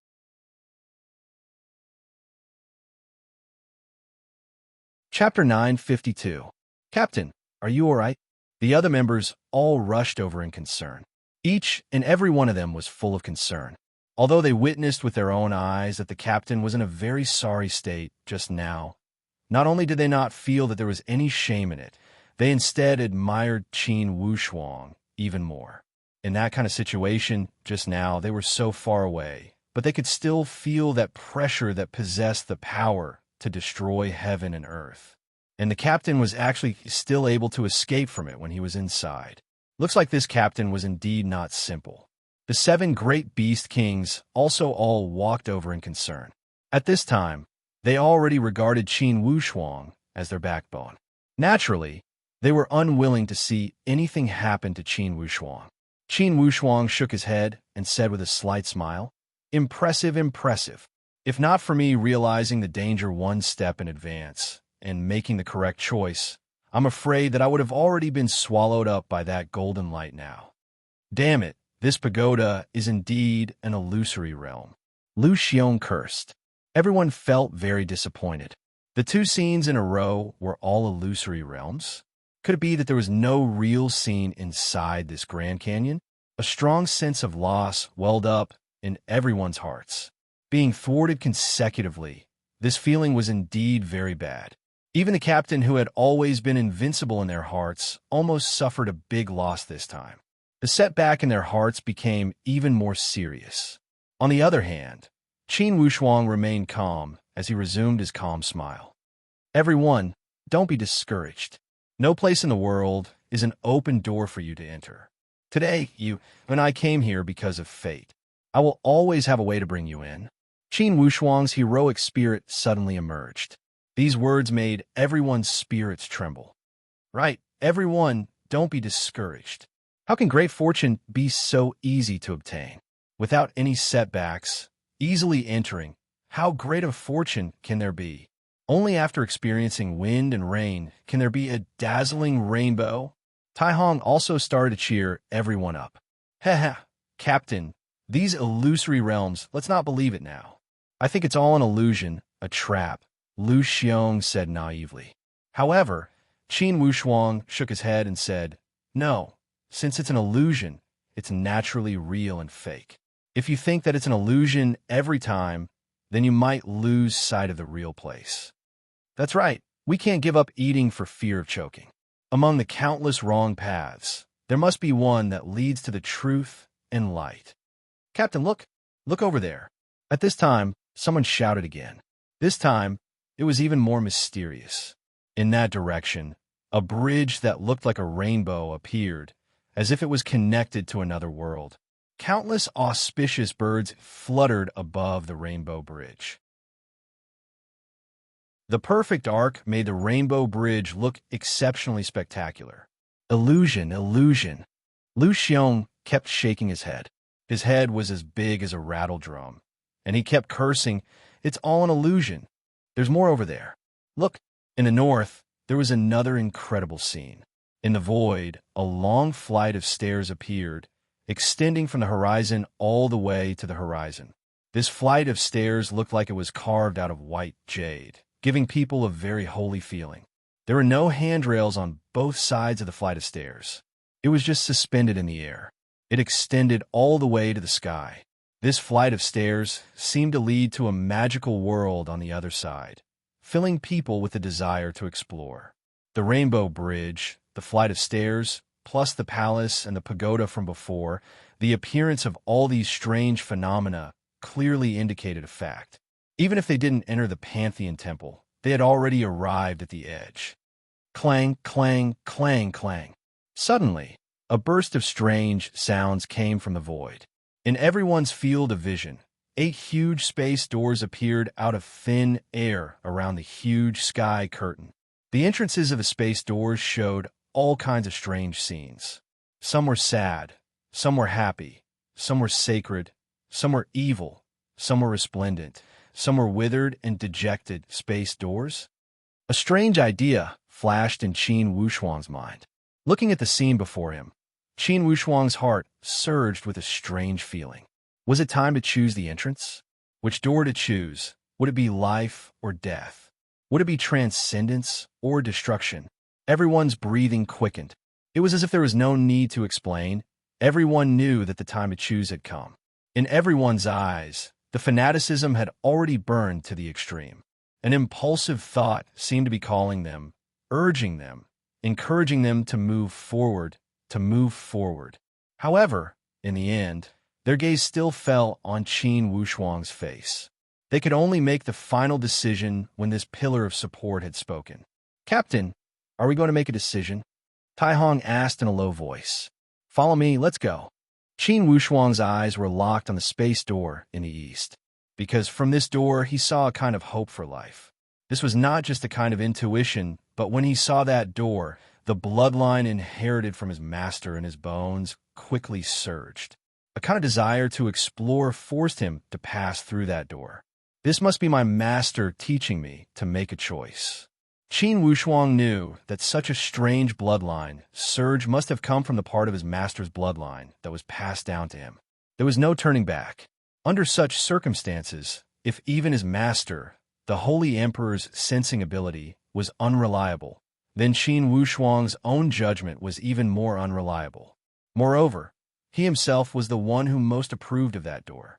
Chapter 952. Captain, are you alright? The other members all rushed over in concern. Each and every one of them was full of concern. Although they witnessed with their own eyes that the captain was in a very sorry state just now, not only did they not feel that there was any shame in it, they instead admired Qin Wushuang even more. In that kind of situation, just now, they were so far away, but they could still feel that pressure that possessed the power to destroy heaven and earth. And the captain was actually still able to escape from it when he was inside. Looks like this captain was indeed not simple. The 7 great beast kings also all walked over in concern. At this time, they already regarded Qin Wushuang as their backbone. Naturally, they were unwilling to see anything happen to Qin Wushuang. Qin Wushuang shook his head and said with a slight smile, "Impressive, impressive. If not for me realizing the danger one step in advance and making the correct choice, I'm afraid that I would have already been swallowed up by that golden light now. Damn it, this pagoda is indeed an illusory realm." Lu Xiong cursed. Everyone felt very disappointed. The 2 scenes in a row were all illusory realms. Could it be that there was no real scene inside this Grand Canyon? A strong sense of loss welled up in everyone's hearts. Being thwarted consecutively, this feeling was indeed very bad. Even the captain, who had always been invincible in their hearts, almost suffered a big loss this time. The setback in their hearts became even more serious. On the other hand, Qin Wushuang remained calm as he resumed his calm smile. "Everyone, don't be discouraged. No place in the world is an open door for you to enter. Today, you and I came here because of fate. I will always have a way to bring you in." Qin Wushuang's heroic spirit suddenly emerged. These words made everyone's spirits tremble. Right, everyone, don't be discouraged. How can great fortune be so easy to obtain? Without any setbacks, easily entering, how great a fortune can there be? Only after experiencing wind and rain can there be a dazzling rainbow. Tai Hong also started to cheer everyone up. "Heh, Captain, these illusory realms, let's not believe it now. I think it's all an illusion, a trap," Lu Xiong said naively. However, Qin Wushuang shook his head and said, "No, since it's an illusion, it's naturally real and fake. If you think that it's an illusion every time, then you might lose sight of the real place. That's right, we can't give up eating for fear of choking. Among the countless wrong paths, there must be one that leads to the truth and light. Captain, look over there." At this time, someone shouted again. This time, it was even more mysterious. In that direction, a bridge that looked like a rainbow appeared, as if it was connected to another world. Countless auspicious birds fluttered above the rainbow bridge. The perfect arc made the rainbow bridge look exceptionally spectacular. Illusion, illusion. Lu Xiong kept shaking his head. His head was as big as a rattle drum, and he kept cursing, "It's all an illusion. There's more over there. Look." In the north, there was another incredible scene. In the void, a long flight of stairs appeared, extending from the horizon all the way to the horizon. This flight of stairs looked like it was carved out of white jade, giving people a very holy feeling. There were no handrails on both sides of the flight of stairs. It was just suspended in the air. It extended all the way to the sky. This flight of stairs seemed to lead to a magical world on the other side, filling people with a desire to explore. The rainbow bridge, the flight of stairs, plus the palace and the pagoda from before, the appearance of all these strange phenomena clearly indicated a fact. Even if they didn't enter the Pantheon Temple, they had already arrived at the edge. Clang, clang, clang, clang. Suddenly, a burst of strange sounds came from the void. In everyone's field of vision, 8 huge space doors appeared out of thin air around the huge sky curtain. The entrances of the space doors showed all kinds of strange scenes. Some were sad, some were happy, some were sacred, some were evil, some were resplendent, some were withered and dejected space doors. A strange idea flashed in Qin Wushuang's mind. Looking at the scene before him, Qin Wushuang's heart surged with a strange feeling. Was it time to choose the entrance? Which door to choose? Would it be life or death? Would it be transcendence or destruction? Everyone's breathing quickened. It was as if there was no need to explain. Everyone knew that the time to choose had come. In everyone's eyes, the fanaticism had already burned to the extreme. An impulsive thought seemed to be calling them, urging them, encouraging them to move forward, to move forward. However, in the end, their gaze still fell on Qin Wushuang's face. They could only make the final decision when this pillar of support had spoken. "Captain, are we going to make a decision?" Tai Hong asked in a low voice. "Follow me, let's go." Qin Wushuang's eyes were locked on the space door in the east, because from this door he saw a kind of hope for life. This was not just a kind of intuition, but when he saw that door, the bloodline inherited from his master in his bones quickly surged. A kind of desire to explore forced him to pass through that door. This must be my master teaching me to make a choice. Qin Wushuang knew that such a strange bloodline surge must have come from the part of his master's bloodline that was passed down to him. There was no turning back. Under such circumstances, if even his master, the Holy Emperor's sensing ability, was unreliable, then Qin Wushuang's own judgment was even more unreliable. Moreover, he himself was the one who most approved of that door.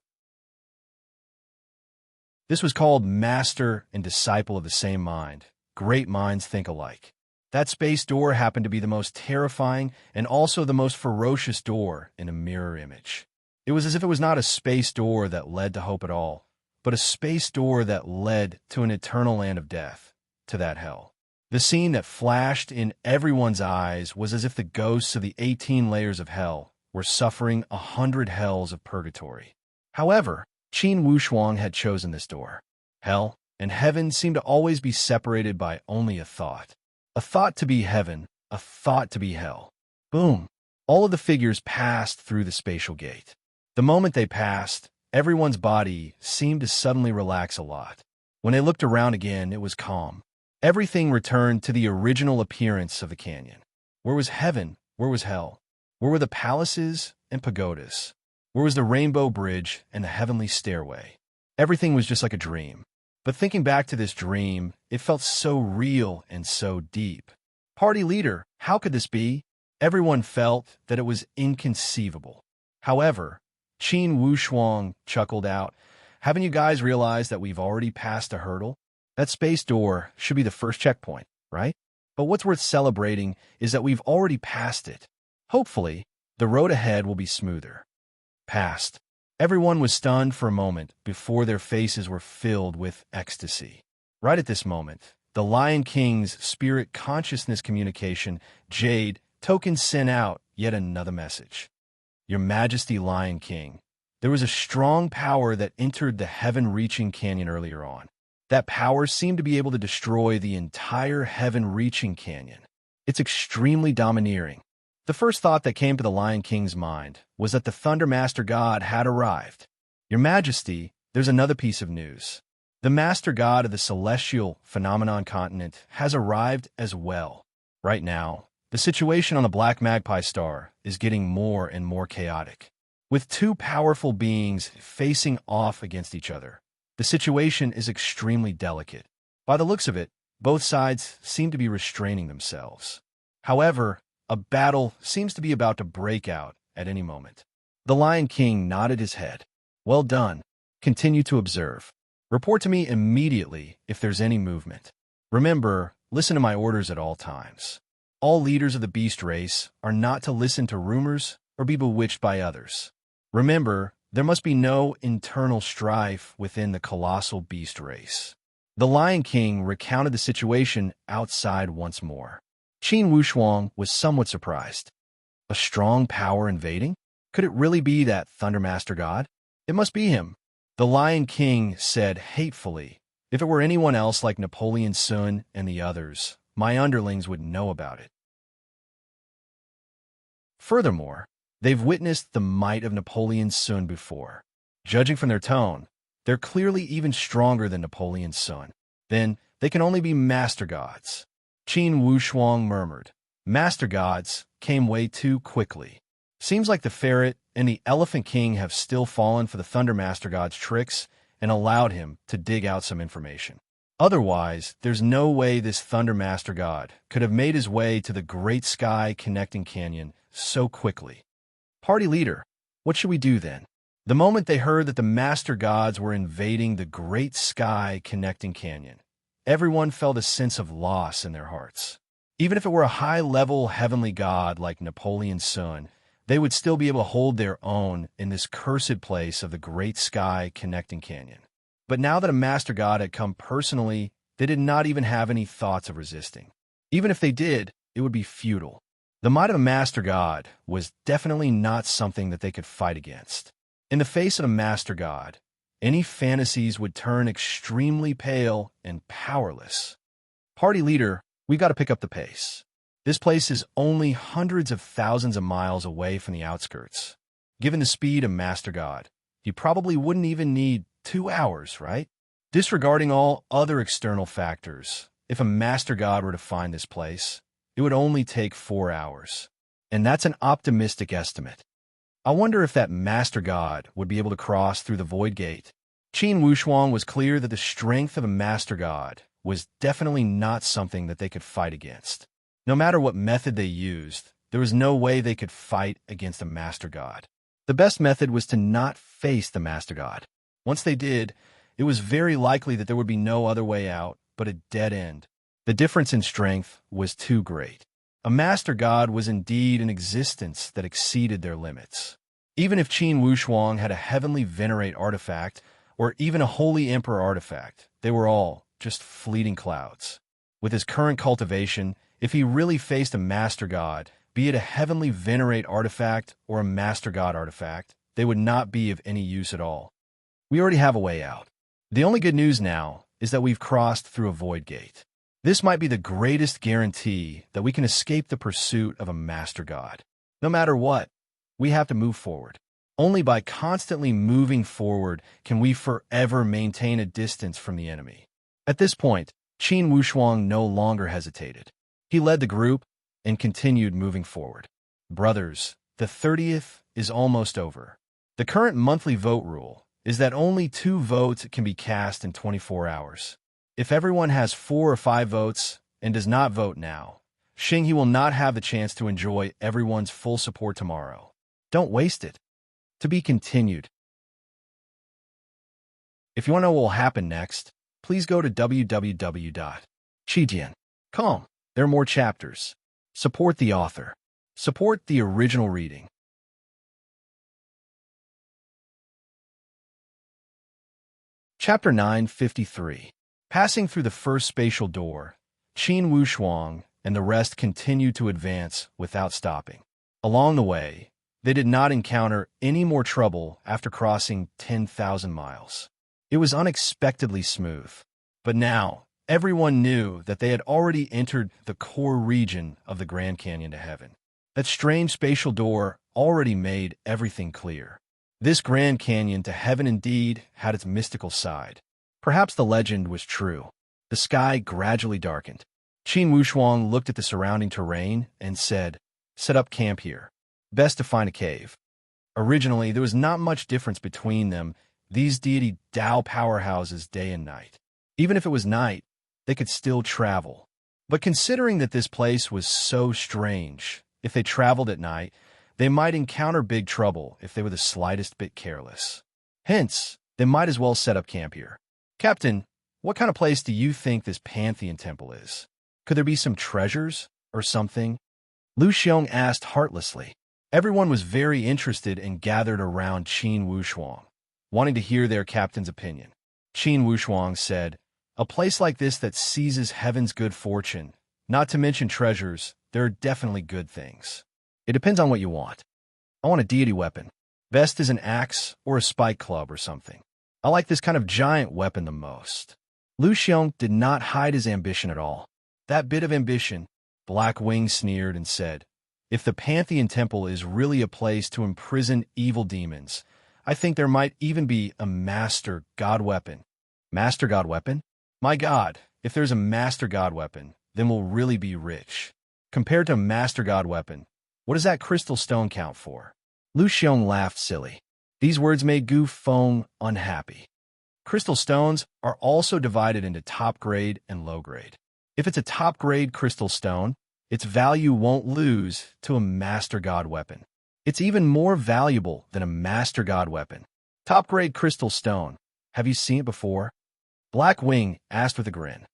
This was called master and disciple of the same mind. Great minds think alike. That space door happened to be the most terrifying and also the most ferocious door in a mirror image. It was as if it was not a space door that led to hope at all, but a space door that led to an eternal land of death, to that hell. The scene that flashed in everyone's eyes was as if the ghosts of the 18 layers of hell were suffering 100 hells of purgatory. However, Qin Wushuang had chosen this door. Hell and heaven seemed to always be separated by only a thought. A thought to be heaven, a thought to be hell. Boom! All of the figures passed through the spatial gate. The moment they passed, everyone's body seemed to suddenly relax a lot. When they looked around again, it was calm. Everything returned to the original appearance of the canyon. Where was heaven? Where was hell? Where were the palaces and pagodas? Where was the rainbow bridge and the heavenly stairway? Everything was just like a dream. But thinking back to this dream, it felt so real and so deep. Party leader, how could this be? Everyone felt that it was inconceivable. However, Qin Wushuang chuckled out, "Haven't you guys realized that we've already passed a hurdle? That space door should be the first checkpoint, right? But what's worth celebrating is that we've already passed it. Hopefully, the road ahead will be smoother." Passed. Everyone was stunned for a moment before their faces were filled with ecstasy. Right at this moment, the Lion King's spirit consciousness communication, Jade, token sent out yet another message. "Your Majesty, Lion King, there was a strong power that entered the heaven-reaching canyon earlier on. That power seemed to be able to destroy the entire heaven-reaching canyon. It's extremely domineering." The first thought that came to the Lion King's mind was that the Thunder Master God had arrived. "Your Majesty, there's another piece of news. The Master God of the Celestial Phenomenon Continent has arrived as well. Right now, the situation on the Black Magpie Star is getting more and more chaotic. With two powerful beings facing off against each other, the situation is extremely delicate. By the looks of it, both sides seem to be restraining themselves. However, a battle seems to be about to break out at any moment." The Lion King nodded his head. "Well done. Continue to observe. Report to me immediately if there's any movement. Remember, listen to my orders at all times. All leaders of the beast race are not to listen to rumors or be bewitched by others. Remember, there must be no internal strife within the colossal beast race." The Lion King recounted the situation outside once more. Qin Wushuang was somewhat surprised. A strong power invading? Could it really be that Thunder Master God? It must be him. The Lion King said hatefully, "If it were anyone else like Napoleon Sun and the others, my underlings would know about it." Furthermore, they've witnessed the might of Napoleon Sun before. Judging from their tone, they're clearly even stronger than Napoleon Sun. Then they can only be Master Gods. Qin Wushuang murmured. "Master Gods came way too quickly. Seems like the Ferret and the Elephant King have still fallen for the Thunder Master God's tricks and allowed him to dig out some information. Otherwise, there's no way this Thunder Master God could have made his way to the great sky connecting canyon so quickly. Party leader, what should we do then? The moment they heard that the Master Gods were invading the great sky connecting canyon, everyone felt a sense of loss in their hearts. Even if it were a high-level heavenly god like Napoleon Sun, they would still be able to hold their own in this cursed place of the great sky connecting canyon. But now that a Master God had come personally, they did not even have any thoughts of resisting. Even if they did, it would be futile. The might of a Master God was definitely not something that they could fight against. In the face of a Master God, any fantasies would turn extremely pale and powerless. Party leader, we've got to pick up the pace. This place is only hundreds of thousands of miles away from the outskirts. Given the speed of Master God, you probably wouldn't even need 2 hours, right? Disregarding all other external factors, if a Master God were to find this place, it would only take 4 hours. And that's an optimistic estimate. I wonder if that Master God would be able to cross through the Void Gate. Qin Wushuang was clear that the strength of a Master God was definitely not something that they could fight against. No matter what method they used, there was no way they could fight against a Master God. The best method was to not face the Master God. Once they did, it was very likely that there would be no other way out but a dead end. The difference in strength was too great. A Master God was indeed an existence that exceeded their limits. Even if Qin Wushuang had a heavenly venerate artifact, or even a holy emperor artifact, they were all just fleeting clouds. With his current cultivation, if he really faced a Master God, be it a heavenly venerate artifact or a Master God artifact, they would not be of any use at all. We already have a way out. The only good news now is that we've crossed through a Void Gate. This might be the greatest guarantee that we can escape the pursuit of a Master God. No matter what, we have to move forward. Only by constantly moving forward can we forever maintain a distance from the enemy. At this point, Qin Wushuang no longer hesitated. He led the group and continued moving forward. Brothers, the 30th is almost over. The current monthly vote rule is that only 2 votes can be cast in 24 hours. If everyone has 4 or 5 votes and does not vote now, Xinghe will not have the chance to enjoy everyone's full support tomorrow. Don't waste it. To be continued. If you want to know what will happen next, please go to www.chijian.com. There are more chapters. Support the author. Support the original reading. Chapter 953. Passing through the first spatial door, Qin Wushuang and the rest continued to advance without stopping. Along the way, they did not encounter any more trouble after crossing 10,000 miles. It was unexpectedly smooth. But now, everyone knew that they had already entered the core region of the Grand Canyon to heaven. That strange spatial door already made everything clear. This Grand Canyon to heaven indeed had its mystical side. Perhaps the legend was true. The sky gradually darkened. Qin Wushuang looked at the surrounding terrain and said, "Set up camp here. Best to find a cave." Originally, there was not much difference between them, these deity Dao powerhouses day and night. Even if it was night, they could still travel. But considering that this place was so strange, if they traveled at night, they might encounter big trouble if they were the slightest bit careless. Hence, they might as well set up camp here. Captain, what kind of place do you think this Pantheon Temple is? Could there be some treasures or something? Lu Xiong asked heartlessly. Everyone was very interested and gathered around Qin Wushuang, wanting to hear their captain's opinion. Qin Wushuang said, "A place like this that seizes heaven's good fortune, not to mention treasures, there are definitely good things. It depends on what you want. I want a deity weapon. Best is an axe or a spike club or something. I like this kind of giant weapon the most." Lu Xiong did not hide his ambition at all. That bit of ambition, Black Wing sneered and said, "If the Pantheon Temple is really a place to imprison evil demons, I think there might even be a Master God weapon." Master God weapon? My God, if there's a Master God weapon, then we'll really be rich. Compared to a Master God weapon, what does that crystal stone count for? Lu Xiong laughed silly. These words made Gu Feng unhappy. Crystal stones are also divided into top grade and low grade. If it's a top grade crystal stone, its value won't lose to a Master God weapon. It's even more valuable than a Master God weapon. Top grade crystal stone. Have you seen it before? Black Wing asked with a grin.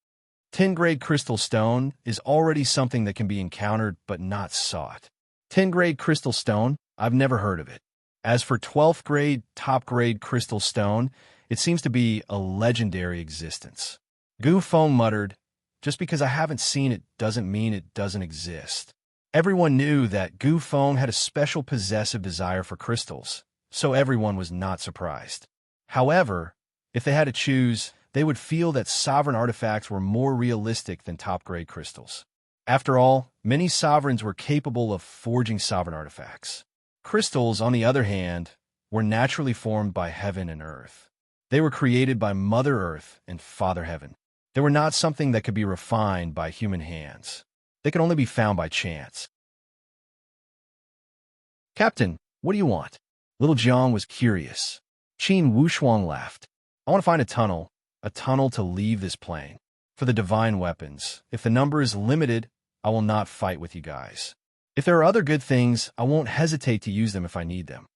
10 grade crystal stone is already something that can be encountered but not sought. 10 grade crystal stone? I've never heard of it. As for 12th grade, top grade crystal stone, it seems to be a legendary existence. Gu Feng muttered, just because I haven't seen it doesn't mean it doesn't exist. Everyone knew that Gu Feng had a special possessive desire for crystals, so everyone was not surprised. However, if they had to choose, they would feel that sovereign artifacts were more realistic than top-grade crystals. After all, many sovereigns were capable of forging sovereign artifacts. Crystals, on the other hand, were naturally formed by heaven and earth. They were created by Mother Earth and Father Heaven. They were not something that could be refined by human hands. They could only be found by chance. Captain, what do you want? Little Jiang was curious. Qin Wushuang laughed. I want to find a tunnel to leave this plane. For the divine weapons, if the number is limited, I will not fight with you guys. If there are other good things, I won't hesitate to use them if I need them.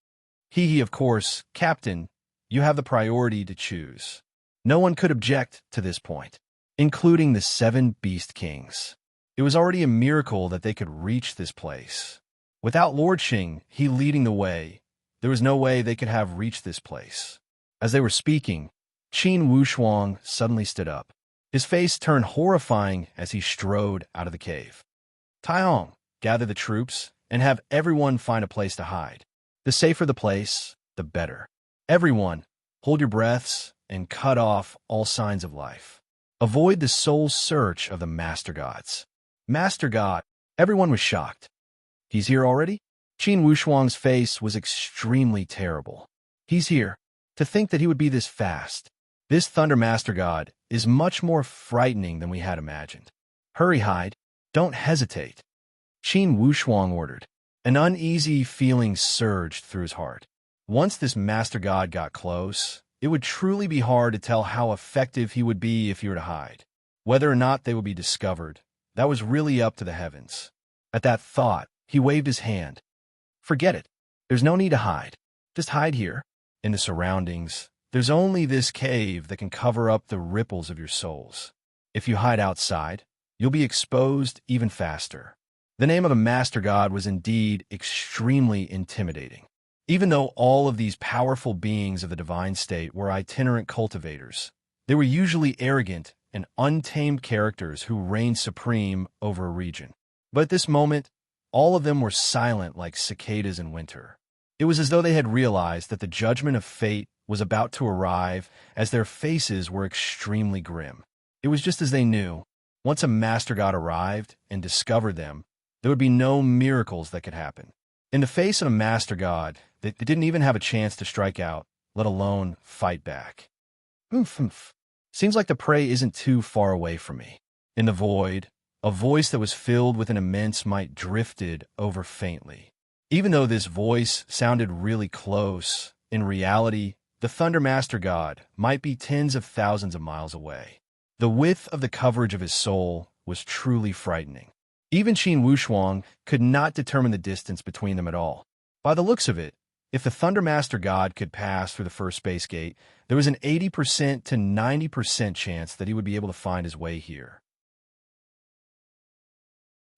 He, of course, Captain, you have the priority to choose. No one could object to this point, including the 7 Beast Kings. It was already a miracle that they could reach this place. Without Lord Xing, he leading the way, there was no way they could have reached this place. As they were speaking, Qin Wushuang suddenly stood up. His face turned horrifying as he strode out of the cave. Taihong, gather the troops and have everyone find a place to hide. The safer the place, the better. Everyone, hold your breaths and cut off all signs of life. Avoid the soul search of the Master Gods. Master God, everyone was shocked. He's here already? Qin Wushuang's face was extremely terrible. He's here. To think that he would be this fast. This Thunder Master God is much more frightening than we had imagined. Hurry, hide. Don't hesitate. Qin Wushuang ordered. An uneasy feeling surged through his heart. Once this Master God got close, it would truly be hard to tell how effective he would be if he were to hide. Whether or not they would be discovered, that was really up to the heavens. At that thought, he waved his hand. Forget it. There's no need to hide. Just hide here. In the surroundings, there's only this cave that can cover up the ripples of your souls. If you hide outside, you'll be exposed even faster. The name of the Master God was indeed extremely intimidating. Even though all of these powerful beings of the divine state were itinerant cultivators, they were usually arrogant and untamed characters who reigned supreme over a region. But at this moment, all of them were silent like cicadas in winter. It was as though they had realized that the judgment of fate was about to arrive, as their faces were extremely grim. It was just as they knew. Once a Master God arrived and discovered them, there would be no miracles that could happen. In the face of a Master God, they didn't even have a chance to strike out, let alone fight back. Seems like the prey isn't too far away from me. In the void, a voice that was filled with an immense might drifted over faintly. Even though this voice sounded really close, in reality, the Thunder Master God might be tens of thousands of miles away. The width of the coverage of his soul was truly frightening. Even Qin Wushuang could not determine the distance between them at all. By the looks of it, if the Thunder Master God could pass through the first space gate, there was an 80% to 90% chance that he would be able to find his way here.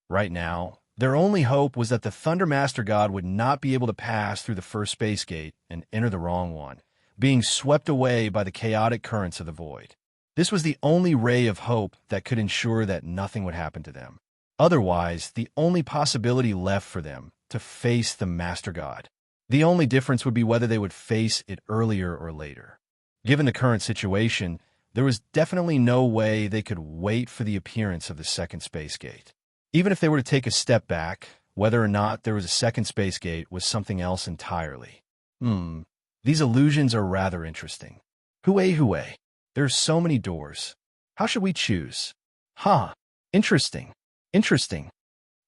Right now, their only hope was that the Thunder Master God would not be able to pass through the first space gate and enter the wrong one, being swept away by the chaotic currents of the void. This was the only ray of hope that could ensure that nothing would happen to them. Otherwise, the only possibility left for them to face the Master God. The only difference would be whether they would face it earlier or later. Given the current situation, there was definitely no way they could wait for the appearance of the second space gate. Even if they were to take a step back, whether or not there was a second space gate was something else entirely. These illusions are rather interesting. Hue. There are so many doors. How should we choose? Interesting.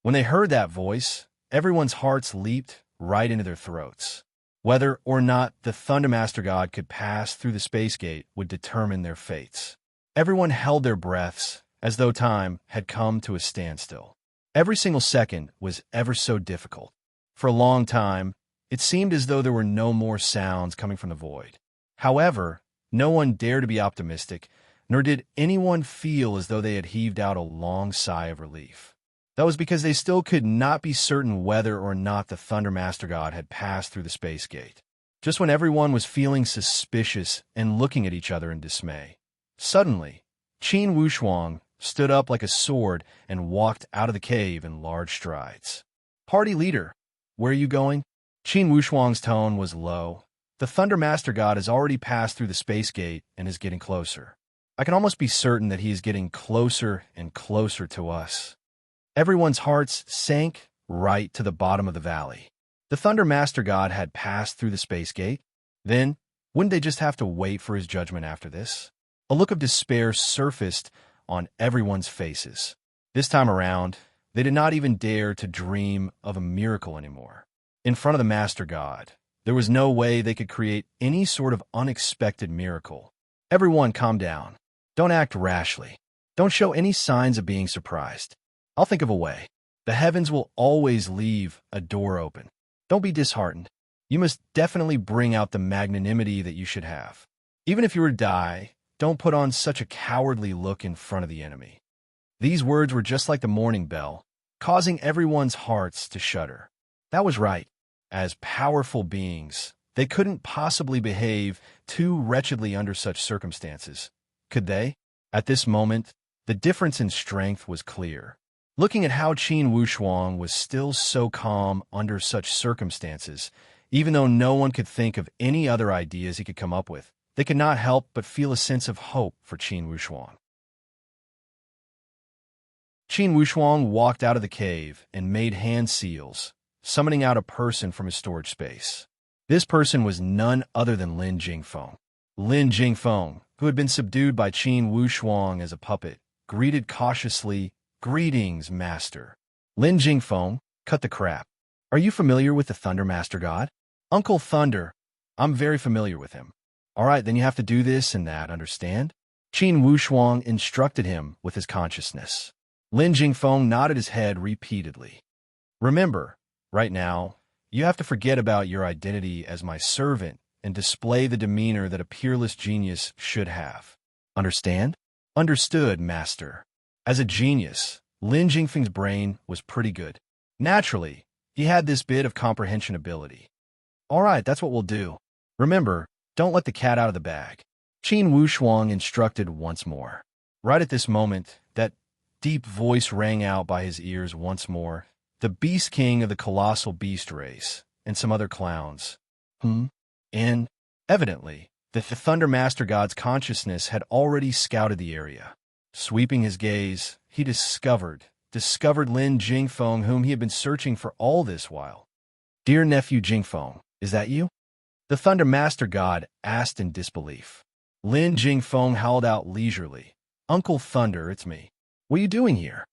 When they heard that voice, everyone's hearts leaped right into their throats. Whether or not the Thundermaster God could pass through the space gate would determine their fates. Everyone held their breaths, as though time had come to a standstill. Every single second was ever so difficult. For a long time, it seemed as though there were no more sounds coming from the void. However, no one dared to be optimistic, nor did anyone feel as though they had heaved out a long sigh of relief. That was because they still could not be certain whether or not the Thundermaster God had passed through the space gate. Just when everyone was feeling suspicious and looking at each other in dismay, suddenly, Qin Wushuang stood up like a sword and walked out of the cave in large strides. "Party leader, where are you going?" Qin Wushuang's tone was low. "The Thundermaster God has already passed through the space gate and is getting closer. I can almost be certain that he is getting closer and closer to us." Everyone's hearts sank right to the bottom of the valley. The Thundermaster God had passed through the space gate. Then, wouldn't they just have to wait for his judgment after this? A look of despair surfaced on everyone's faces. This time around, they did not even dare to dream of a miracle anymore. In front of the Master God, there was no way they could create any sort of unexpected miracle. Everyone calm down. Don't act rashly. Don't show any signs of being surprised. I'll think of a way. The heavens will always leave a door open. Don't be disheartened. You must definitely bring out the magnanimity that you should have. Even if you were to die, don't put on such a cowardly look in front of the enemy. These words were just like the morning bell, causing everyone's hearts to shudder. That was right. As powerful beings, they couldn't possibly behave too wretchedly under such circumstances. Could they? At this moment, the difference in strength was clear. Looking at how Qin Wushuang was still so calm under such circumstances, even though no one could think of any other ideas he could come up with, they could not help but feel a sense of hope for Qin Wushuang. Qin Wushuang walked out of the cave and made hand seals, summoning out a person from his storage space. This person was none other than Lin Jingfeng. Lin Jingfeng, who had been subdued by Qin Wushuang as a puppet, greeted cautiously, "Greetings, Master." Lin Jingfeng, cut the crap. "Are you familiar with the Thundermaster God?" "Uncle Thunder. I'm very familiar with him." "All right, then you have to do this and that, understand?" Qin Wushuang instructed him with his consciousness. Lin Jingfeng nodded his head repeatedly. "Remember, right now, you have to forget about your identity as my servant and display the demeanor that a peerless genius should have. Understand?" "Understood, Master." As a genius, Lin Jingfeng's brain was pretty good. Naturally, he had this bit of comprehension ability. "All right, that's what we'll do. Remember, don't let the cat out of the bag." Qin Wushuang instructed once more. Right at this moment, that deep voice rang out by his ears once more. The Beast King of the colossal beast race, and some other clowns. And, evidently, the Thundermaster God's consciousness had already scouted the area. Sweeping his gaze, he discovered Lin Jingfeng, whom he had been searching for all this while. "Dear nephew Jingfeng, is that you?" the Thundermaster God asked in disbelief. Lin Jingfeng howled out leisurely. "Uncle Thunder, it's me. What are you doing here?"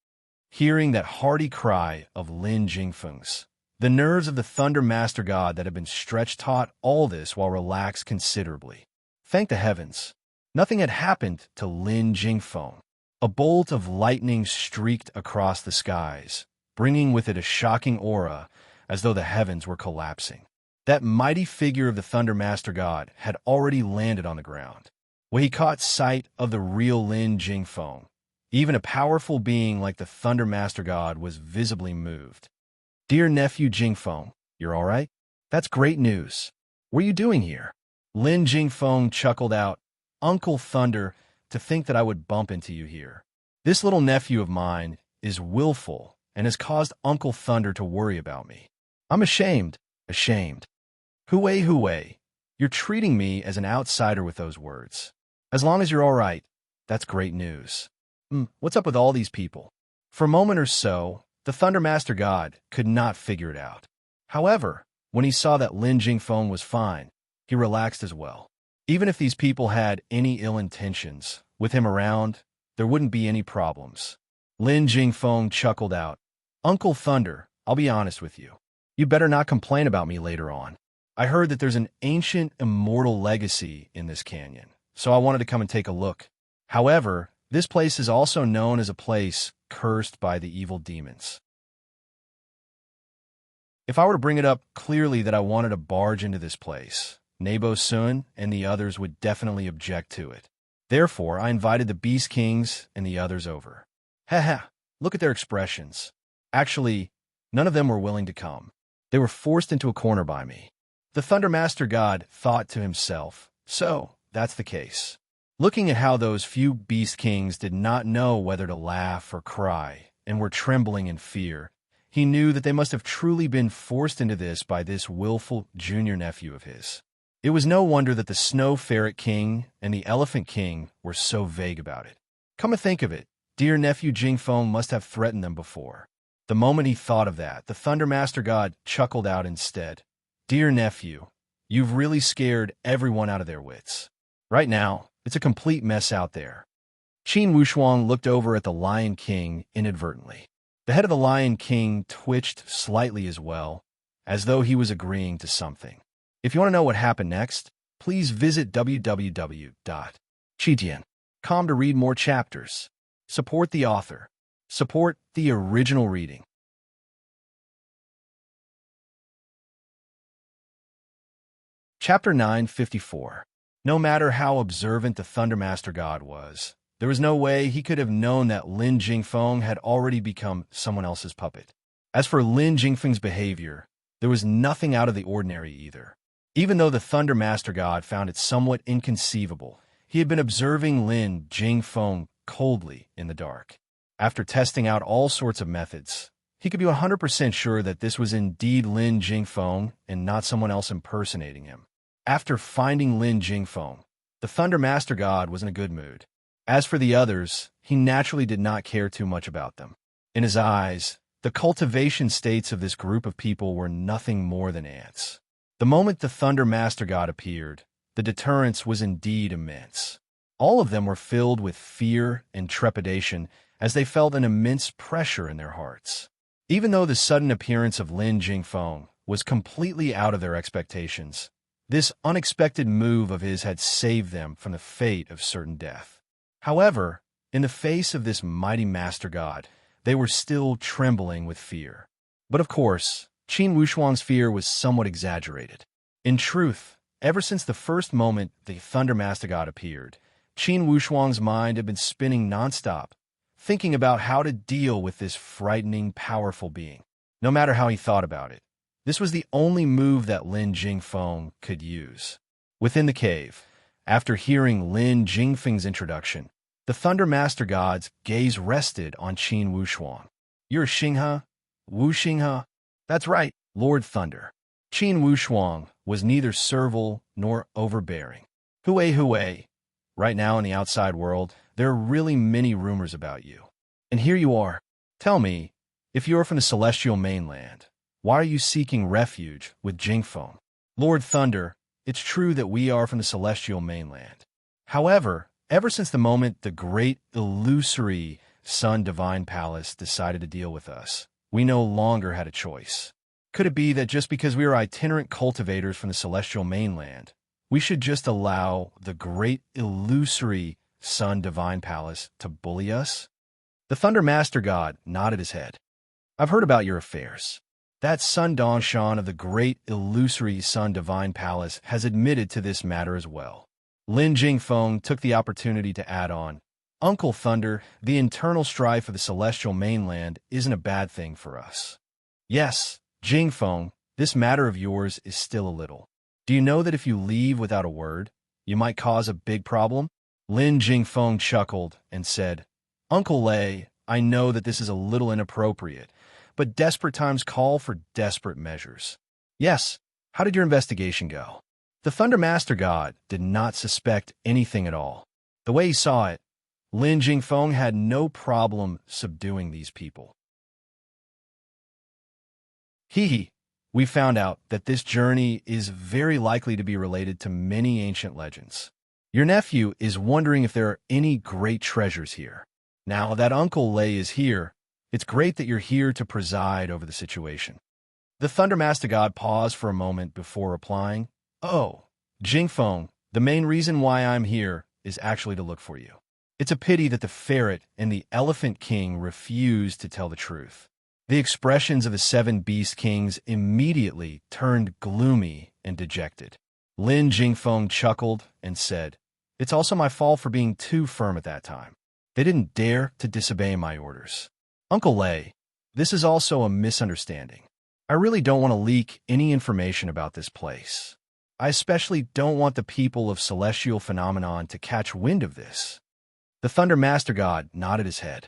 Hearing that hearty cry of Lin Jingfeng's, the nerves of the Thundermaster God that had been stretched taut all this while relaxed considerably. Thank the heavens, nothing had happened to Lin Jingfeng. A bolt of lightning streaked across the skies, bringing with it a shocking aura, as though the heavens were collapsing. That mighty figure of the Thundermaster God had already landed on the ground. When he caught sight of the real Lin Jingfeng, even a powerful being like the Thundermaster God was visibly moved. "Dear nephew Jingfeng, you're all right? That's great news. What are you doing here?" Lin Jingfeng chuckled out, "Uncle Thunder, to think that I would bump into you here. This little nephew of mine is willful and has caused Uncle Thunder to worry about me. I'm ashamed. Hooey, you're treating me as an outsider with those words. As long as you're all right, that's great news. What's up with all these people?" For a moment or so, the Thundermaster God could not figure it out. However, when he saw that Lin Jingfeng was fine, he relaxed as well. Even if these people had any ill intentions, with him around, there wouldn't be any problems. Lin Jingfeng chuckled out, "Uncle Thunder, I'll be honest with you. You better not complain about me later on. I heard that there's an ancient immortal legacy in this canyon, so I wanted to come and take a look. However, this place is also known as a place cursed by the evil demons. If I were to bring it up clearly that I wanted to barge into this place, Nebo Sun and the others would definitely object to it. Therefore, I invited the Beast Kings and the others over. Haha, look at their expressions. Actually, none of them were willing to come. They were forced into a corner by me. The Thunder Master God thought to himself, so that's the case. Looking at how those few Beast Kings did not know whether to laugh or cry and were trembling in fear, he knew that they must have truly been forced into this by this willful junior nephew of his. It was no wonder that the Snow Ferret King and the Elephant King were so vague about it. Come to think of it, dear nephew Jingfeng must have threatened them before. The moment he thought of that, the Thunder Master God chuckled out instead. Dear nephew, you've really scared everyone out of their wits. Right now, it's a complete mess out there. Qin Wushuang looked over at the Lion King inadvertently. The head of the Lion King twitched slightly as well, as though he was agreeing to something. If you want to know what happened next, please visit www.qitian.com to read more chapters. Support the author. Support the original reading. Chapter 954. No matter how observant the Thunder Master God was, there was no way he could have known that Lin Jingfeng had already become someone else's puppet. As for Lin Jingfeng's behavior, there was nothing out of the ordinary either. Even though the Thunder Master God found it somewhat inconceivable, he had been observing Lin Jingfeng coldly in the dark. After testing out all sorts of methods, he could be 100% sure that this was indeed Lin Jingfeng and not someone else impersonating him. After finding Lin Jingfeng, the Thunder Master God was in a good mood. As for the others, he naturally did not care too much about them. In his eyes, the cultivation states of this group of people were nothing more than ants. The moment the Thunder Master God appeared, the deterrence was indeed immense. All of them were filled with fear and trepidation as they felt an immense pressure in their hearts. Even though the sudden appearance of Lin Jingfeng was completely out of their expectations, this unexpected move of his had saved them from the fate of certain death. However, in the face of this mighty Master God, they were still trembling with fear. But of course, Qin Wushuang's fear was somewhat exaggerated. In truth, ever since the first moment the Thunder Master God appeared, Qin Wushuang's mind had been spinning nonstop, thinking about how to deal with this frightening, powerful being. No matter how he thought about it, this was the only move that Lin Jingfeng could use. Within the cave, after hearing Lin Jingfeng's introduction, the Thunder Master God's gaze rested on Qin Wushuang. You're Xinghe? Wu Xinghe? That's right, Lord Thunder. Qin Wushuang was neither servile nor overbearing. Hue. Right now in the outside world, there are really many rumors about you. And here you are. Tell me, if you're from the celestial mainland, why are you seeking refuge with Jingfeng? Lord Thunder, it's true that we are from the celestial mainland. However, ever since the moment the great illusory Sun Divine Palace decided to deal with us, we no longer had a choice. Could it be that just because we are itinerant cultivators from the celestial mainland, we should just allow the great illusory Sun Divine Palace to bully us? The Thunder Master God nodded his head. I've heard about your affairs. That Sun Dongshan of the great illusory Sun Divine Palace has admitted to this matter as well. Lin Jingfeng took the opportunity to add on, Uncle Thunder, the internal strife of the celestial mainland isn't a bad thing for us. Yes, Jingfeng, this matter of yours is still a little. Do you know that if you leave without a word, you might cause a big problem? Lin Jingfeng chuckled and said, Uncle Lei, I know that this is a little inappropriate, but desperate times call for desperate measures. Yes, how did your investigation go? The Thunder Master God did not suspect anything at all. The way he saw it, Lin Jingfeng had no problem subduing these people. We found out that this journey is very likely to be related to many ancient legends. Your nephew is wondering if there are any great treasures here. Now that Uncle Lei is here, it's great that you're here to preside over the situation. The Thunder Master God paused for a moment before replying, "Oh, Jingfeng, the main reason why I'm here is actually to look for you. It's a pity that the ferret and the elephant king refused to tell the truth." The expressions of the 7 beast kings immediately turned gloomy and dejected. Lin Jingfeng chuckled and said, "It's also my fault for being too firm at that time. They didn't dare to disobey my orders. Uncle Lei, this is also a misunderstanding. I really don't want to leak any information about this place. I especially don't want the people of Celestial Phenomenon to catch wind of this." The Thunder Master God nodded his head.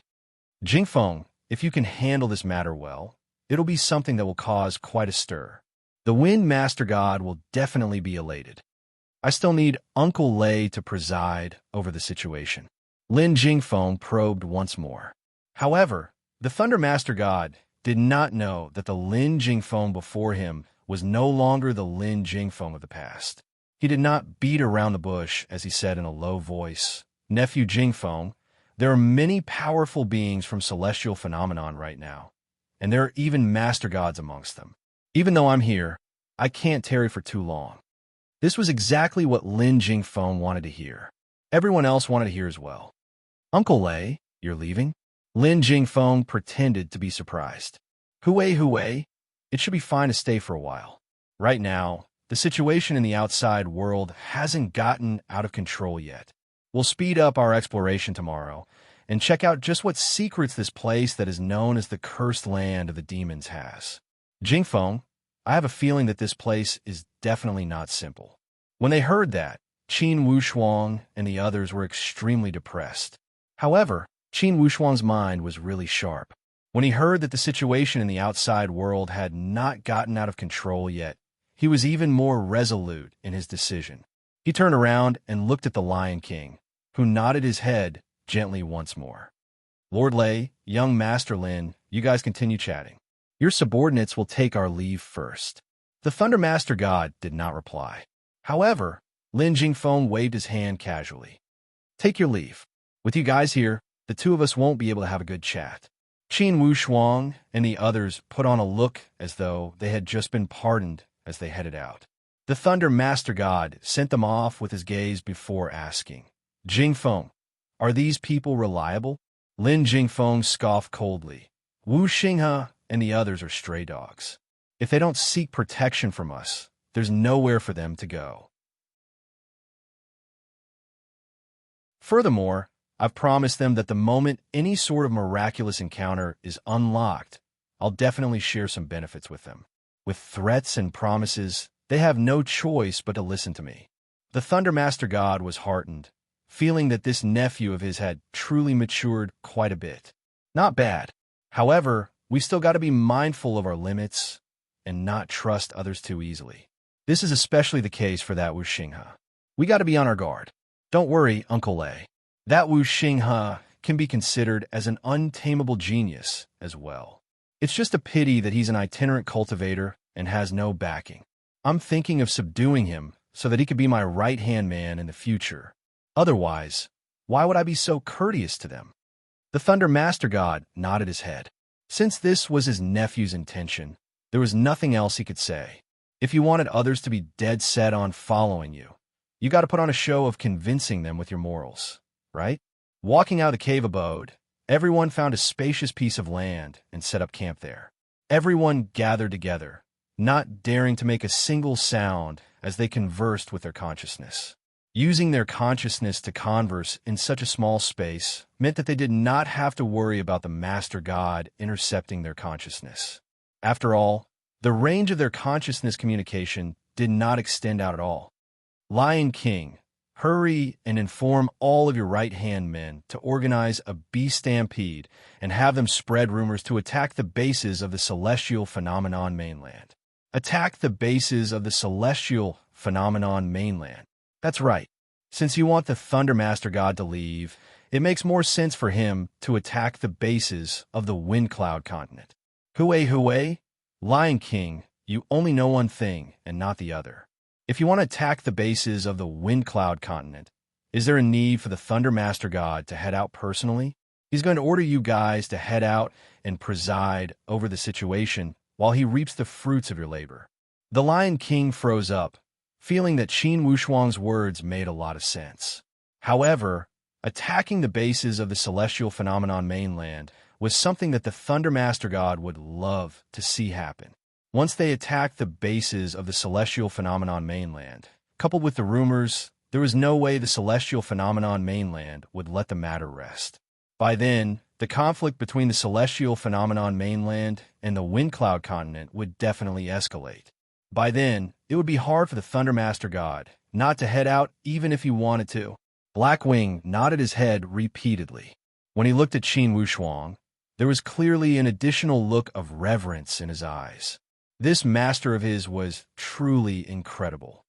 "Jingfeng, if you can handle this matter well, it'll be something that will cause quite a stir. The Wind Master God will definitely be elated. I still need Uncle Lei to preside over the situation." Lin Jingfeng probed once more. However, the Thunder Master God did not know that the Lin Jingfeng before him was no longer the Lin Jingfeng of the past. He did not beat around the bush as he said in a low voice, "Nephew Jingfeng, there are many powerful beings from Celestial Phenomenon right now, and there are even Master Gods amongst them. Even though I'm here, I can't tarry for too long." This was exactly what Lin Jingfeng wanted to hear. Everyone else wanted to hear as well. "Uncle Lei, you're leaving?" Lin Jingfeng pretended to be surprised. Hui, it should be fine to stay for a while. Right now, the situation in the outside world hasn't gotten out of control yet. We'll speed up our exploration tomorrow and check out just what secrets this place that is known as the Cursed Land of the Demons has. Jingfeng, I have a feeling that this place is definitely not simple." When they heard that, Qin Wushuang and the others were extremely depressed. However, Qin Wushuang's mind was really sharp. When he heard that the situation in the outside world had not gotten out of control yet, he was even more resolute in his decision. He turned around and looked at the Lion King, who nodded his head gently once more. "Lord Lei, young Master Lin, you guys continue chatting. Your subordinates will take our leave first." The Thunder Master God did not reply. However, Lin Jingfeng waved his hand casually. "Take your leave. With you guys here, the two of us won't be able to have a good chat." Qin Wushuang and the others put on a look as though they had just been pardoned as they headed out. The Thunder Master God sent them off with his gaze before asking, "Jingfeng, are these people reliable?" Lin Jingfeng scoffed coldly. "Wu Xinghe and the others are stray dogs. If they don't seek protection from us, there's nowhere for them to go. Furthermore, I've promised them that the moment any sort of miraculous encounter is unlocked, I'll definitely share some benefits with them. With threats and promises, they have no choice but to listen to me." The Thunder Master God was heartened, feeling that this nephew of his had truly matured quite a bit. Not bad. However, we still got to be mindful of our limits and not trust others too easily. This is especially the case for that Wu Xinghe. We got to be on our guard. Don't worry, Uncle Lei. That Wu Xinghe can be considered as an untamable genius as well. It's just a pity that he's an itinerant cultivator and has no backing. I'm thinking of subduing him so that he could be my right-hand man in the future. Otherwise, why would I be so courteous to them? The Thunder Master God nodded his head. Since this was his nephew's intention, there was nothing else he could say. If you wanted others to be dead set on following you, you got to put on a show of convincing them with your morals, right? Walking out of the cave abode, everyone found a spacious piece of land and set up camp there. Everyone gathered together, not daring to make a single sound as they conversed with their consciousness. Using their consciousness to converse in such a small space meant that they did not have to worry about the Master God intercepting their consciousness. After all, the range of their consciousness communication did not extend out at all. Lion King, hurry and inform all of your right-hand men to organize a bee stampede and have them spread rumors to attack the bases of the Celestial Phenomenon mainland. Attack the bases of the Celestial Phenomenon mainland. That's right. Since you want the Thunder Master God to leave, it makes more sense for him to attack the bases of the Wind Cloud continent. Hui, Lion King, you only know one thing and not the other. If you want to attack the bases of the Wind Cloud continent, is there a need for the Thunder Master God to head out personally? He's going to order you guys to head out and preside over the situation while he reaps the fruits of your labor. The Lion King froze up, feeling that Qin Wushuang's words made a lot of sense. However, attacking the bases of the celestial phenomenon mainland was something that the Thunder Master God would love to see happen. Once they attacked the bases of the celestial phenomenon mainland, coupled with the rumors, there was no way the celestial phenomenon mainland would let the matter rest. By then, the conflict between the celestial phenomenon mainland and the wind cloud continent would definitely escalate. By then, it would be hard for the Thunder Master God not to head out even if he wanted to. Blackwing nodded his head repeatedly. When he looked at Qin Wushuang, there was clearly an additional look of reverence in his eyes. This master of his was truly incredible.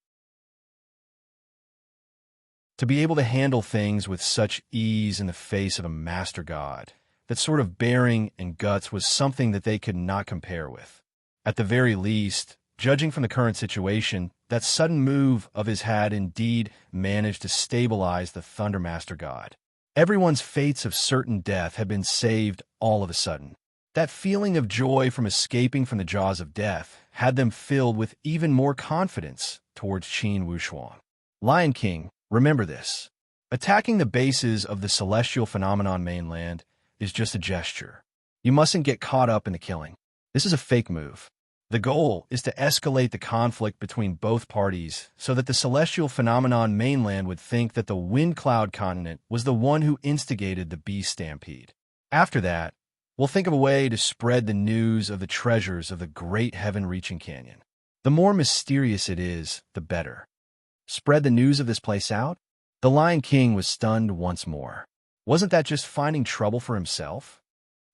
To be able to handle things with such ease in the face of a master god, that sort of bearing and guts was something that they could not compare with. At the very least, judging from the current situation, that sudden move of his had indeed managed to stabilize the Thunder Master God. Everyone's fates of certain death had been saved all of a sudden. That feeling of joy from escaping from the jaws of death had them filled with even more confidence towards Qin Wushuang. Lion King, remember this. Attacking the bases of the celestial phenomenon mainland is just a gesture. You mustn't get caught up in the killing. This is a fake move. The goal is to escalate the conflict between both parties so that the celestial phenomenon mainland would think that the wind cloud continent was the one who instigated the beast stampede. After that, we'll think of a way to spread the news of the treasures of the great heaven-reaching canyon. The more mysterious it is, the better. Spread the news of this place out? The Lion King was stunned once more. Wasn't that just finding trouble for himself?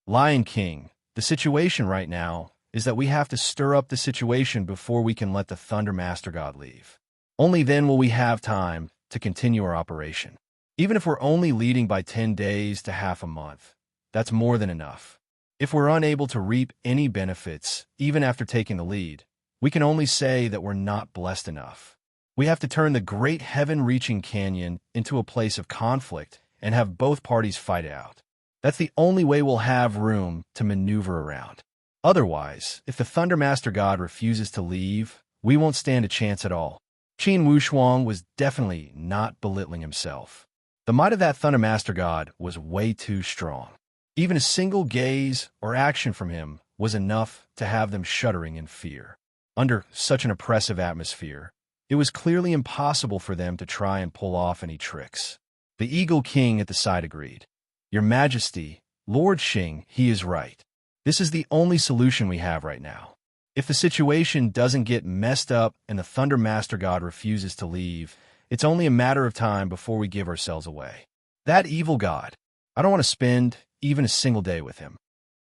Lion King, the situation right now is that we have to stir up the situation before we can let the Thunder Master God leave. Only then will we have time to continue our operation. Even if we're only leading by 10 days to half a month, that's more than enough. If we're unable to reap any benefits, even after taking the lead, we can only say that we're not blessed enough. We have to turn the great heaven-reaching canyon into a place of conflict and have both parties fight it out. That's the only way we'll have room to maneuver around. Otherwise, if the Thunder Master God refuses to leave, we won't stand a chance at all. Qin Wushuang was definitely not belittling himself. The might of that Thunder Master God was way too strong. Even a single gaze or action from him was enough to have them shuddering in fear. Under such an oppressive atmosphere, it was clearly impossible for them to try and pull off any tricks. The Eagle King at the side agreed. Your Majesty, Lord Xing, he is right. This is the only solution we have right now. If the situation doesn't get messed up and the Thunder Master God refuses to leave, it's only a matter of time before we give ourselves away. That evil god, I don't want to spend even a single day with him.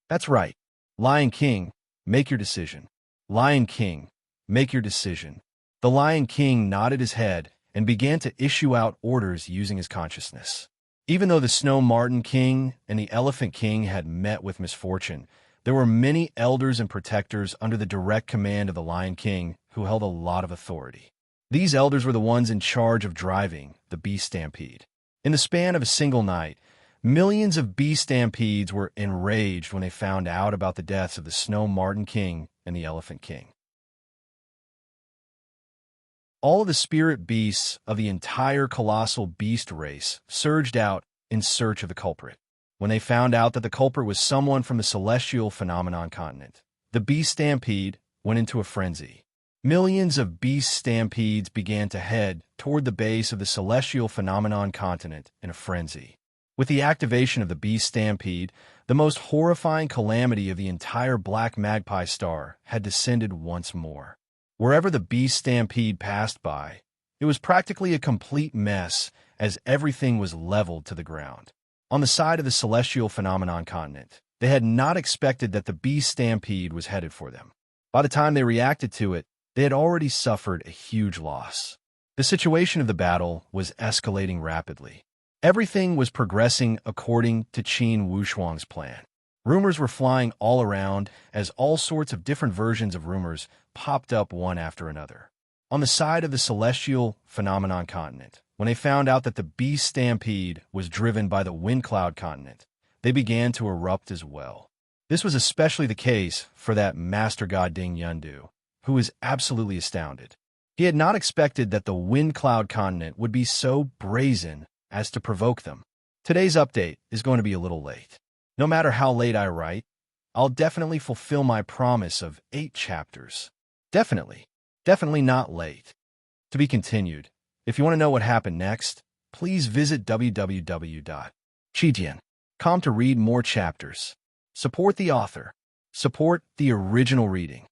That's right. Lion King, make your decision. Lion King, make your decision. The Lion King nodded his head and began to issue out orders using his consciousness. Even though the Snow Marten King and the Elephant King had met with misfortune, there were many elders and protectors under the direct command of the Lion King who held a lot of authority. These elders were the ones in charge of driving the beast stampede. In the span of a single night, millions of beast stampedes were enraged when they found out about the deaths of the Snow Marten King and the Elephant King. All of the spirit beasts of the entire colossal beast race surged out in search of the culprit. When they found out that the culprit was someone from the celestial phenomenon continent, the beast stampede went into a frenzy. Millions of beast stampedes began to head toward the base of the celestial phenomenon continent in a frenzy. With the activation of the beast stampede, the most horrifying calamity of the entire Black Magpie star had descended once more. Wherever the beast stampede passed by, it was practically a complete mess as everything was leveled to the ground. On the side of the celestial phenomenon continent, they had not expected that the beast stampede was headed for them. By the time they reacted to it, they had already suffered a huge loss. The situation of the battle was escalating rapidly. Everything was progressing according to Qin Wushuang's plan. Rumors were flying all around as all sorts of different versions of rumors popped up one after another. On the side of the celestial phenomenon continent, when they found out that the beast stampede was driven by the wind cloud continent, they began to erupt as well. This was especially the case for that master god Ding Yundu, who was absolutely astounded. He had not expected that the Wind Cloud continent would be so brazen as to provoke them. Today's update is going to be a little late. No matter how late I write, I'll definitely fulfill my promise of 8 chapters. Definitely not late. To be continued. If you want to know what happened next, please visit www.chijian.com to read more chapters. Support the author. Support the original reading.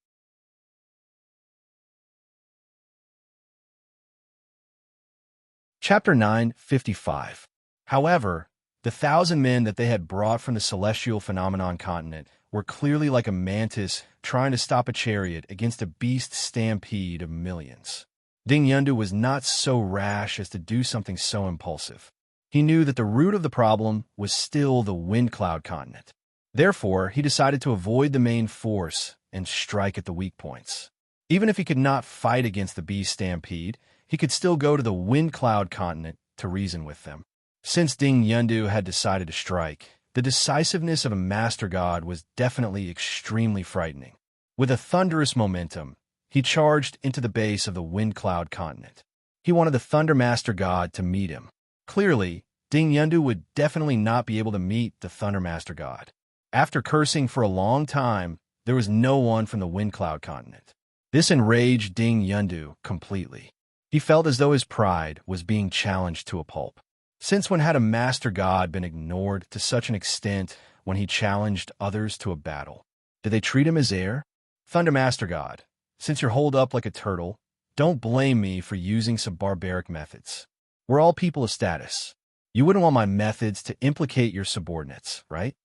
Chapter 955. However, the 1,000 men that they had brought from the celestial phenomenon continent were clearly like a mantis trying to stop a chariot against a beast stampede of millions. Ding Yundu was not so rash as to do something so impulsive. He knew that the root of the problem was still the Wind Cloud continent. Therefore, he decided to avoid the main force and strike at the weak points. Even if he could not fight against the beast stampede, he could still go to the Wind Cloud continent to reason with them. Since Ding Yundu had decided to strike, the decisiveness of a master god was definitely extremely frightening. With a thunderous momentum, he charged into the base of the Wind Cloud continent. He wanted the Thunder Master God to meet him. Clearly, Ding Yundu would definitely not be able to meet the Thunder Master God. After cursing for a long time, there was no one from the Wind Cloud continent. This enraged Ding Yundu completely. He felt as though his pride was being challenged to a pulp. Since when had a master god been ignored to such an extent when he challenged others to a battle? Did they treat him as air? Thunder Master God, since you're holed up like a turtle, don't blame me for using some barbaric methods. We're all people of status. You wouldn't want my methods to implicate your subordinates, right?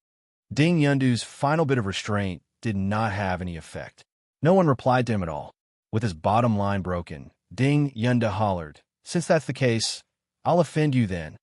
Ding Yundu's final bit of restraint did not have any effect. No one replied to him at all. With his bottom line broken, Ding Yundu hollered, "Since that's the case, I'll offend you then."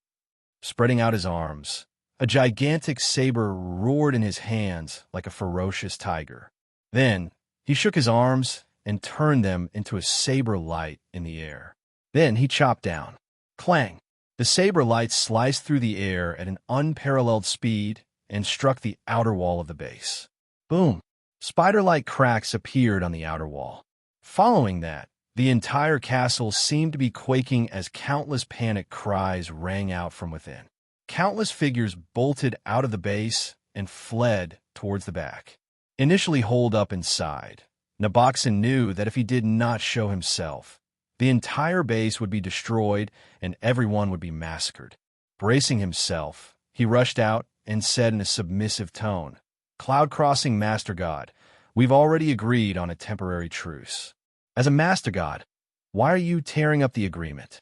Spreading out his arms, a gigantic saber roared in his hands like a ferocious tiger. Then, he shook his arms and turned them into a saber light in the air. Then he chopped down. Clang! The saber light sliced through the air at an unparalleled speed and struck the outer wall of the base. Boom! Spider-like cracks appeared on the outer wall. Following that, the entire castle seemed to be quaking as countless panic cries rang out from within. Countless figures bolted out of the base and fled towards the back. Initially holed up inside, Naboxen knew that if he did not show himself, the entire base would be destroyed and everyone would be massacred. Bracing himself, he rushed out and said in a submissive tone, "Cloud Crossing Master God, we've already agreed on a temporary truce. As a Master God, why are you tearing up the agreement?"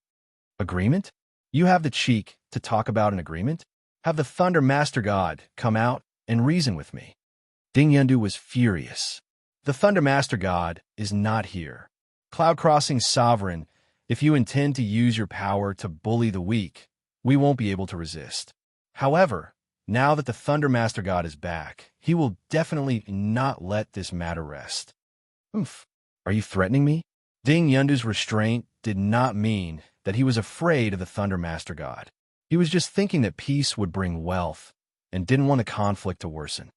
Agreement? You have the cheek to talk about an agreement? Have the Thunder Master God come out and reason with me. Ding Yundu was furious. The Thunder Master God is not here. Cloud Crossing Sovereign, if you intend to use your power to bully the weak, we won't be able to resist. However, now that the Thunder Master God is back, he will definitely not let this matter rest. Oomph. Are you threatening me? Ding Yundu's restraint did not mean that he was afraid of the Thunder Master God. He was just thinking that peace would bring wealth and didn't want the conflict to worsen.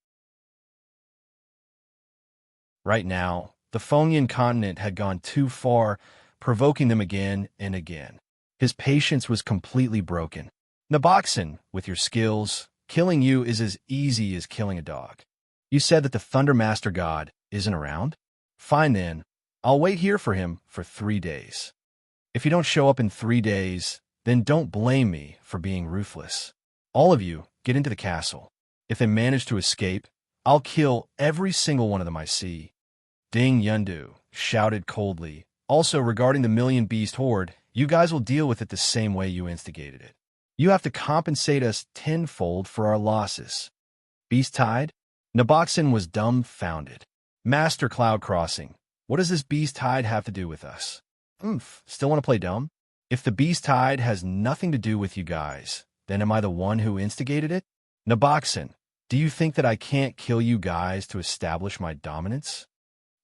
Right now, the Fongyan continent had gone too far, provoking them again and again. His patience was completely broken. Naboxen, with your skills, killing you is as easy as killing a dog. You said that the Thunder Master God isn't around? Fine then. I'll wait here for him for 3 days. If you don't show up in 3 days, then don't blame me for being ruthless. All of you, get into the castle. If they manage to escape, I'll kill every single one of them I see. Ding Yundu shouted coldly. Also, regarding the Million Beast Horde, you guys will deal with it the same way you instigated it. You have to compensate us tenfold for our losses. Beast Tide? Naboxen was dumbfounded. Master Cloud Crossing, what does this Beast Tide have to do with us? Still want to play dumb? If the Beast Tide has nothing to do with you guys, then am I the one who instigated it? Naboxen, do you think that I can't kill you guys to establish my dominance?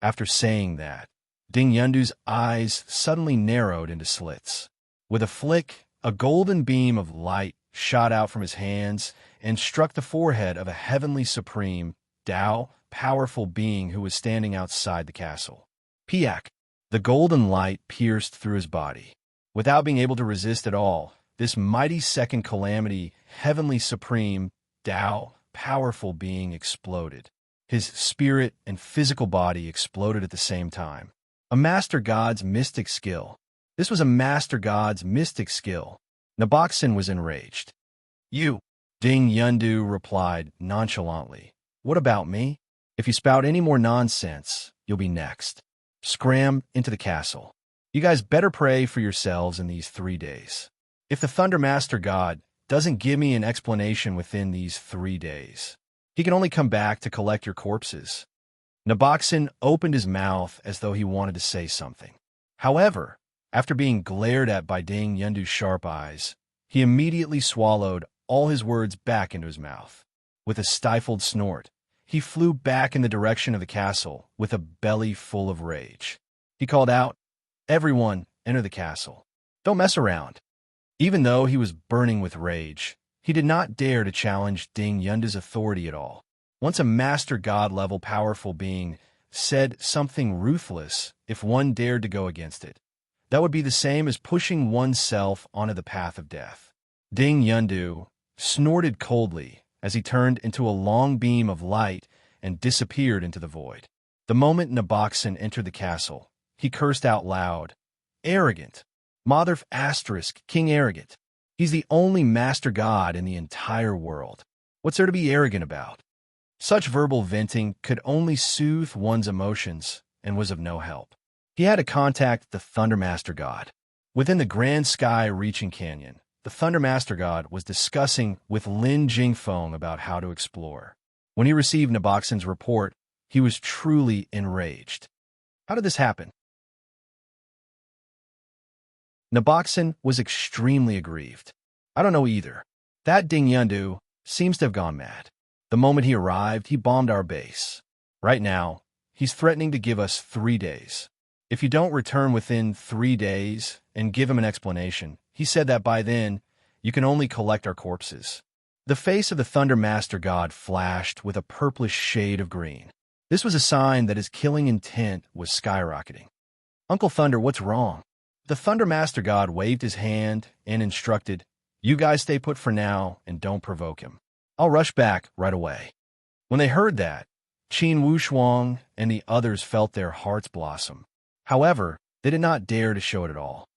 After saying that, Ding Yundu's eyes suddenly narrowed into slits. With a flick, a golden beam of light shot out from his hands and struck the forehead of a heavenly supreme Tao, powerful being who was standing outside the castle. Piak. The golden light pierced through his body. Without being able to resist at all, this mighty second calamity, heavenly supreme, Tao, powerful being exploded. His spirit and physical body exploded at the same time. A master god's mystic skill. This was a master god's mystic skill. Naboxen was enraged. You, Ding Yundu replied nonchalantly. What about me? If you spout any more nonsense, you'll be next. Scram into the castle. You guys better pray for yourselves in these 3 days. If the Thunder Master God doesn't give me an explanation within these 3 days, he can only come back to collect your corpses. Naboxen opened his mouth as though he wanted to say something. However, after being glared at by Ding Yundu's sharp eyes, he immediately swallowed all his words back into his mouth. With a stifled snort, he flew back in the direction of the castle with a belly full of rage. He called out, "Everyone, enter the castle. Don't mess around." Even though he was burning with rage, he did not dare to challenge Ding Yundu's authority at all. Once a master god-level powerful being said something ruthless, if one dared to go against it, that would be the same as pushing oneself onto the path of death. Ding Yundu snorted coldly as he turned into a long beam of light and disappeared into the void. The moment Naboxen entered the castle, he cursed out loud, "Arrogant! Mother asterisk, King Arrogant. He's the only master god in the entire world. What's there to be arrogant about?" Such verbal venting could only soothe one's emotions and was of no help. He had to contact the Thunder Master God. Within the grand sky-reaching canyon, the Thunder Master God was discussing with Lin Jingfeng about how to explore. When he received Naboxen's report, he was truly enraged. How did this happen? Naboxen was extremely aggrieved. I don't know either. That Ding Yundu seems to have gone mad. The moment he arrived, he bombed our base. Right now, he's threatening to give us 3 days. If you don't return within 3 days and give him an explanation, he said that by then, you can only collect our corpses. The face of the Thunder Master God flashed with a purplish shade of green. This was a sign that his killing intent was skyrocketing. Uncle Thunder, what's wrong? The Thunder Master God waved his hand and instructed, "You guys stay put for now and don't provoke him. I'll rush back right away." When they heard that, Qin Wushuang and the others felt their hearts blossom. However, they did not dare to show it at all.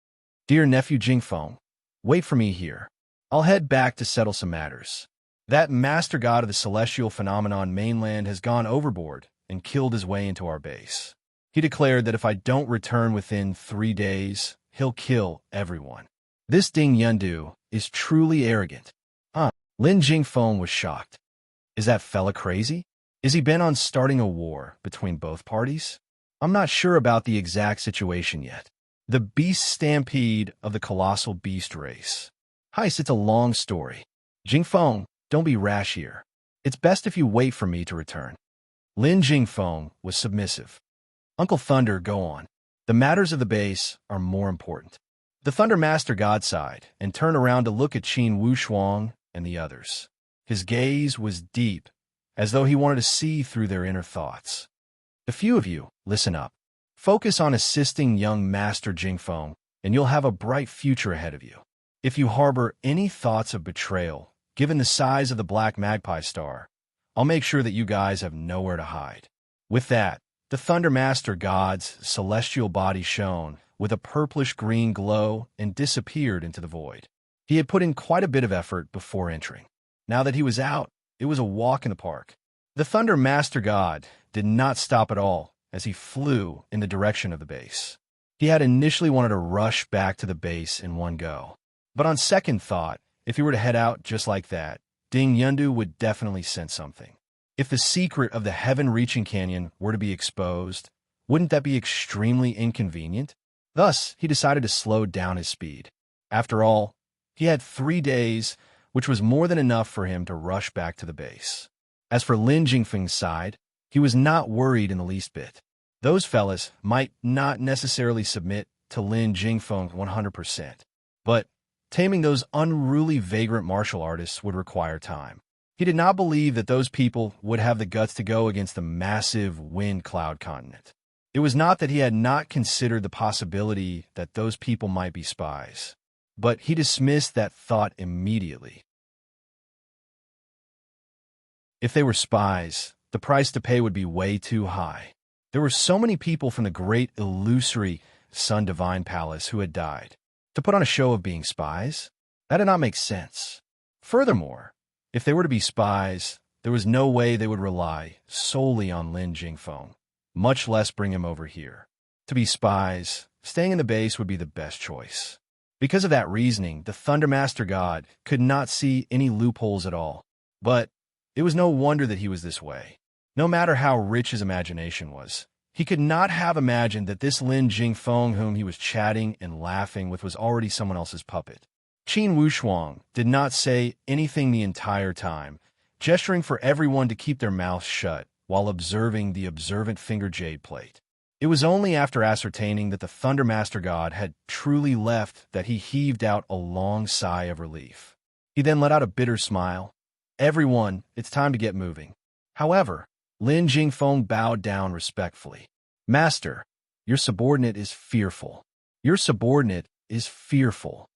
"Dear nephew Jingfeng, wait for me here. I'll head back to settle some matters. That master god of the celestial phenomenon mainland has gone overboard and killed his way into our base. He declared that if I don't return within 3 days, he'll kill everyone. This Ding Yundu is truly arrogant." Lin Jingfeng was shocked. Is that fella crazy? Is he bent on starting a war between both parties? I'm not sure about the exact situation yet. The beast stampede of the colossal beast race. Heist, it's a long story. Jingfeng, don't be rash here. It's best if you wait for me to return. Lin Jingfeng was submissive. Uncle Thunder, go on. The matters of the base are more important. The Thunder Master God sighed and turned around to look at Qin Wushuang and the others. His gaze was deep, as though he wanted to see through their inner thoughts. A few of you, listen up. Focus on assisting young Master Jingfeng, and you'll have a bright future ahead of you. If you harbor any thoughts of betrayal, given the size of the Black Magpie Star, I'll make sure that you guys have nowhere to hide. With that, the Thunder Master God's celestial body shone with a purplish-green glow and disappeared into the void. He had put in quite a bit of effort before entering. Now that he was out, it was a walk in the park. The Thunder Master God did not stop at all as he flew in the direction of the base. He had initially wanted to rush back to the base in one go. But on second thought, if he were to head out just like that, Ding Yundu would definitely sense something. If the secret of the heaven-reaching canyon were to be exposed, wouldn't that be extremely inconvenient? Thus, he decided to slow down his speed. After all, he had 3 days, which was more than enough for him to rush back to the base. As for Lin Jingfeng's side, he was not worried in the least bit. Those fellas might not necessarily submit to Lin Jingfeng 100%, but taming those unruly vagrant martial artists would require time. He did not believe that those people would have the guts to go against the massive wind cloud continent. It was not that he had not considered the possibility that those people might be spies, but he dismissed that thought immediately. If they were spies, the price to pay would be way too high. There were so many people from the great illusory Sun Divine Palace who had died. To put on a show of being spies? That did not make sense. Furthermore, if they were to be spies, there was no way they would rely solely on Lin Jingfeng, much less bring him over here. To be spies, staying in the base would be the best choice. Because of that reasoning, the Thundermaster God could not see any loopholes at all. But it was no wonder that he was this way. No matter how rich his imagination was, he could not have imagined that this Lin Jingfeng whom he was chatting and laughing with was already someone else's puppet. Qin Wushuang did not say anything the entire time, gesturing for everyone to keep their mouths shut while observing the observant finger jade plate. It was only after ascertaining that the Thundermaster God had truly left that he heaved out a long sigh of relief. He then let out a bitter smile. Everyone, it's time to get moving. However, Lin Jingfeng bowed down respectfully. Master, your subordinate is fearful. Your subordinate is fearful.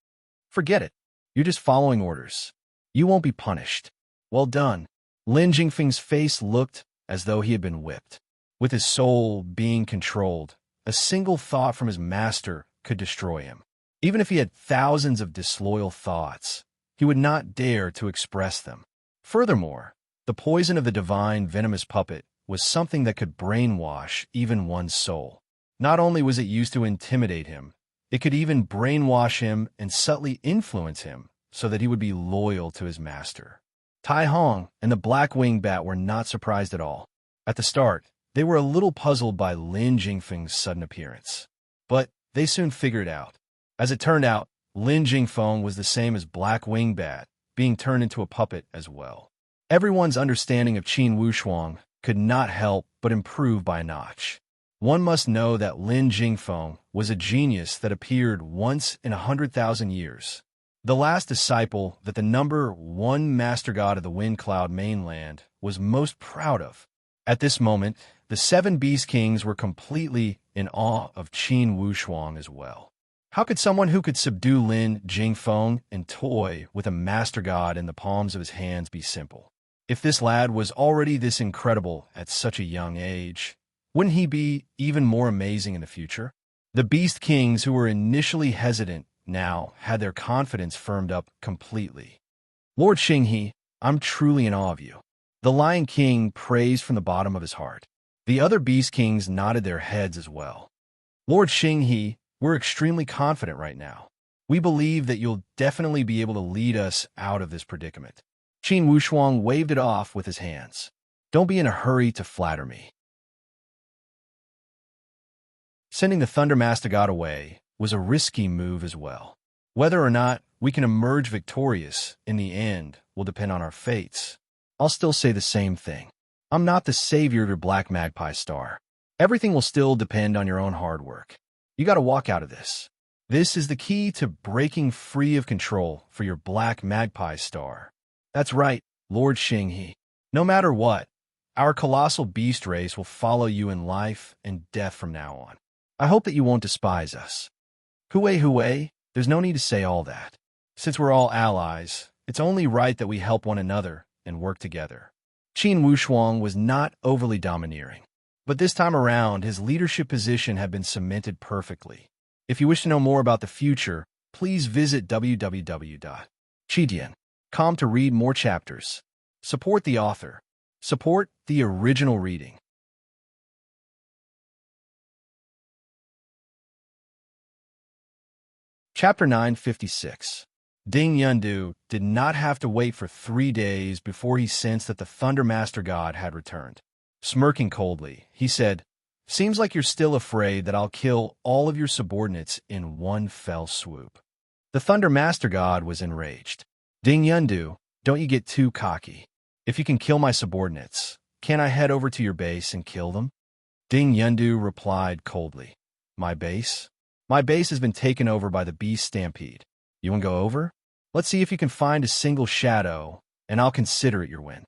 Forget it. You're just following orders. You won't be punished. Well done. Lin Jingfeng's face looked as though he had been whipped. With his soul being controlled, a single thought from his master could destroy him. Even if he had thousands of disloyal thoughts, he would not dare to express them. Furthermore, the poison of the divine venomous puppet was something that could brainwash even one's soul. Not only was it used to intimidate him, it could even brainwash him and subtly influence him so that he would be loyal to his master. Tai Hong and the Black Winged Bat were not surprised at all. At the start, they were a little puzzled by Lin Jingfeng's sudden appearance. But they soon figured it out. As it turned out, Lin Jingfeng was the same as Black Winged Bat, being turned into a puppet as well. Everyone's understanding of Qin Wushuang could not help but improve by a notch. One must know that Lin Jingfeng was a genius that appeared once in 100,000 years. The last disciple that the number one master god of the Wind Cloud mainland was most proud of. At this moment, the 7 Beast Kings were completely in awe of Qin Wushuang as well. How could someone who could subdue Lin Jingfeng and toy with a master god in the palms of his hands be simple? If this lad was already this incredible at such a young age, wouldn't he be even more amazing in the future? The Beast Kings who were initially hesitant now had their confidence firmed up completely. Lord Xinghe, I'm truly in awe of you. The Lion King praised from the bottom of his heart. The other Beast Kings nodded their heads as well. Lord Xinghe, we're extremely confident right now. We believe that you'll definitely be able to lead us out of this predicament. Qin Wushuang waved it off with his hands. Don't be in a hurry to flatter me. Sending the Thundermaster God away was a risky move as well. Whether or not we can emerge victorious in the end will depend on our fates. I'll still say the same thing. I'm not the savior of your Black Magpie Star. Everything will still depend on your own hard work. You got to walk out of this. This is the key to breaking free of control for your Black Magpie Star. That's right, Lord Xinghe. No matter what, our colossal beast race will follow you in life and death from now on. I hope that you won't despise us. Hue, there's no need to say all that. Since we're all allies, it's only right that we help one another and work together. Qin Wushuang was not overly domineering, but this time around his leadership position had been cemented perfectly. If you wish to know more about the future, please visit www.chidian.com to read more chapters. Support the author. Support the original reading. Chapter 956. Ding Yundu did not have to wait for 3 days before he sensed that the Thundermaster God had returned. Smirking coldly, he said, "Seems like you're still afraid that I'll kill all of your subordinates in one fell swoop." The Thundermaster God was enraged. "Ding Yundu, don't you get too cocky. If you can kill my subordinates, can't I head over to your base and kill them?" Ding Yundu replied coldly, "My base? My base has been taken over by the Beast Stampede. You want to go over? Let's see if you can find a single shadow and I'll consider it your win.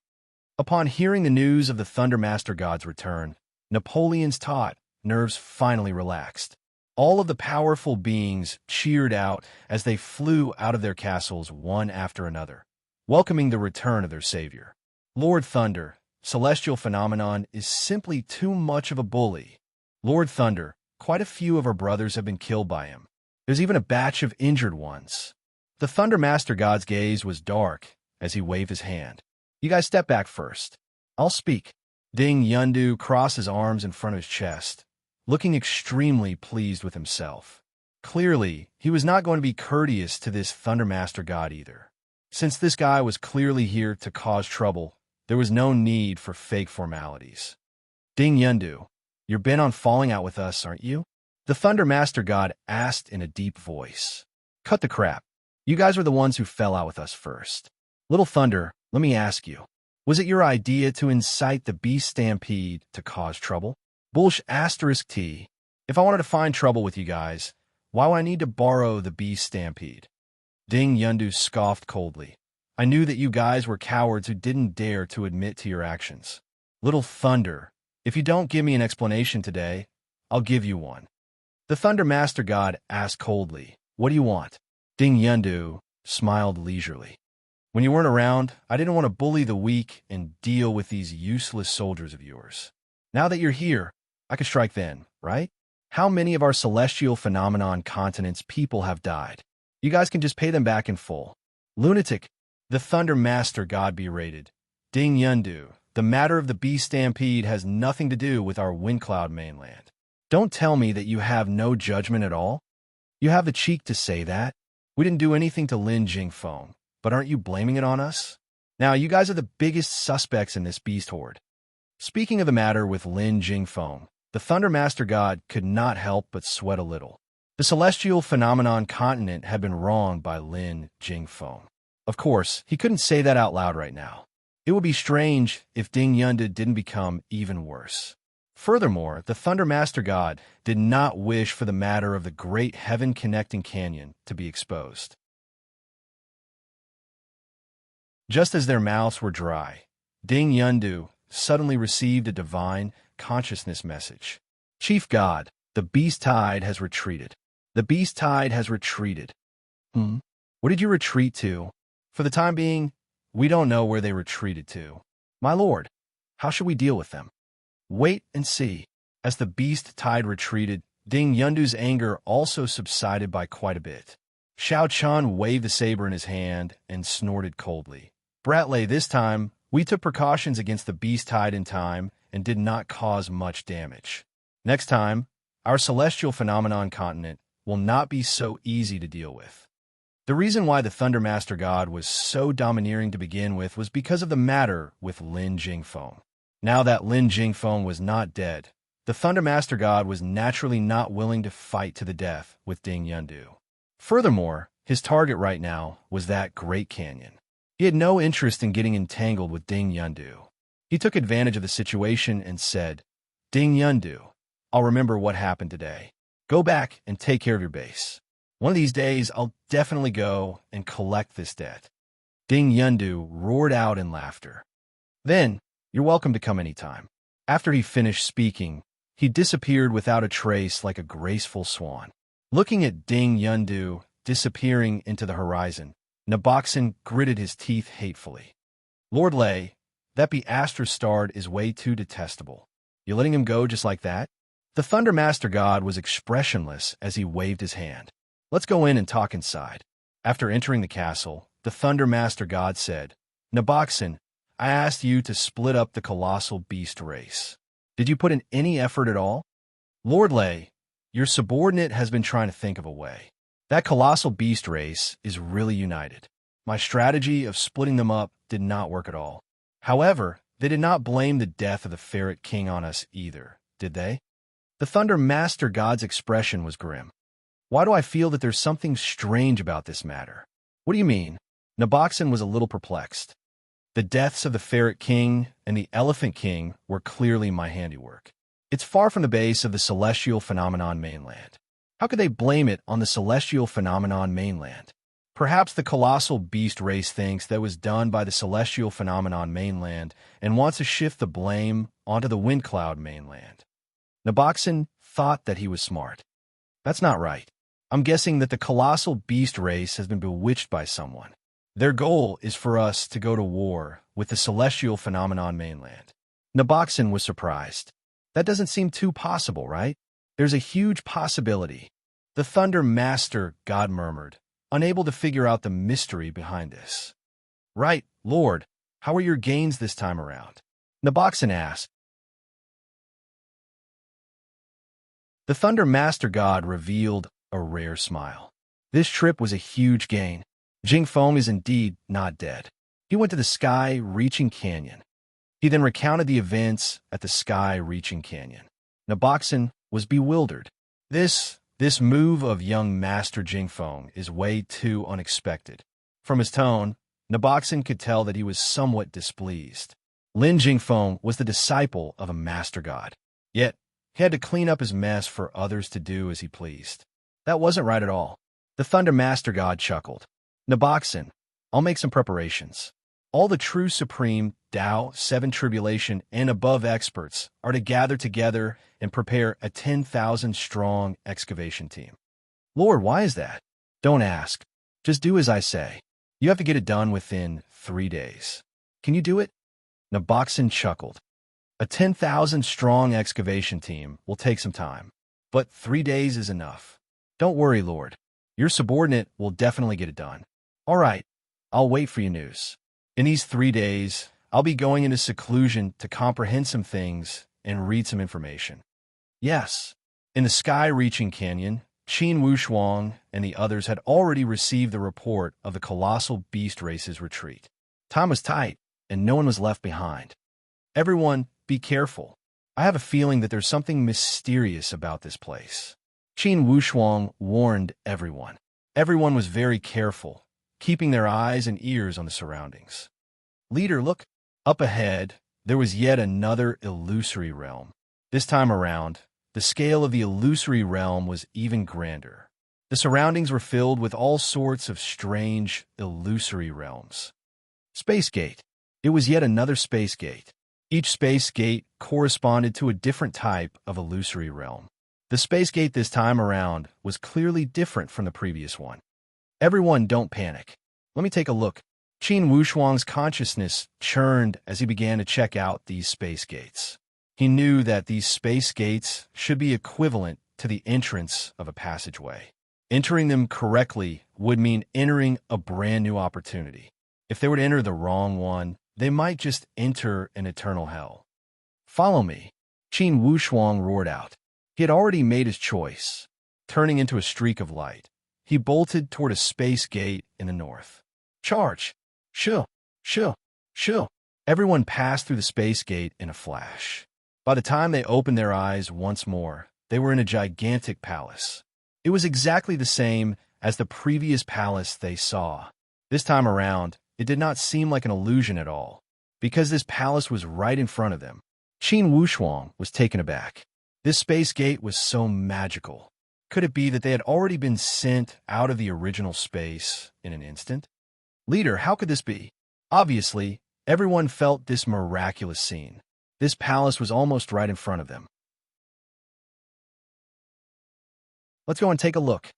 Upon hearing the news of the Thundermaster God's return, Napoleon's taut nerves finally relaxed. All of the powerful beings cheered out as they flew out of their castles one after another, welcoming the return of their savior. Lord Thunder, celestial phenomenon, is simply too much of a bully. Lord Thunder, quite a few of our brothers have been killed by him. There's even a batch of injured ones. The Thundermaster God's gaze was dark as he waved his hand. You guys step back first. I'll speak. Ding Yundu crossed his arms in front of his chest, looking extremely pleased with himself. Clearly, he was not going to be courteous to this Thundermaster God either. Since this guy was clearly here to cause trouble, there was no need for fake formalities. Ding Yundu, you're bent on falling out with us, aren't you? The Thundermaster God asked in a deep voice. Cut the crap. You guys were the ones who fell out with us first. Little Thunder, let me ask you, was it your idea to incite the beast stampede to cause trouble? *T. If I wanted to find trouble with you guys, why would I need to borrow the beast stampede? Ding Yundu scoffed coldly. I knew that you guys were cowards who didn't dare to admit to your actions. Little Thunder, if you don't give me an explanation today, I'll give you one. The Thundermaster God asked coldly, what do you want? Ding Yundu smiled leisurely. When you weren't around, I didn't want to bully the weak and deal with these useless soldiers of yours. Now that you're here, I could strike then, right? How many of our celestial phenomenon continent's people have died? You guys can just pay them back in full. Lunatic, the Thundermaster God berated. Ding Yundu, the matter of the beast stampede has nothing to do with our Windcloud mainland. Don't tell me that you have no judgment at all. You have the cheek to say that. We didn't do anything to Lin Jingfeng, but aren't you blaming it on us? Now, you guys are the biggest suspects in this beast horde. Speaking of the matter with Lin Jingfeng, the Thundermaster God could not help but sweat a little. The celestial phenomenon continent had been wronged by Lin Jingfeng. Of course, he couldn't say that out loud right now. It would be strange if Ding Yundu didn't become even worse. Furthermore, the Thundermaster God did not wish for the matter of the great heaven-connecting canyon to be exposed. Just as their mouths were dry, Ding Yundu suddenly received a divine consciousness message. Chief God, the beast tide has retreated. The beast tide has retreated. What did you retreat to? For the time being, we don't know where they retreated to. My lord, how should we deal with them? Wait and see. As the beast tide retreated, Ding Yundu's anger also subsided by quite a bit. Xiao Chun waved the saber in his hand and snorted coldly. Bratley, this time, we took precautions against the beast tide in time and did not cause much damage. Next time, our celestial phenomenon continent will not be so easy to deal with. The reason why the Thundermaster God was so domineering to begin with was because of the matter with Lin Jingfeng. Now that Lin Jingfeng was not dead, the Thundermaster God was naturally not willing to fight to the death with Ding Yundu. Furthermore, his target right now was that Great Canyon. He had no interest in getting entangled with Ding Yundu. He took advantage of the situation and said, Ding Yundu, I'll remember what happened today. Go back and take care of your base. One of these days, I'll definitely go and collect this debt. Ding Yundu roared out in laughter. Then, you're welcome to come anytime. After he finished speaking, he disappeared without a trace like a graceful swan. Looking at Ding Yundu disappearing into the horizon, Naboxen gritted his teeth hatefully. Lord Lei, that Be-Astra-starred is way too detestable. You letting him go just like that? The Thundermaster God was expressionless as he waved his hand. Let's go in and talk inside. After entering the castle, the Thundermaster God said, Naboxen, I asked you to split up the colossal beast race. Did you put in any effort at all? Lord Lei, your subordinate has been trying to think of a way. That colossal beast race is really united. My strategy of splitting them up did not work at all. However, they did not blame the death of the Ferret King on us either, did they? The Thundermaster God's expression was grim. Why do I feel that there's something strange about this matter? What do you mean? Naboxen was a little perplexed. The deaths of the Ferret King and the Elephant King were clearly my handiwork. It's far from the base of the celestial phenomenon mainland. How could they blame it on the celestial phenomenon mainland? Perhaps the colossal beast race thinks that was done by the celestial phenomenon mainland and wants to shift the blame onto the wind cloud mainland. Naboxon thought that he was smart. That's not right. I'm guessing that the colossal beast race has been bewitched by someone. Their goal is for us to go to war with the celestial phenomenon mainland. Naboxon was surprised. That doesn't seem too possible, right? There's a huge possibility. The Thunder Master God murmured, unable to figure out the mystery behind this. Right, Lord, how are your gains this time around? Naboxon asked. The Thunder Master God revealed a rare smile. This trip was a huge gain. Jingfeng is indeed not dead. He went to the sky-reaching canyon. He then recounted the events at the sky-reaching canyon. Naboxon was bewildered. This move of young Master Jingfeng is way too unexpected. From his tone, Naboxon could tell that he was somewhat displeased. Lin Jingfeng was the disciple of a master god. Yet, he had to clean up his mess for others to do as he pleased. That wasn't right at all. The Thunder Master God chuckled. Naboxon, I'll make some preparations. All the true supreme Tao, Seven Tribulation, and above experts are to gather together and prepare a 10,000-strong excavation team. Lord, why is that? Don't ask. Just do as I say. You have to get it done within 3 days. Can you do it? Naboxon chuckled. A 10,000-strong excavation team will take some time, but 3 days is enough. Don't worry, Lord. Your subordinate will definitely get it done. All right, I'll wait for your news. In these 3 days, I'll be going into seclusion to comprehend some things and read some information. Yes, in the sky-reaching canyon, Qin Wushuang and the others had already received the report of the colossal beast race's retreat. Time was tight, and no one was left behind. Everyone, be careful. I have a feeling that there's something mysterious about this place. Qin Wushuang warned everyone. Everyone was very careful, keeping their eyes and ears on the surroundings. Leader, look. Up ahead, there was yet another illusory realm. This time around, the scale of the illusory realm was even grander. The surroundings were filled with all sorts of strange, illusory realms. Space Gate. It was yet another space gate. Each space gate corresponded to a different type of illusory realm. The space gate this time around was clearly different from the previous one. Everyone, don't panic. Let me take a look. Qin Wushuang's consciousness churned as he began to check out these space gates. He knew that these space gates should be equivalent to the entrance of a passageway. Entering them correctly would mean entering a brand new opportunity. If they were to enter the wrong one, they might just enter an eternal hell. Follow me, Qin Wushuang roared out. He had already made his choice. Turning into a streak of light, he bolted toward a space gate in the north. Charge! Shoo! Shoo! Shoo! Everyone passed through the space gate in a flash. By the time they opened their eyes once more, they were in a gigantic palace. It was exactly the same as the previous palace they saw. This time around, it did not seem like an illusion at all, because this palace was right in front of them. Qin Wushuang was taken aback. This space gate was so magical. Could it be that they had already been sent out of the original space in an instant? Leader, how could this be? Obviously, everyone felt this miraculous scene. This palace was almost right in front of them. Let's go and take a look.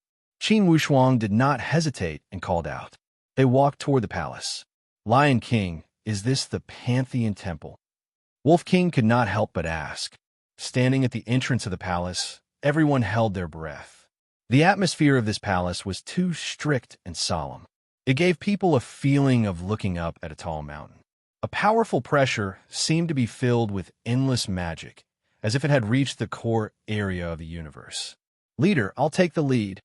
Qin Wushuang did not hesitate and called out. They walked toward the palace. Lion King, is this the Pantheon Temple? Wolf King could not help but ask. Standing at the entrance of the palace, everyone held their breath. The atmosphere of this palace was too strict and solemn. It gave people a feeling of looking up at a tall mountain. A powerful pressure seemed to be filled with endless magic, as if it had reached the core area of the universe. Leader, I'll take the lead.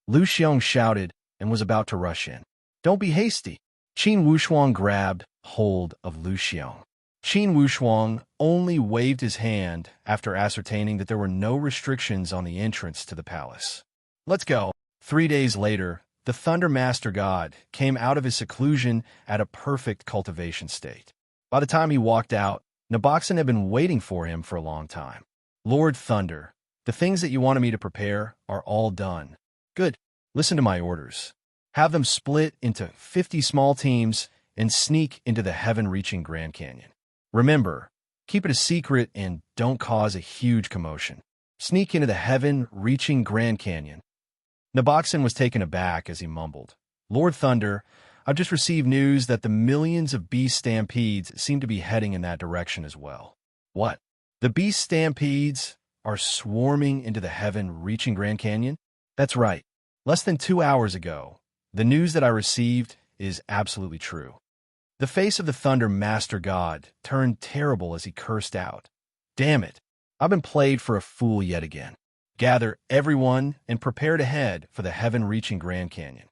Lu Xiong shouted and was about to rush in. Don't be hasty. Qin Wushuang grabbed hold of Lu Xiong. Qin Wushuang only waved his hand after ascertaining that there were no restrictions on the entrance to the palace. Let's go. 3 days later, the Thunder Master God came out of his seclusion at a perfect cultivation state. By the time he walked out, Naboxon had been waiting for him for a long time. Lord Thunder, the things that you wanted me to prepare are all done. Good. Listen to my orders. Have them split into 50 small teams and sneak into the heaven-reaching Grand Canyon. Remember, keep it a secret and don't cause a huge commotion. Sneak into the heaven-reaching Grand Canyon. Naboxen was taken aback as he mumbled, Lord Thunder, I've just received news that the millions of beast stampedes seem to be heading in that direction as well. What? The beast stampedes are swarming into the heaven-reaching Grand Canyon? That's right. Less than 2 hours ago, the news that I received is absolutely true. The face of the Thunder Master God turned terrible as he cursed out. Damn it, I've been played for a fool yet again. Gather everyone and prepare to head for the heaven-reaching Grand Canyon.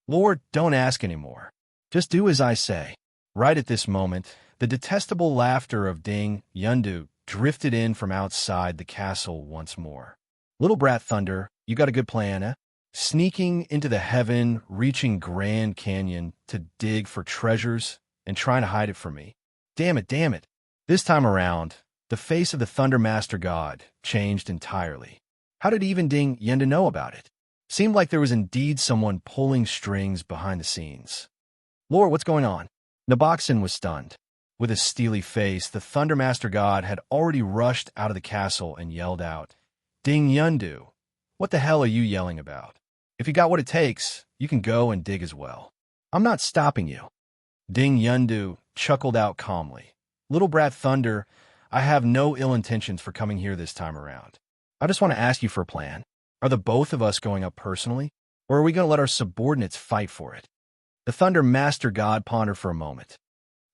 Lord, don't ask anymore. Just do as I say. Right at this moment, the detestable laughter of Ding Yundu drifted in from outside the castle once more. Little brat Thunder, you got a good plan, eh? Sneaking into the heaven-reaching Grand Canyon to dig for treasures and trying to hide it from me. Damn it, damn it. This time around, the face of the Thunder Master God changed entirely. How did even Ding Yundu know about it? Seemed like there was indeed someone pulling strings behind the scenes. Lord, what's going on? Naboxen was stunned. With a steely face, the Thunder Master God had already rushed out of the castle and yelled out, Ding Yundu, what the hell are you yelling about? If you got what it takes, you can go and dig as well. I'm not stopping you. Ding Yundu chuckled out calmly. Little brat Thunder, I have no ill intentions for coming here this time around. I just want to ask you for a plan. Are the both of us going up personally, or are we going to let our subordinates fight for it? The Thunder Master God pondered for a moment.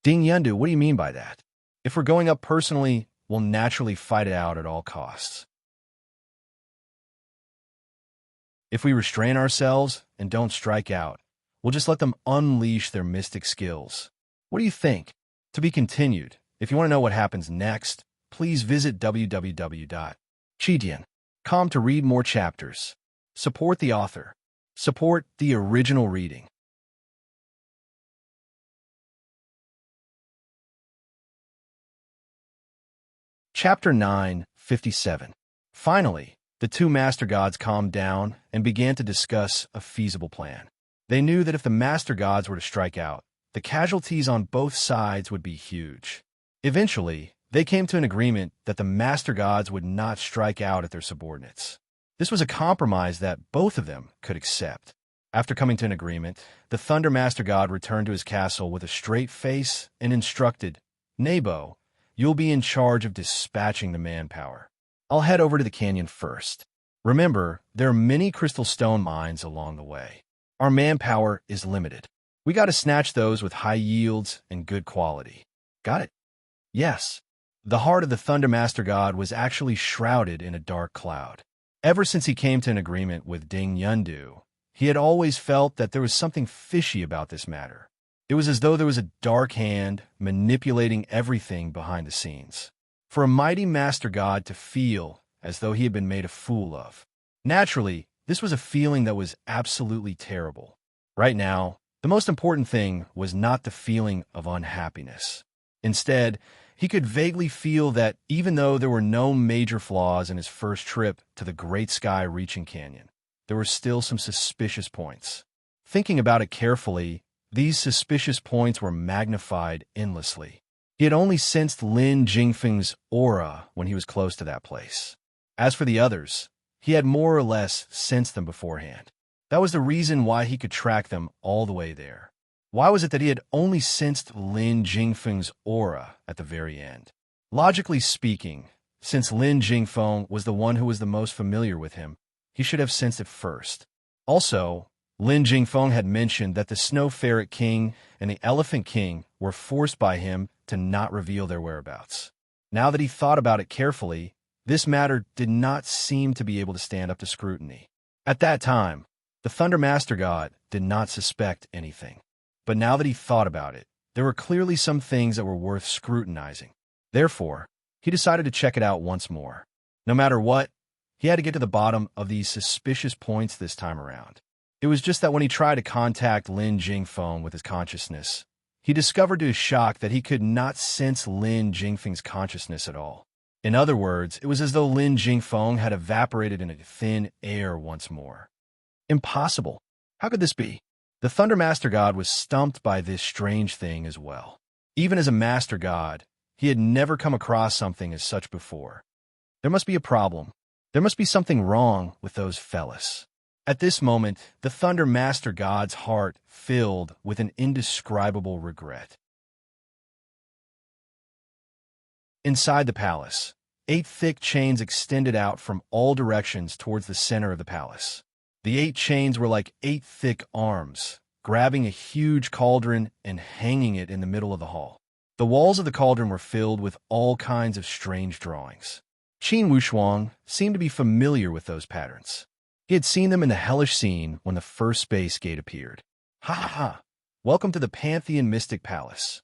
Ding Yundu, what do you mean by that? If we're going up personally, we'll naturally fight it out at all costs. If we restrain ourselves and don't strike out, we'll just let them unleash their mystic skills. What do you think? To be continued. If you want to know what happens next, please visit www.chidian.com to read more chapters. Support the author. Support the original reading. Chapter 9:57. Finally, the two Master Gods calmed down and began to discuss a feasible plan. They knew that if the Master Gods were to strike out, the casualties on both sides would be huge. Eventually, they came to an agreement that the Master Gods would not strike out at their subordinates. This was a compromise that both of them could accept. After coming to an agreement, the Thunder Master God returned to his castle with a straight face and instructed, Nabo, you'll be in charge of dispatching the manpower. I'll head over to the canyon first. Remember, there are many crystal stone mines along the way. Our manpower is limited. We got to snatch those with high yields and good quality. Got it? Yes. The heart of the Thunder Master God was actually shrouded in a dark cloud. Ever since he came to an agreement with Ding Yundu, he had always felt that there was something fishy about this matter. It was as though there was a dark hand manipulating everything behind the scenes. For a mighty Master God to feel as though he had been made a fool of. Naturally, this was a feeling that was absolutely terrible. Right now, the most important thing was not the feeling of unhappiness. Instead, he could vaguely feel that even though there were no major flaws in his first trip to the Great Sky-reaching canyon, there were still some suspicious points. Thinking about it carefully, these suspicious points were magnified endlessly. He had only sensed Lin Jingfeng's aura when he was close to that place. As for the others, he had more or less sensed them beforehand. That was the reason why he could track them all the way there. Why was it that he had only sensed Lin Jingfeng's aura at the very end? Logically speaking, since Lin Jingfeng was the one who was the most familiar with him, he should have sensed it first. Also, Lin Jingfeng had mentioned that the Snow Ferret King and the Elephant King were forced by him to not reveal their whereabouts. Now that he thought about it carefully, this matter did not seem to be able to stand up to scrutiny. At that time, the Thunder Master God did not suspect anything. But now that he thought about it, there were clearly some things that were worth scrutinizing. Therefore, he decided to check it out once more. No matter what, he had to get to the bottom of these suspicious points this time around. It was just that when he tried to contact Lin Jingfeng with his consciousness, he discovered to his shock that he could not sense Lin Jingfeng's consciousness at all. In other words, it was as though Lin Jingfeng had evaporated into thin air once more. Impossible. How could this be? The Thunder Master God was stumped by this strange thing as well. Even as a Master God, he had never come across something as such before. There must be a problem. There must be something wrong with those fellas. At this moment, the Thunder Master God's heart filled with an indescribable regret. Inside the palace, 8 thick chains extended out from all directions towards the center of the palace. The 8 chains were like 8 thick arms, grabbing a huge cauldron and hanging it in the middle of the hall. The walls of the cauldron were filled with all kinds of strange drawings. Qin Wushuang seemed to be familiar with those patterns. He had seen them in the hellish scene when the first space gate appeared. Ha ha ha! Welcome to the Pantheon Mystic Palace.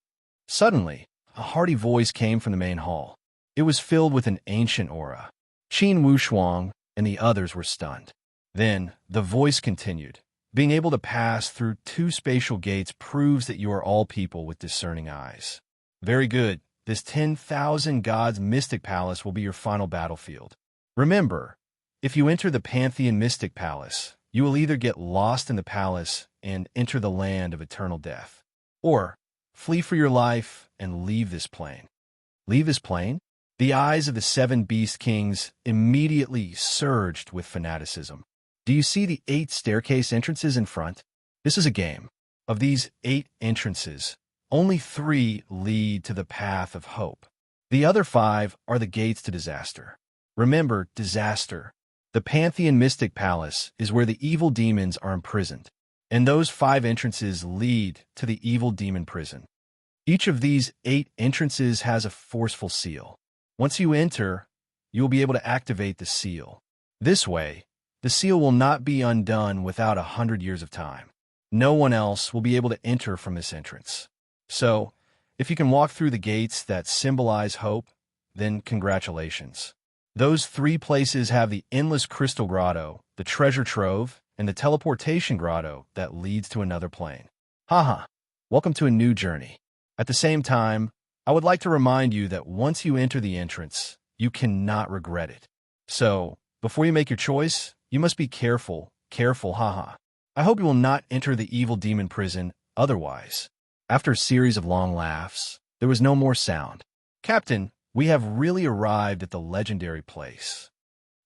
Suddenly, a hearty voice came from the main hall. It was filled with an ancient aura. Qin Wushuang and the others were stunned. Then, the voice continued. Being able to pass through 2 spatial gates proves that you are all people with discerning eyes. Very good. This 10,000 gods mystic palace will be your final battlefield. Remember, if you enter the Pantheon Mystic Palace, you will either get lost in the palace and enter the land of eternal death, or flee for your life and leave this plane. Leave this plane? The eyes of the 7 beast kings immediately surged with fanaticism. Do you see the 8 staircase entrances in front? This is a game. Of these 8 entrances, only 3 lead to the path of hope. The other 5 are the gates to disaster. Remember, disaster. The Pantheon Mystic Palace is where the evil demons are imprisoned, and those 5 entrances lead to the evil demon prison. Each of these 8 entrances has a forceful seal. Once you enter, you will be able to activate the seal. This way, the seal will not be undone without 100 years of time. No one else will be able to enter from this entrance. So, if you can walk through the gates that symbolize hope, then congratulations. Those 3 places have the Endless Crystal Grotto, the Treasure Trove, and the Teleportation Grotto that leads to another plane. Haha, welcome to a new journey. At the same time, I would like to remind you that once you enter the entrance, you cannot regret it. So, before you make your choice, you must be careful, haha. I hope you will not enter the evil demon prison otherwise. After a series of long laughs, there was no more sound. Captain, we have really arrived at the legendary place.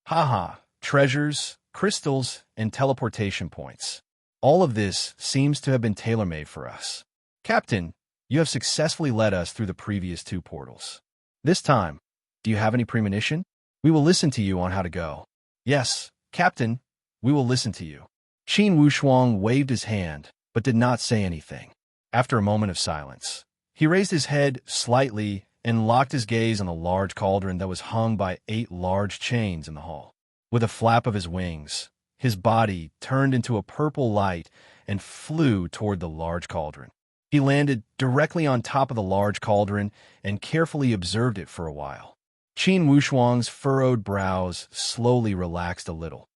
Haha, treasures, crystals, and teleportation points. All of this seems to have been tailor-made for us. Captain, you have successfully led us through the previous 2 portals. This time, do you have any premonition? We will listen to you on how to go. Yes, Captain, we will listen to you. Qin Wushuang waved his hand, but did not say anything. After a moment of silence, he raised his head slightly and locked his gaze on the large cauldron that was hung by 8 large chains in the hall. With a flap of his wings, his body turned into a purple light and flew toward the large cauldron. He landed directly on top of the large cauldron and carefully observed it for a while. Qin Wushuang's furrowed brows slowly relaxed a little.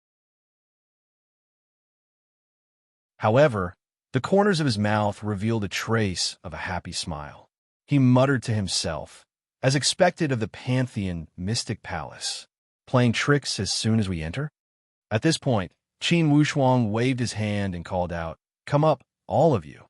However, the corners of his mouth revealed a trace of a happy smile. He muttered to himself, as expected of the Pantheon Mystic Palace, playing tricks as soon as we enter? At this point, Qin Wushuang waved his hand and called out, "Come up, all of you."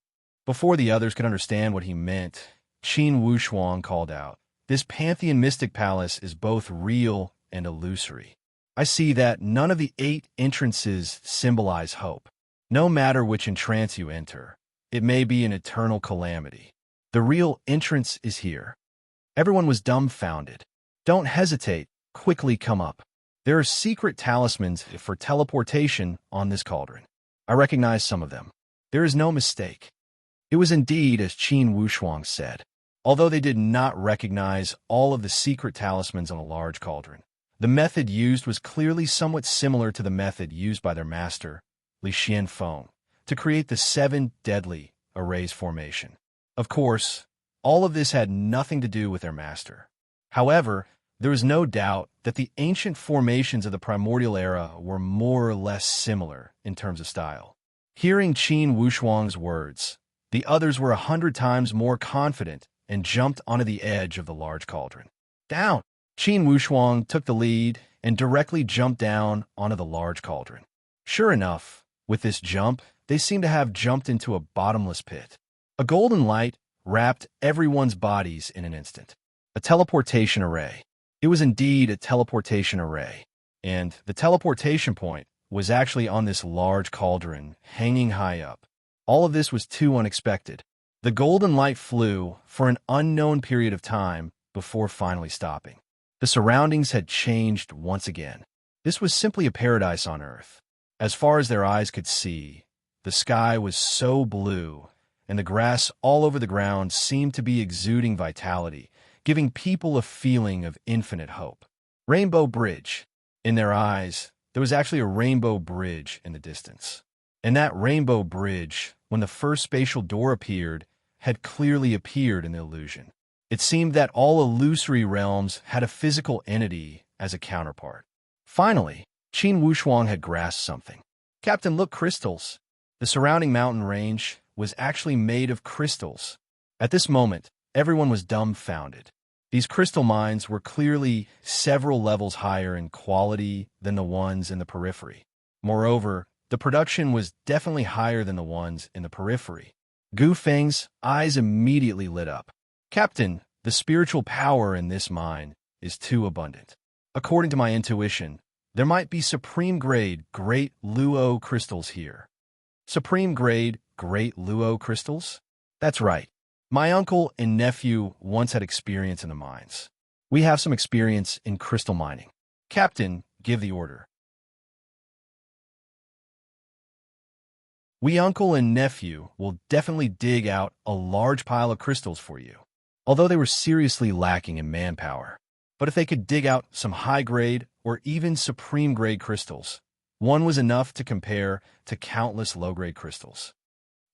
Before the others could understand what he meant, Qin Wushuang called out, "This Pantheon Mystic Palace is both real and illusory. I see that none of the 8 entrances symbolize hope. No matter which entrance you enter, it may be an eternal calamity. The real entrance is here." Everyone was dumbfounded. Don't hesitate, quickly come up. There are secret talismans for teleportation on this cauldron. I recognize some of them. There is no mistake. It was indeed as Qin Wushuang said. Although they did not recognize all of the secret talismans on a large cauldron, the method used was clearly somewhat similar to the method used by their master, Li Xianfeng, to create the 7 deadly arrays formation. Of course, all of this had nothing to do with their master. However, there is no doubt that the ancient formations of the primordial era were more or less similar in terms of style. Hearing Qin Wushuang's words, the others were 100 times more confident and jumped onto the edge of the large cauldron. Down! Qin Wushuang took the lead and directly jumped down onto the large cauldron. Sure enough, With this jump, they seemed to have jumped into a bottomless pit. A golden light wrapped everyone's bodies in an instant. A teleportation array. It was indeed a teleportation array. And the teleportation point was actually on this large cauldron, hanging high up. All of this was too unexpected. The golden light flew for an unknown period of time before finally stopping. The surroundings had changed once again. This was simply a paradise on Earth. As far as their eyes could see, the sky was so blue, and the grass all over the ground seemed to be exuding vitality, giving people a feeling of infinite hope. Rainbow Bridge. In their eyes, there was actually a rainbow bridge in the distance. And that rainbow bridge, when the first spatial door appeared, had clearly appeared in the illusion. It seemed that all illusory realms had a physical entity as a counterpart. Finally, Qin Wushuang had grasped something. Captain, look, crystals. The surrounding mountain range was actually made of crystals. At this moment, everyone was dumbfounded. These crystal mines were clearly several levels higher in quality than the ones in the periphery. Moreover, the production was definitely higher than the ones in the periphery. Gu Feng's eyes immediately lit up. Captain, the spiritual power in this mine is too abundant. According to my intuition, there might be supreme-grade Great Luo crystals here. Supreme-grade Great Luo crystals? That's right. My uncle and nephew once had experience in the mines. We have some experience in crystal mining. Captain, give the order. We uncle and nephew will definitely dig out a large pile of crystals for you, although they were seriously lacking in manpower. But if they could dig out some high-grade or even supreme-grade crystals, one was enough to compare to countless low-grade crystals.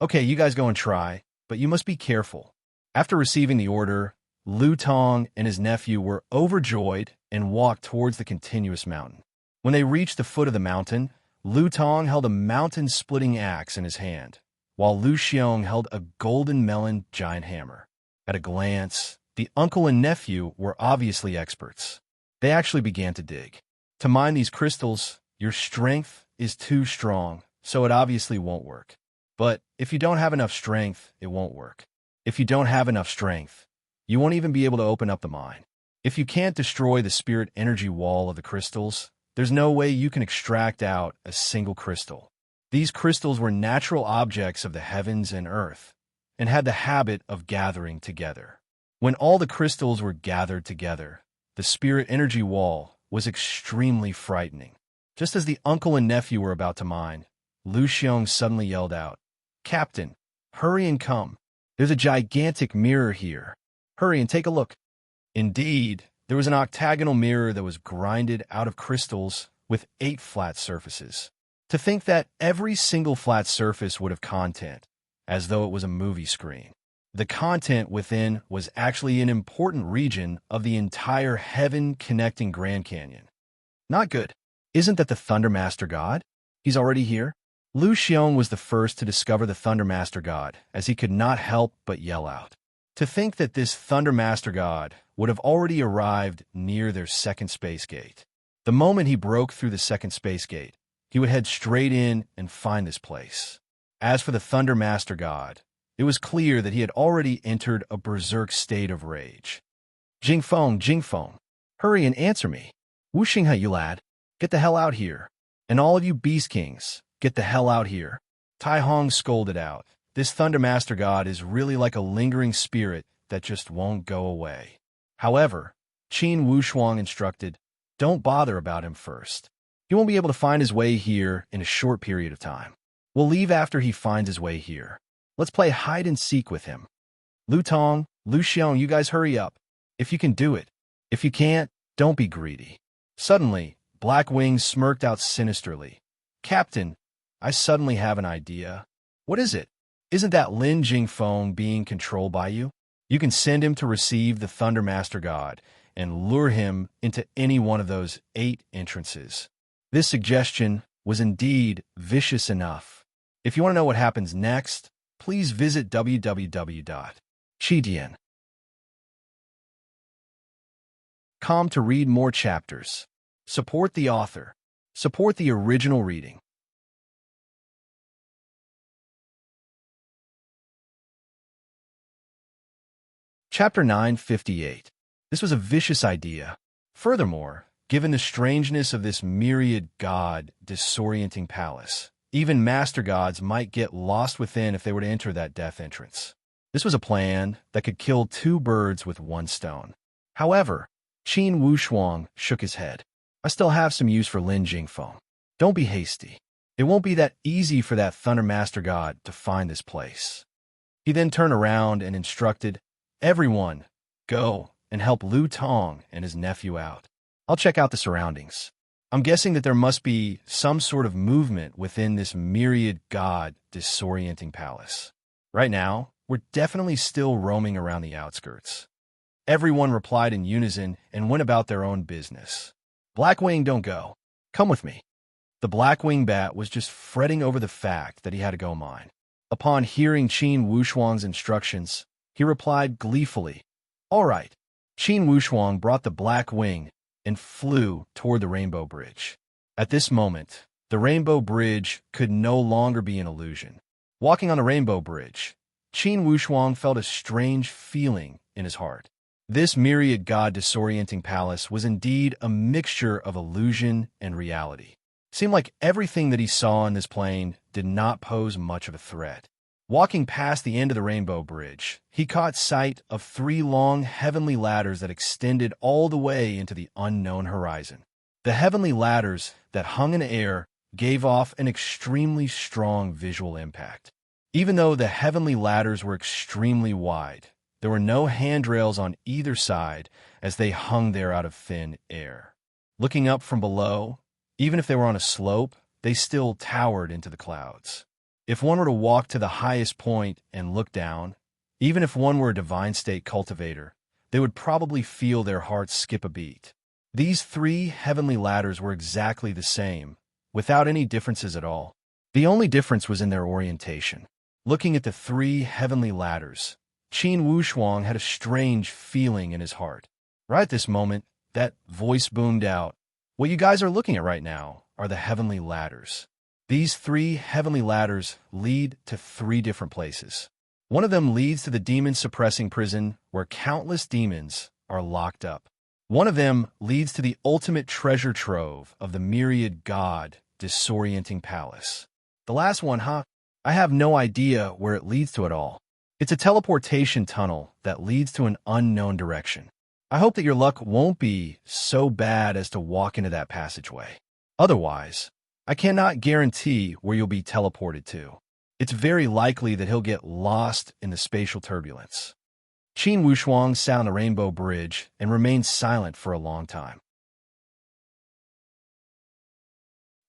Okay, you guys go and try, but you must be careful. After receiving the order, Lu Tong and his nephew were overjoyed and walked towards the continuous mountain. When they reached the foot of the mountain, Lu Tong held a mountain-splitting axe in his hand, while Lu Xiong held a golden melon giant hammer. At a glance, the uncle and nephew were obviously experts. They actually began to dig. To mine these crystals, your strength is too strong, so it obviously won't work. But if you don't have enough strength, it won't work. If you don't have enough strength, you won't even be able to open up the mine. If you can't destroy the spirit energy wall of the crystals, there's no way you can extract out a single crystal. These crystals were natural objects of the heavens and earth, and had the habit of gathering together. When all the crystals were gathered together, the spirit energy wall was extremely frightening. Just as the uncle and nephew were about to mine, Lu Xiong suddenly yelled out, "Captain, hurry and come. There's a gigantic mirror here. Hurry and take a look." Indeed, there was an octagonal mirror that was grinded out of crystals with 8 flat surfaces. To think that every single flat surface would have content, as though it was a movie screen. The content within was actually an important region of the entire heaven-connecting Grand Canyon. Not good. Isn't that the Thunder Master God? He's already here? Lu Xiong was the first to discover the Thunder Master God, as he could not help but yell out. To think that this Thunder Master God would have already arrived near their second space gate. The moment he broke through the second space gate, he would head straight in and find this place. As for the Thunder Master God, it was clear that he had already entered a berserk state of rage. Jingfeng, hurry and answer me. Wu Xinghe, you lad, get the hell out here. And all of you Beast Kings, get the hell out here. Tai Hong scolded out. This Thunder Master God is really like a lingering spirit that just won't go away. However, Qin Wushuang instructed, don't bother about him first. He won't be able to find his way here in a short period of time. We'll leave after he finds his way here. Let's play hide and seek with him. Lu Tong, Lu Xiong, you guys hurry up. If you can do it. If you can't, don't be greedy. Suddenly, Black Wings smirked out sinisterly. Captain, I suddenly have an idea. What is it? Isn't that Lin Jingfeng being controlled by you? You can send him to receive the Thunder Master God and lure him into any one of those 8 entrances. This suggestion was indeed vicious enough. If you want to know what happens next, please visit www.chidian.com to read more chapters. Support the author. Support the original reading. Chapter 958. This was a vicious idea. Furthermore, given the strangeness of this myriad god disorienting palace, even master gods might get lost within if they were to enter that death entrance. This was a plan that could kill two birds with one stone. However, Qin Wushuang shook his head. I still have some use for Lin Jingfeng. Don't be hasty. It won't be that easy for that Thunder Master God to find this place. He then turned around and instructed, everyone, go and help Lu Tong and his nephew out. I'll check out the surroundings. I'm guessing that there must be some sort of movement within this myriad god disorienting palace. Right now, we're definitely still roaming around the outskirts. Everyone replied in unison and went about their own business. Blackwing, don't go. Come with me. The Blackwing Bat was just fretting over the fact that he had to go mine. Upon hearing Qin Wushuang's instructions, he replied gleefully, all right. Qin Wushuang brought the Black Wing and flew toward the Rainbow Bridge. At this moment, the Rainbow Bridge could no longer be an illusion. Walking on the Rainbow Bridge, Qin Wushuang felt a strange feeling in his heart. This myriad god disorienting palace was indeed a mixture of illusion and reality. It seemed like everything that he saw on this plane did not pose much of a threat. Walking past the end of the Rainbow Bridge, he caught sight of three long heavenly ladders that extended all the way into the unknown horizon. The heavenly ladders that hung in air gave off an extremely strong visual impact. Even though the heavenly ladders were extremely wide, there were no handrails on either side as they hung there out of thin air. Looking up from below, even if they were on a slope, they still towered into the clouds. If one were to walk to the highest point and look down, even if one were a divine state cultivator, they would probably feel their hearts skip a beat. These three heavenly ladders were exactly the same, without any differences at all. The only difference was in their orientation. Looking at the three heavenly ladders, Qin Wushuang had a strange feeling in his heart. Right at this moment, that voice boomed out, what you guys are looking at right now are the heavenly ladders. These three heavenly ladders lead to three different places. One of them leads to the demon-suppressing prison where countless demons are locked up. One of them leads to the ultimate treasure trove of the myriad god disorienting palace. The last one, I have no idea where it leads to at all. It's a teleportation tunnel that leads to an unknown direction. I hope that your luck won't be so bad as to walk into that passageway. Otherwise, I cannot guarantee where you'll be teleported to. It's very likely that he'll get lost in the spatial turbulence. Qin Wushuang sat on the Rainbow Bridge and remained silent for a long time.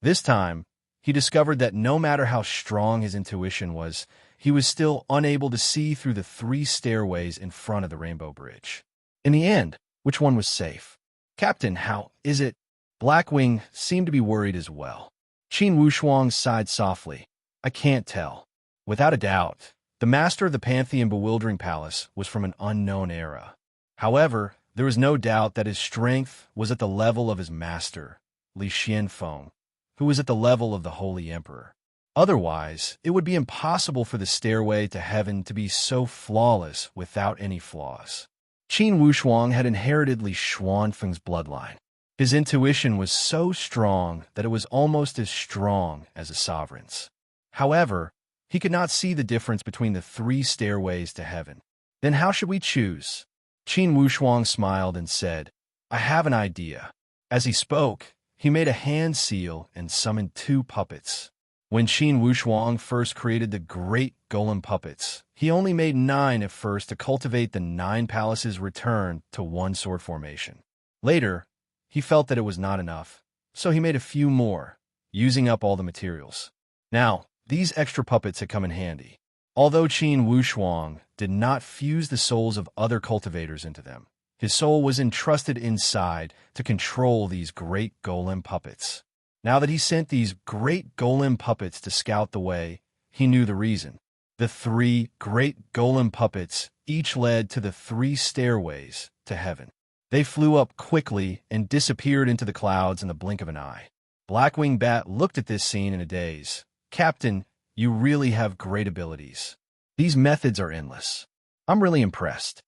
This time, he discovered that no matter how strong his intuition was, he was still unable to see through the three stairways in front of the Rainbow Bridge. In the end, which one was safe? Captain, how is it? Blackwing seemed to be worried as well. Qin Wushuang sighed softly. I can't tell. Without a doubt, the master of the Pantheon Bewildering Palace was from an unknown era. However, there was no doubt that his strength was at the level of his master, Li Xianfeng, who was at the level of the Holy Emperor. Otherwise, it would be impossible for the stairway to heaven to be so flawless without any flaws. Qin Wushuang had inherited Li Xuanfeng's bloodline. His intuition was so strong that it was almost as strong as a sovereign's. However, he could not see the difference between the three stairways to heaven. Then how should we choose? Qin Wushuang smiled and said, I have an idea. As he spoke, he made a hand seal and summoned two puppets. When Qin Wushuang first created the great golem puppets, he only made 9 at first to cultivate the 9 palaces' return to one sword formation. Later, he felt that it was not enough, so he made a few more, using up all the materials. Now, these extra puppets had come in handy. Although Qin Wushuang did not fuse the souls of other cultivators into them, his soul was entrusted inside to control these great golem puppets. Now that he sent these great golem puppets to scout the way, he knew the reason. The 3 great golem puppets each led to the 3 stairways to heaven. They flew up quickly and disappeared into the clouds in the blink of an eye. Blackwing Bat looked at this scene in a daze. Captain, you really have great abilities. These methods are endless. I'm really impressed.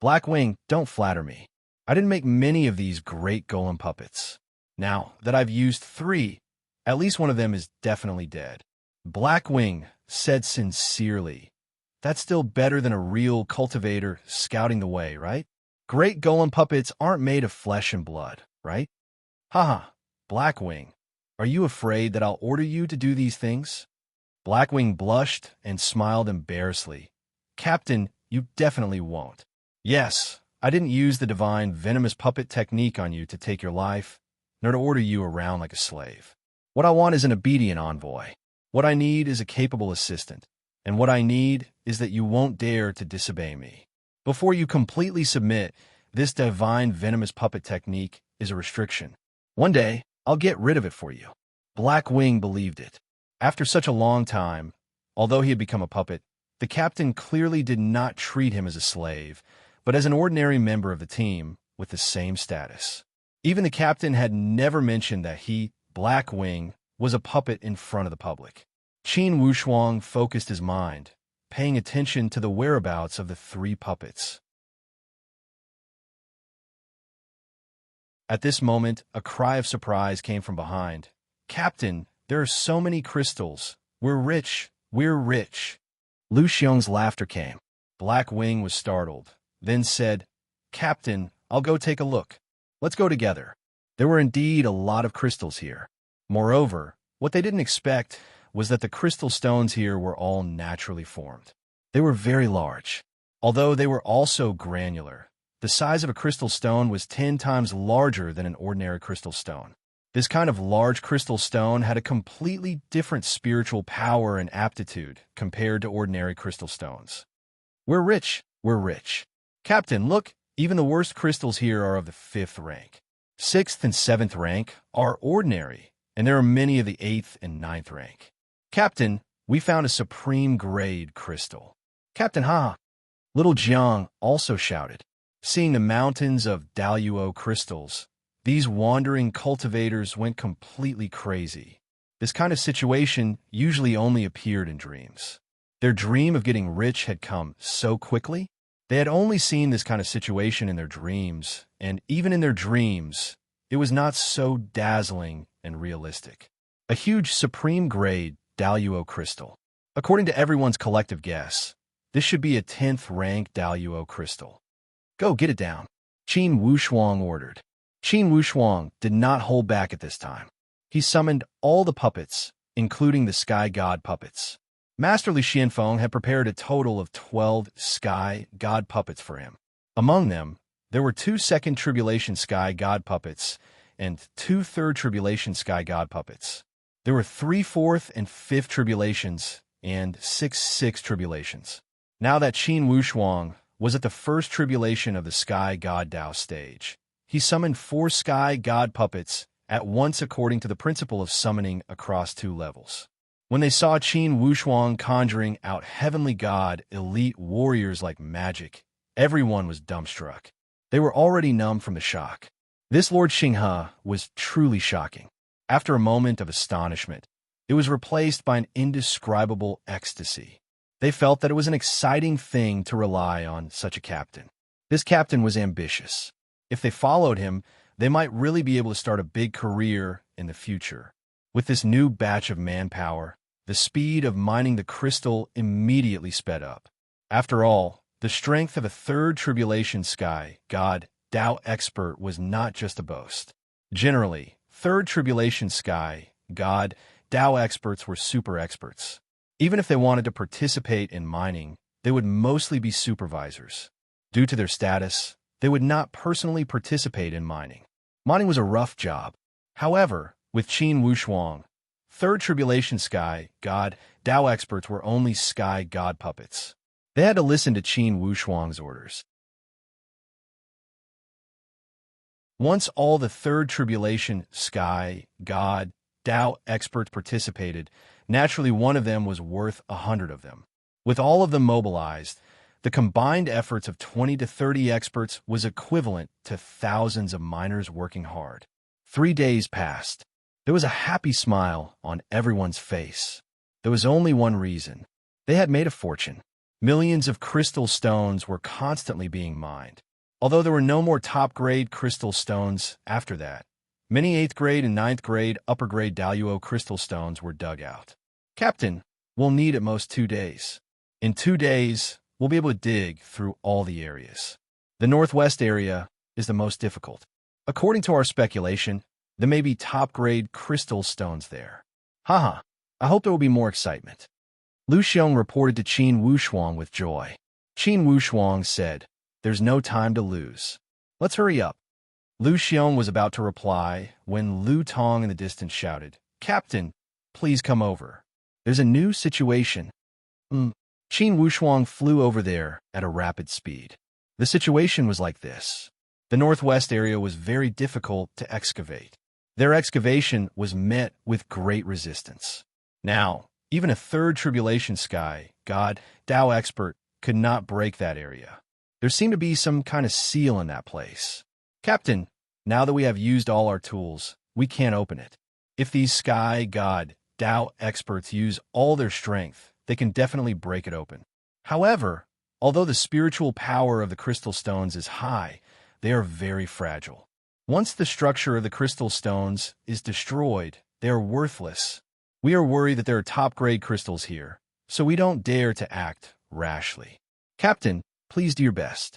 Blackwing, don't flatter me. I didn't make many of these great golem puppets. Now that I've used 3, at least one of them is definitely dead. Blackwing said sincerely. That's still better than a real cultivator scouting the way, right? Great golem puppets aren't made of flesh and blood, right? Haha, Blackwing, are you afraid that I'll order you to do these things? Blackwing blushed and smiled embarrassedly. Captain, you definitely won't. Yes, I didn't use the divine venomous puppet technique on you to take your life, nor to order you around like a slave. What I want is an obedient envoy. What I need is a capable assistant. And what I need is that you won't dare to disobey me. Before you completely submit, this divine venomous puppet technique is a restriction. One day, I'll get rid of it for you. Blackwing believed it. After such a long time, although he had become a puppet, the captain clearly did not treat him as a slave, but as an ordinary member of the team with the same status. Even the captain had never mentioned that he, Blackwing, was a puppet in front of the public. Qin Wushuang focused his mind, paying attention to the whereabouts of the 3 puppets. At this moment, a cry of surprise came from behind. Captain, there are so many crystals. We're rich. We're rich. Lu Xiong's laughter came. Blackwing was startled, then said, Captain, I'll go take a look. Let's go together. There were indeed a lot of crystals here. Moreover, what they didn't expect was that the crystal stones here were all naturally formed. They were very large. Although they were also granular, the size of a crystal stone was 10 times larger than an ordinary crystal stone. This kind of large crystal stone had a completely different spiritual power and aptitude compared to ordinary crystal stones. We're rich. We're rich. Captain, look, even the worst crystals here are of the 5th rank. 6th and 7th rank are ordinary, and there are many of the 8th and 9th rank. Captain, we found a supreme grade crystal. Captain Ha! Little Jiang also shouted. Seeing the mountains of Daluo crystals, these wandering cultivators went completely crazy. This kind of situation usually only appeared in dreams. Their dream of getting rich had come so quickly. They had only seen this kind of situation in their dreams, and even in their dreams, it was not so dazzling and realistic. A huge supreme grade Daluo crystal. According to everyone's collective guess, this should be a 10th rank Daluo crystal. Go get it down, Qin Wushuang ordered. Qin Wushuang did not hold back at this time. He summoned all the puppets, including the Sky God puppets. Master Li Xianfeng had prepared a total of 12 Sky God puppets for him. Among them, there were 2 Second Tribulation Sky God puppets and 2 Third Tribulation Sky God puppets. There were 3 Fourth and 5th Tribulations and 6 Sixth Tribulations. Now that Qin Wushuang was at the first tribulation of the Sky God Dao stage, he summoned 4 Sky God puppets at once according to the principle of summoning across 2 levels. When they saw Qin Wushuang conjuring out heavenly god elite warriors like magic, everyone was dumbstruck. They were already numb from the shock. This Lord Xinghe was truly shocking. After a moment of astonishment, it was replaced by an indescribable ecstasy. They felt that it was an exciting thing to rely on such a captain. This captain was ambitious. If they followed him, they might really be able to start a big career in the future. With this new batch of manpower, the speed of mining the crystal immediately sped up. After all, the strength of a third tribulation sky god Dao expert was not just a boast. Generally, third tribulation sky god Dao experts were super experts. Even if they wanted to participate in mining, they would mostly be supervisors. Due to their status, they would not personally participate in mining. Mining was a rough job. However, with Qin Wushuang, third tribulation sky god Dao experts were only sky god puppets. They had to listen to Qin Wushuang's orders. Once all the third tribulation sky god Dao experts participated, naturally one of them was worth 100 of them. With all of them mobilized, the combined efforts of 20 to 30 experts was equivalent to thousands of miners working hard. 3 days passed. There was a happy smile on everyone's face. There was only one reason. They had made a fortune. Millions of crystal stones were constantly being mined. Although there were no more top-grade crystal stones after that, many 8th grade and 9th grade upper grade Daluo crystal stones were dug out. Captain, we'll need at most 2 days. In 2 days, we'll be able to dig through all the areas. The northwest area is the most difficult. According to our speculation, there may be top-grade crystal stones there. Haha, I hope there will be more excitement. Lu Xiong reported to Qin Wushuang with joy. Qin Wushuang said, "There's no time to lose. Let's hurry up." Lu Xiong was about to reply when Lu Tong in the distance shouted, "Captain, please come over. There's a new situation." Qin Wushuang flew over there at a rapid speed. The situation was like this. The northwest area was very difficult to excavate. Their excavation was met with great resistance. Now, even a third tribulation sky, God, Tao expert, could not break that area. There seemed to be some kind of seal in that place. Captain, now that we have used all our tools, we can't open it. If these sky, God, Tao experts use all their strength, they can definitely break it open. However, although the spiritual power of the crystal stones is high, they are very fragile. Once the structure of the crystal stones is destroyed, they are worthless. We are worried that there are top-grade crystals here, so we don't dare to act rashly. Captain, please do your best.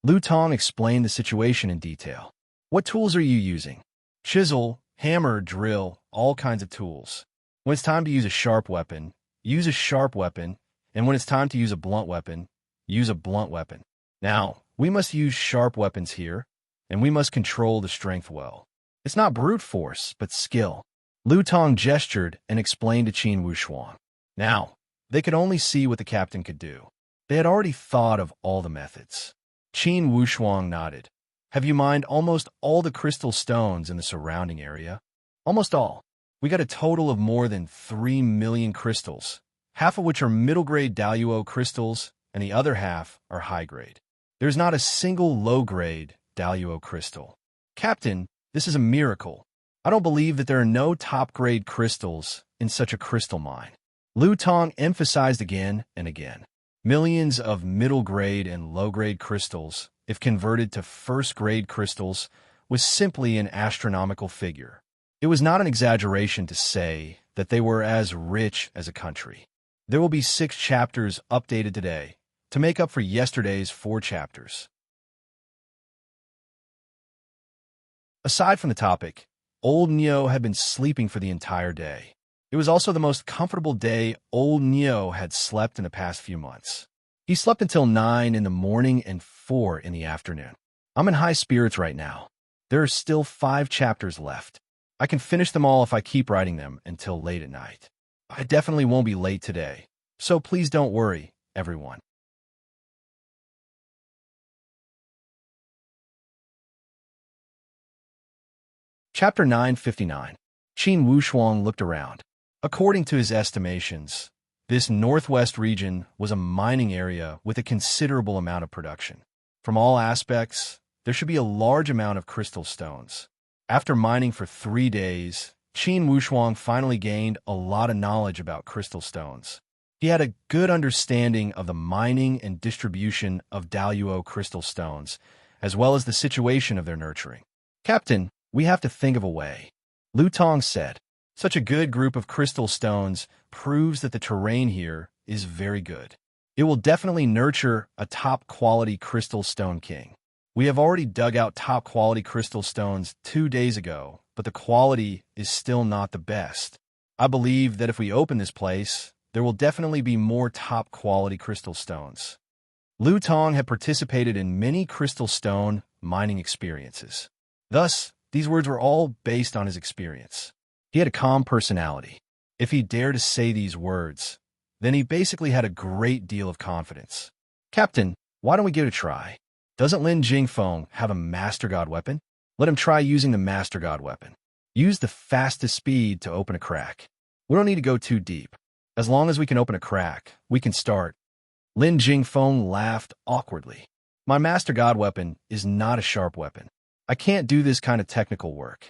Lu Tong explained the situation in detail. What tools are you using? Chisel, hammer, drill, all kinds of tools. When it's time to use a sharp weapon, use a sharp weapon, and when it's time to use a blunt weapon, use a blunt weapon. Now, we must use sharp weapons here, and we must control the strength well. It's not brute force, but skill. Lu Tong gestured and explained to Qin Wushuang. Now, they could only see what the captain could do. They had already thought of all the methods. Qin Wushuang nodded. Have you mined almost all the crystal stones in the surrounding area? Almost all. We got a total of more than 3 million crystals, half of which are middle-grade Daluo crystals, and the other half are high-grade. There's not a single low-grade Daluo crystal. Captain, this is a miracle. I don't believe that there are no top-grade crystals in such a crystal mine. Lu Tong emphasized again and again. Millions of middle-grade and low-grade crystals, if converted to first-grade crystals, was simply an astronomical figure. It was not an exaggeration to say that they were as rich as a country. There will be 6 chapters updated today to make up for yesterday's 4 chapters. Aside from the topic, Old Neo had been sleeping for the entire day. It was also the most comfortable day Old Neo had slept in the past few months. He slept until 9 in the morning and 4 in the afternoon. I'm in high spirits right now. There are still 5 chapters left. I can finish them all if I keep writing them until late at night. I definitely won't be late today, so please don't worry, everyone. Chapter 959. Qin Wushuang looked around. According to his estimations, this northwest region was a mining area with a considerable amount of production. From all aspects, there should be a large amount of crystal stones. After mining for 3 days, Qin Wushuang finally gained a lot of knowledge about crystal stones. He had a good understanding of the mining and distribution of Daluo crystal stones, as well as the situation of their nurturing. Captain, we have to think of a way. Lu Tong said, such a good group of crystal stones proves that the terrain here is very good. It will definitely nurture a top-quality crystal stone king. We have already dug out top-quality crystal stones 2 days ago, but the quality is still not the best. I believe that if we open this place, there will definitely be more top-quality crystal stones. Lu Tong had participated in many crystal stone mining experiences. Thus, these words were all based on his experience. He had a calm personality. If he dared to say these words, then he basically had a great deal of confidence. Captain, why don't we give it a try? Doesn't Lin Jingfeng have a Master God weapon? Let him try using the Master God weapon. Use the fastest speed to open a crack. We don't need to go too deep. As long as we can open a crack, we can start. Lin Jingfeng laughed awkwardly. My Master God weapon is not a sharp weapon. I can't do this kind of technical work.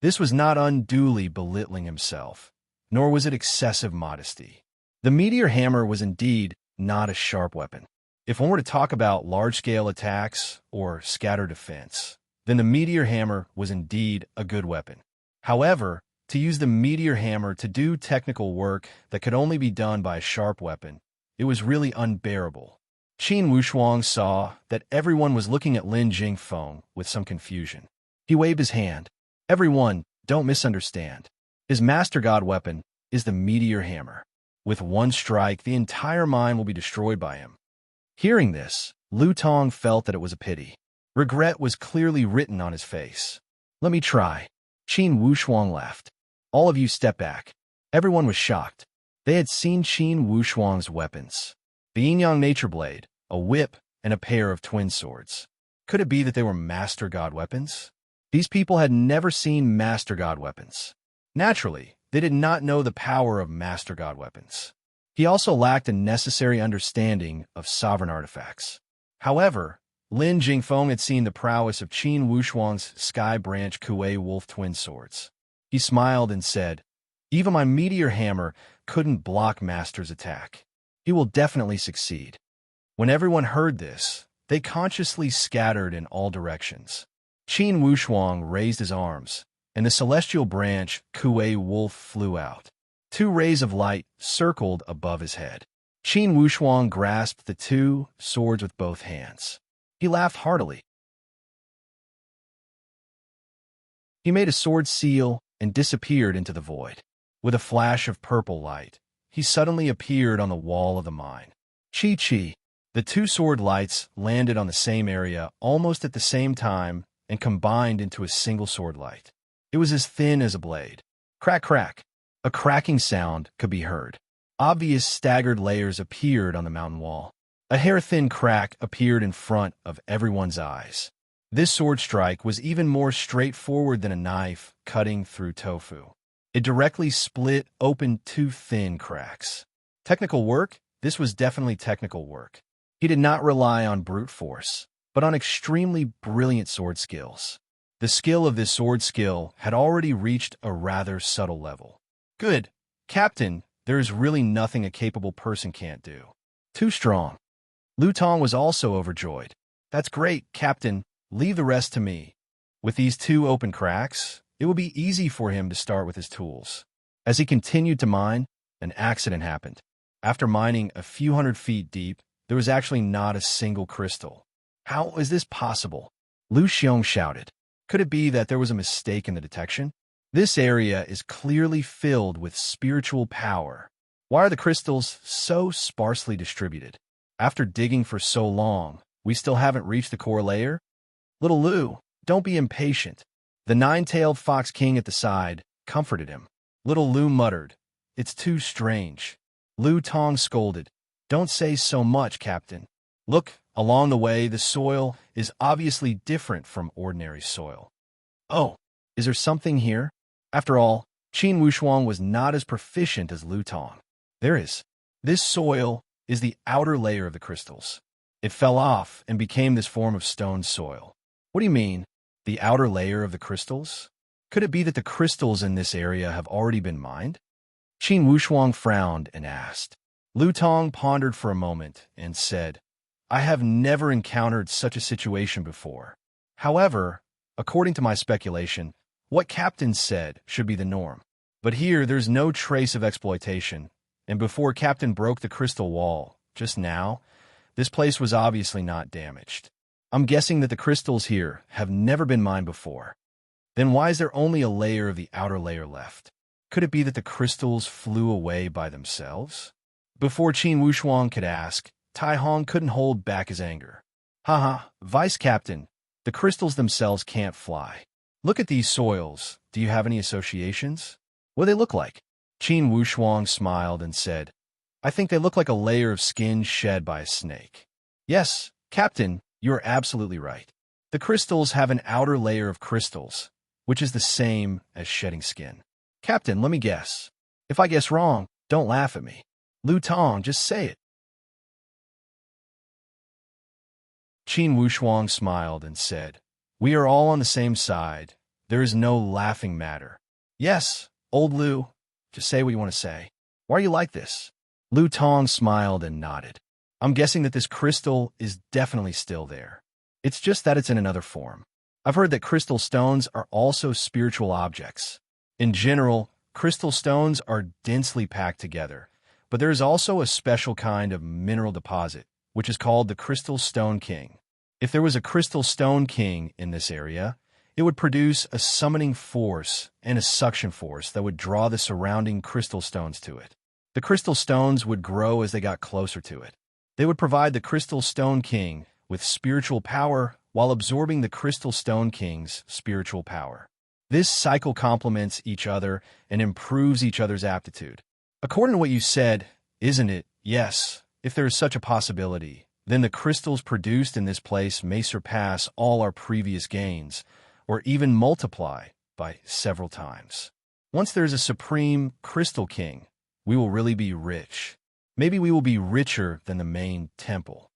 This was not unduly belittling himself, nor was it excessive modesty. The meteor hammer was indeed not a sharp weapon. If one were to talk about large-scale attacks or scatter defense, then the meteor hammer was indeed a good weapon. However, to use the meteor hammer to do technical work that could only be done by a sharp weapon, it was really unbearable. Qin Wushuang saw that everyone was looking at Lin Jingfeng with some confusion. He waved his hand. Everyone, don't misunderstand. His master god weapon is the meteor hammer. With one strike, the entire mine will be destroyed by him. Hearing this, Lu Tong felt that it was a pity. Regret was clearly written on his face. Let me try. Qin Wushuang laughed. All of you step back. Everyone was shocked. They had seen Qin Wushuang's weapons. The yin-yang nature blade, a whip, and a pair of twin swords. Could it be that they were master god weapons? These people had never seen master god weapons. Naturally, they did not know the power of master god weapons. He also lacked a necessary understanding of sovereign artifacts. However, Lin Jingfeng had seen the prowess of Qin Wushuang's Sky Branch Kuei Wolf twin swords. He smiled and said, even my meteor hammer couldn't block Master's attack. He will definitely succeed. When everyone heard this, they consciously scattered in all directions. Qin Wushuang raised his arms, and the celestial branch Kuei Wolf flew out. 2 rays of light circled above his head. Qin Wushuang grasped the 2 swords with both hands. He laughed heartily. He made a sword seal and disappeared into the void. With a flash of purple light, he suddenly appeared on the wall of the mine. Chi-chi. The 2 sword lights landed on the same area almost at the same time and combined into a single sword light. It was as thin as a blade. Crack, crack. A cracking sound could be heard. Obvious staggered layers appeared on the mountain wall. A hair-thin crack appeared in front of everyone's eyes. This sword strike was even more straightforward than a knife cutting through tofu. It directly split open 2 thin cracks. Technical work? This was definitely technical work. He did not rely on brute force, but on extremely brilliant sword skills. The skill of this sword skill had already reached a rather subtle level. Good. Captain, there is really nothing a capable person can't do. Too strong. Lu Tong was also overjoyed. That's great, Captain. Leave the rest to me. With these 2 open cracks, it will be easy for him to start with his tools. As he continued to mine, an accident happened. After mining a few hundred feet deep, there was actually not a single crystal. How is this possible? Lu Xiong shouted. Could it be that there was a mistake in the detection? This area is clearly filled with spiritual power. Why are the crystals so sparsely distributed? After digging for so long, we still haven't reached the core layer? Little Lu, don't be impatient. The 9-tailed fox king at the side comforted him. Little Lu muttered, it's too strange. Lu Tong scolded, don't say so much, Captain. Look, along the way, the soil is obviously different from ordinary soil. Oh, is there something here? After all, Qin Wushuang was not as proficient as Lu Tong. There is. This soil is the outer layer of the crystals. It fell off and became this form of stone soil. What do you mean, the outer layer of the crystals? Could it be that the crystals in this area have already been mined? Qin Wushuang frowned and asked. Lu Tong pondered for a moment and said, I have never encountered such a situation before. However, according to my speculation, what Captain said should be the norm. But here there's no trace of exploitation, and before Captain broke the crystal wall, just now, this place was obviously not damaged. I'm guessing that the crystals here have never been mined before. Then why is there only a layer of the outer layer left? Could it be that the crystals flew away by themselves? Before Qin Wushuang could ask, Tai Hong couldn't hold back his anger. Haha, Vice Captain, the crystals themselves can't fly. Look at these soils. Do you have any associations? What do they look like? Qin Wushuang smiled and said, I think they look like a layer of skin shed by a snake. Yes, Captain, you're absolutely right. The crystals have an outer layer of crystals, which is the same as shedding skin. Captain, let me guess. If I guess wrong, don't laugh at me. Lu Tong, just say it. Qin Wushuang smiled and said, we are all on the same side. There is no laughing matter. Yes, old Lu, just say what you want to say. Why are you like this? Lu Tong smiled and nodded. I'm guessing that this crystal is definitely still there. It's just that it's in another form. I've heard that crystal stones are also spiritual objects. In general, crystal stones are densely packed together, but there is also a special kind of mineral deposit, which is called the Crystal Stone King. If there was a Crystal Stone King in this area, it would produce a summoning force and a suction force that would draw the surrounding crystal stones to it. The crystal stones would grow as they got closer to it. They would provide the Crystal Stone King with spiritual power while absorbing the Crystal Stone King's spiritual power. This cycle complements each other and improves each other's aptitude. According to what you said, isn't it? Yes, if there is such a possibility, then the crystals produced in this place may surpass all our previous gains, or even multiply by several times. Once there is a supreme Crystal King, we will really be rich. Maybe we will be richer than the main temple.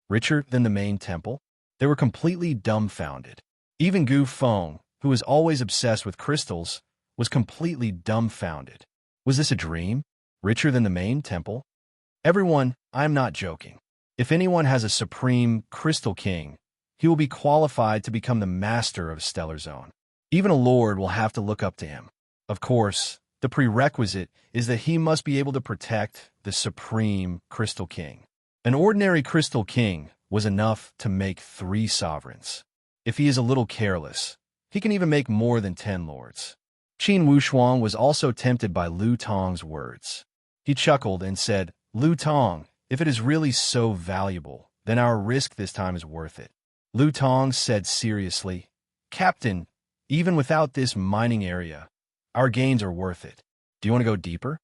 Richer than the main temple? They were completely dumbfounded. Even Gu Feng, who was always obsessed with crystals, was completely dumbfounded. Was this a dream? Richer than the main temple? Everyone, I'm not joking. If anyone has a supreme Crystal King, he will be qualified to become the master of Stellar Zone. Even a lord will have to look up to him. Of course, the prerequisite is that he must be able to protect the supreme Crystal King. An ordinary Crystal King was enough to make 3 sovereigns. If he is a little careless, he can even make more than 10 lords. Qin Wushuang was also tempted by Lu Tong's words. He chuckled and said, Lu Tong, if it is really so valuable, then our risk this time is worth it. Lu Tong said seriously, Captain, even without this mining area, our gains are worth it. Do you want to go deeper?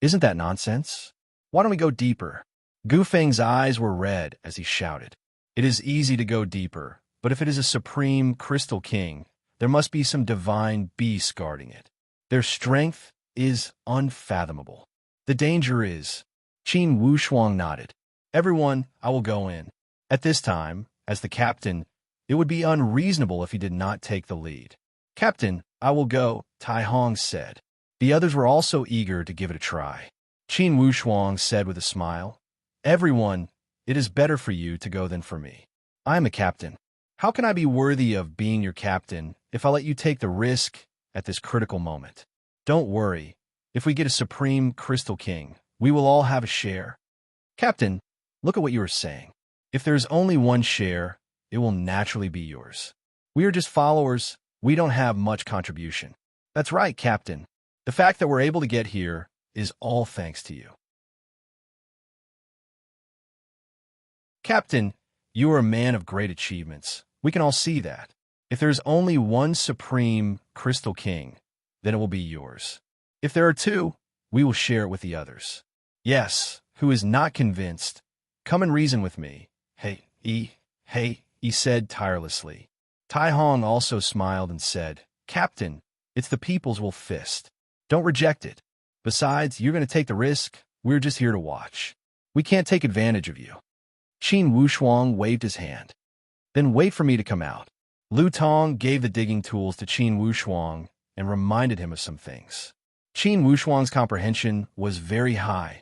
Isn't that nonsense? Why don't we go deeper? Gu Feng's eyes were red as he shouted. It is easy to go deeper, but if it is a supreme Crystal King, there must be some divine beast guarding it. Their strength is unfathomable. The danger is... Qin Wushuang nodded. Everyone, I will go in. At this time, as the captain, it would be unreasonable if he did not take the lead. Captain, I will go, Tai Hong said. The others were also eager to give it a try. Qin Wushuang said with a smile, Everyone, it is better for you to go than for me. I am a captain. How can I be worthy of being your captain if I let you take the risk at this critical moment? Don't worry. If we get a supreme Crystal King, we will all have a share. Captain, look at what you are saying. If there is only one share, it will naturally be yours. We are just followers. We don't have much contribution. That's right, Captain. The fact that we're able to get here is all thanks to you. Captain, you are a man of great achievements. We can all see that. If there's only one supreme Crystal King, then it will be yours. If there are 2, we will share it with the others. Yes, who is not convinced? Come and reason with me. Hey, he said tirelessly. Tai Hong also smiled and said, Captain, it's the people's will fist. Don't reject it. Besides, you're going to take the risk. We're just here to watch. We can't take advantage of you. Qin Wushuang waved his hand. Then wait for me to come out. Lu Tong gave the digging tools to Qin Wushuang and reminded him of some things. Qin Wushuang's comprehension was very high,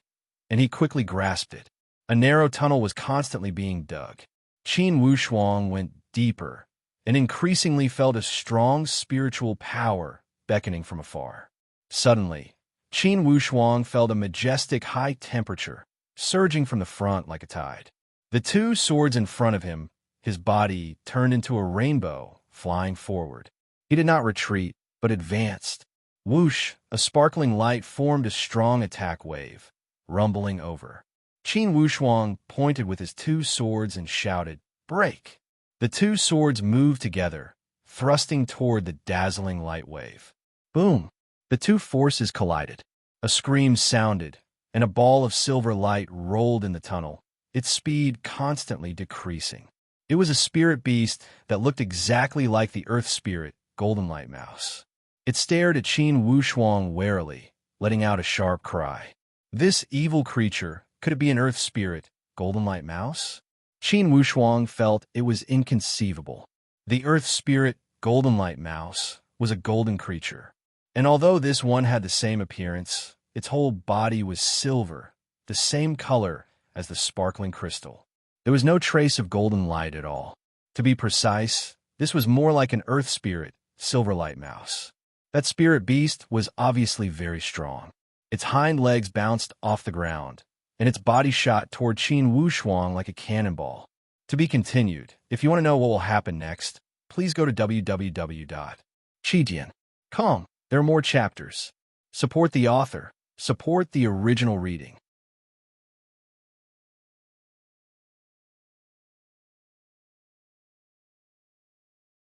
and he quickly grasped it. A narrow tunnel was constantly being dug. Qin Wushuang went deeper and increasingly felt a strong spiritual power beckoning from afar. Suddenly, Qin Wushuang felt a majestic high temperature surging from the front like a tide. The 2 swords in front of him, his body turned into a rainbow, flying forward. He did not retreat, but advanced. Whoosh, a sparkling light formed a strong attack wave, rumbling over. Qin Wushuang pointed with his 2 swords and shouted, Break! The 2 swords moved together, thrusting toward the dazzling light wave. Boom! The 2 forces collided. A scream sounded, and a ball of silver light rolled in the tunnel, its speed constantly decreasing. It was a spirit beast that looked exactly like the earth spirit, Golden Light Mouse. It stared at Qin Wushuang warily, letting out a sharp cry. This evil creature, could it be an earth spirit, Golden Light Mouse? Qin Wushuang felt it was inconceivable. The earth spirit, Golden Light Mouse, was a golden creature. And although this one had the same appearance, its whole body was silver, the same color as the sparkling crystal. There was no trace of golden light at all. To be precise, this was more like an earth spirit, Silverlight Mouse. That spirit beast was obviously very strong. Its hind legs bounced off the ground, and its body shot toward Qin Wushuang like a cannonball. To be continued. If you want to know what will happen next, please go to www.chidian.com. There are more chapters. Support the author. Support the original reading.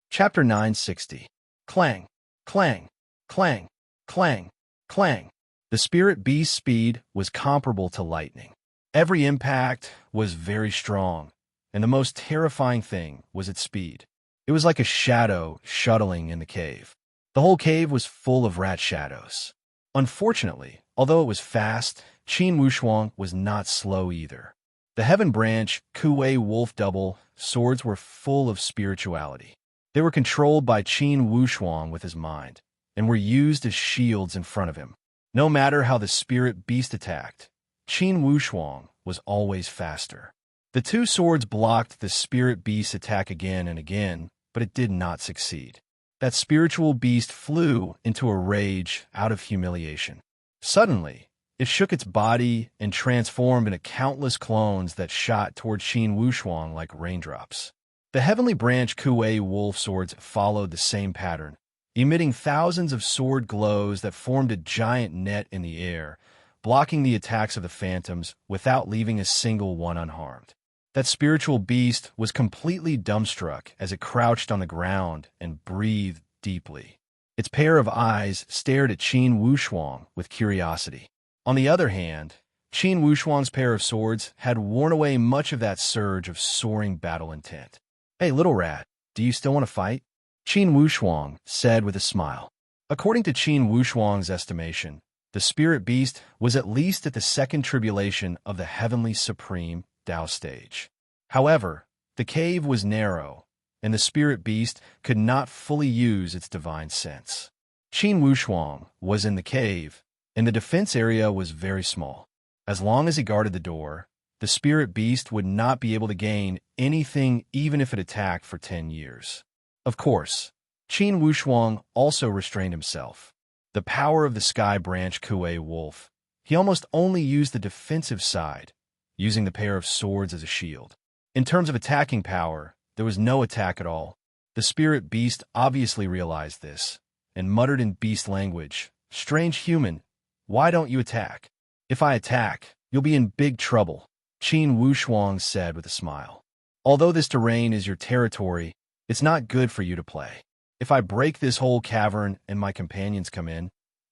Chapter 960. Clang, clang, clang, clang, clang. The spirit beast's speed was comparable to lightning. Every impact was very strong, and the most terrifying thing was its speed. It was like a shadow shuttling in the cave. The whole cave was full of rat shadows. Unfortunately, although it was fast, Qin Wushuang was not slow either. The Heaven Branch, Kuei Wolf Double swords were full of spirituality. They were controlled by Qin Wushuang with his mind, and were used as shields in front of him. No matter how the spirit beast attacked, Qin Wushuang was always faster. The two swords blocked the spirit beast's attack again and again, but it did not succeed. That spiritual beast flew into a rage out of humiliation. Suddenly, it shook its body and transformed into countless clones that shot toward Qin Wushuang like raindrops. The Heavenly Branch Kuei Wolf swords followed the same pattern, emitting thousands of sword glows that formed a giant net in the air, blocking the attacks of the phantoms without leaving a single one unharmed. That spiritual beast was completely dumbstruck as it crouched on the ground and breathed deeply. Its pair of eyes stared at Qin Wushuang with curiosity. On the other hand, Qin Wushuang's pair of swords had worn away much of that surge of soaring battle intent. "Hey, little rat, do you still want to fight?" Qin Wushuang said with a smile. According to Qin Wushuang's estimation, the spirit beast was at least at the second tribulation of the Heavenly Supreme Tao stage. However, the cave was narrow, and the spirit beast could not fully use its divine sense. Qin Wushuang was in the cave, and the defense area was very small. As long as he guarded the door, the spirit beast would not be able to gain anything even if it attacked for 10 years. Of course, Qin Wushuang also restrained himself. The power of the Sky Branch Kuei Wolf, he almost only used the defensive side, using the pair of swords as a shield. In terms of attacking power, there was no attack at all. The spirit beast obviously realized this, and muttered in beast language, "Strange human, why don't you attack?" "If I attack, you'll be in big trouble," Qin Wushuang said with a smile. "Although this terrain is your territory, it's not good for you to play. If I break this whole cavern and my companions come in,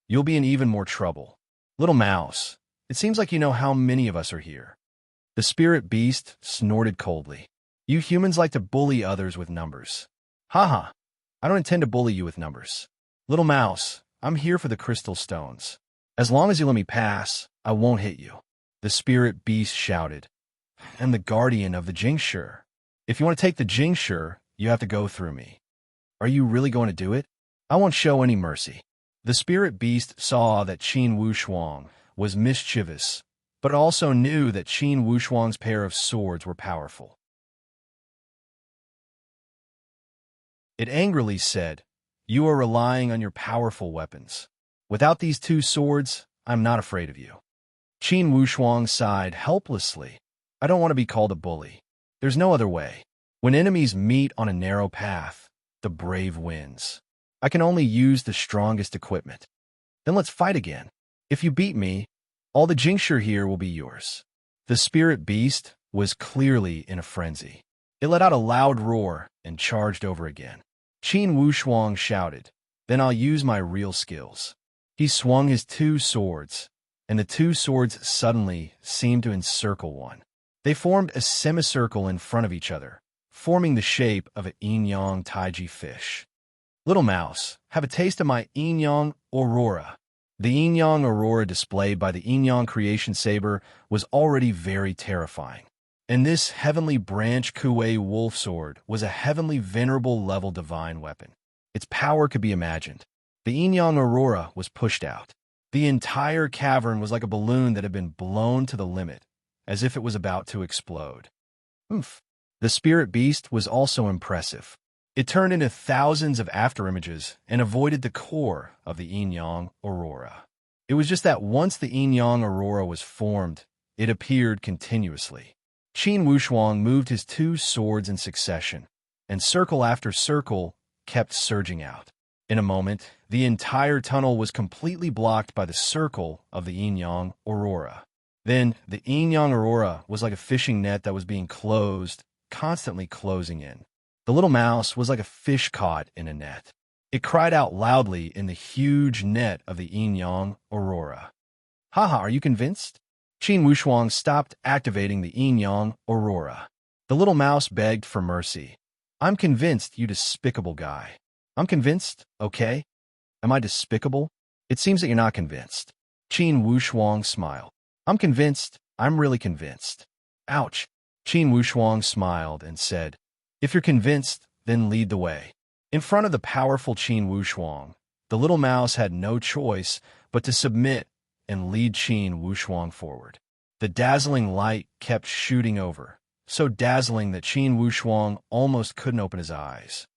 you'll be in even more trouble. Little mouse, it seems like you know how many of us are here." The spirit beast snorted coldly. "You humans like to bully others with numbers." "Haha, I don't intend to bully you with numbers. Little mouse, I'm here for the crystal stones. As long as you let me pass, I won't hit you." The spirit beast shouted. "I'm the guardian of the Jingshi. If you want to take the Jingshi, you have to go through me. Are you really going to do it? I won't show any mercy." The spirit beast saw that Qin Wushuang was mischievous, but also knew that Qin Wushuang's pair of swords were powerful. It angrily said, "You are relying on your powerful weapons. Without these two swords, I'm not afraid of you." Qin Wushuang sighed helplessly. "I don't want to be called a bully. There's no other way. When enemies meet on a narrow path, the brave wins. I can only use the strongest equipment." "Then let's fight again. If you beat me, all the Jingshi here will be yours." The spirit beast was clearly in a frenzy. It let out a loud roar and charged over again. Qin Wushuang shouted, "Then I'll use my real skills." He swung his two swords, and the two swords suddenly seemed to encircle one. They formed a semicircle in front of each other, forming the shape of an yin-yang taiji fish. "Little mouse, have a taste of my yin-yang aurora." The yin-yang aurora displayed by the yin-yang creation saber was already very terrifying. And this Heavenly Branch Kuei Wolf Sword was a heavenly venerable level divine weapon. Its power could be imagined. The yin-yang aurora was pushed out. The entire cavern was like a balloon that had been blown to the limit, as if it was about to explode. Oomph. The spirit beast was also impressive. It turned into thousands of afterimages and avoided the core of the yin-yang aurora. It was just that once the yin-yang aurora was formed, it appeared continuously. Qin Wushuang moved his two swords in succession, and circle after circle kept surging out. In a moment, the entire tunnel was completely blocked by the circle of the yin-yang aurora. Then, the yin-yang aurora was like a fishing net that was being closed, constantly closing in. The little mouse was like a fish caught in a net. It cried out loudly in the huge net of the yin-yang aurora. Haha, are you convinced? Qin Wushuang stopped activating the yin-yang aurora. The little mouse begged for mercy. I'm convinced, you despicable guy. I'm convinced, okay? Am I despicable? It seems that you're not convinced. Qin Wushuang smiled. I'm convinced. I'm really convinced. Ouch. Qin Wushuang smiled and said, if you're convinced, then lead the way. In front of the powerful Qin Wushuang, the little mouse had no choice but to submit and lead Qin Wushuang forward. The dazzling light kept shooting over, so dazzling that Qin Wushuang almost couldn't open his eyes.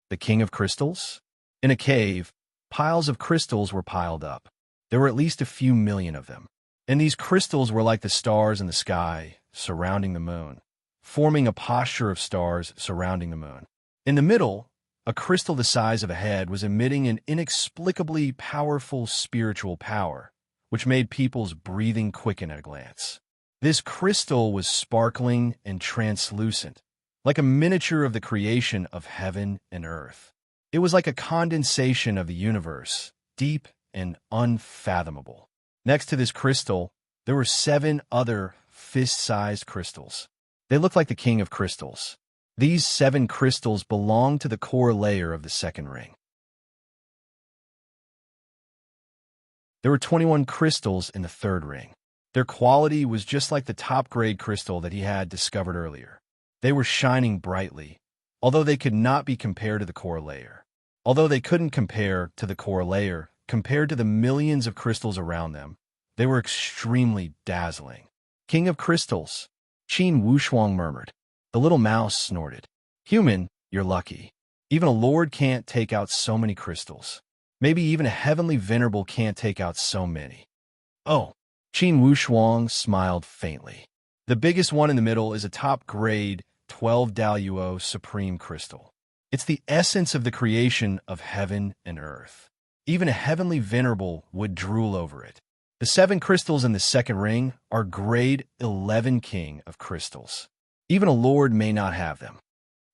The King of Crystals? In a cave, piles of crystals were piled up. There were at least a few million of them. And these crystals were like the stars in the sky surrounding the moon, forming a posture of stars surrounding the moon. In the middle, a crystal the size of a head was emitting an inexplicably powerful spiritual power, which made people's breathing quicken at a glance. This crystal was sparkling and translucent, like a miniature of the creation of heaven and earth. It was like a condensation of the universe, deep and unfathomable. Next to this crystal, there were 7 other fist-sized crystals. They looked like the King of Crystals. These 7 crystals belonged to the core layer of the second ring. There were 21 crystals in the third ring. Their quality was just like the top-grade crystal that he had discovered earlier. They were shining brightly, although they could not be compared to the core layer. Although they couldn't compare to the core layer, compared to the millions of crystals around them, they were extremely dazzling. King of Crystals, Qin Wushuang murmured. The little mouse snorted. Human, you're lucky. Even a lord can't take out so many crystals. Maybe even a heavenly venerable can't take out so many. Oh, Qin Wushuang smiled faintly. The biggest one in the middle is a top-grade 12 Daluo Supreme Crystal. It's the essence of the creation of heaven and earth. Even a heavenly venerable would drool over it. The 7 crystals in the second ring are grade 11 King of Crystals. Even a lord may not have them.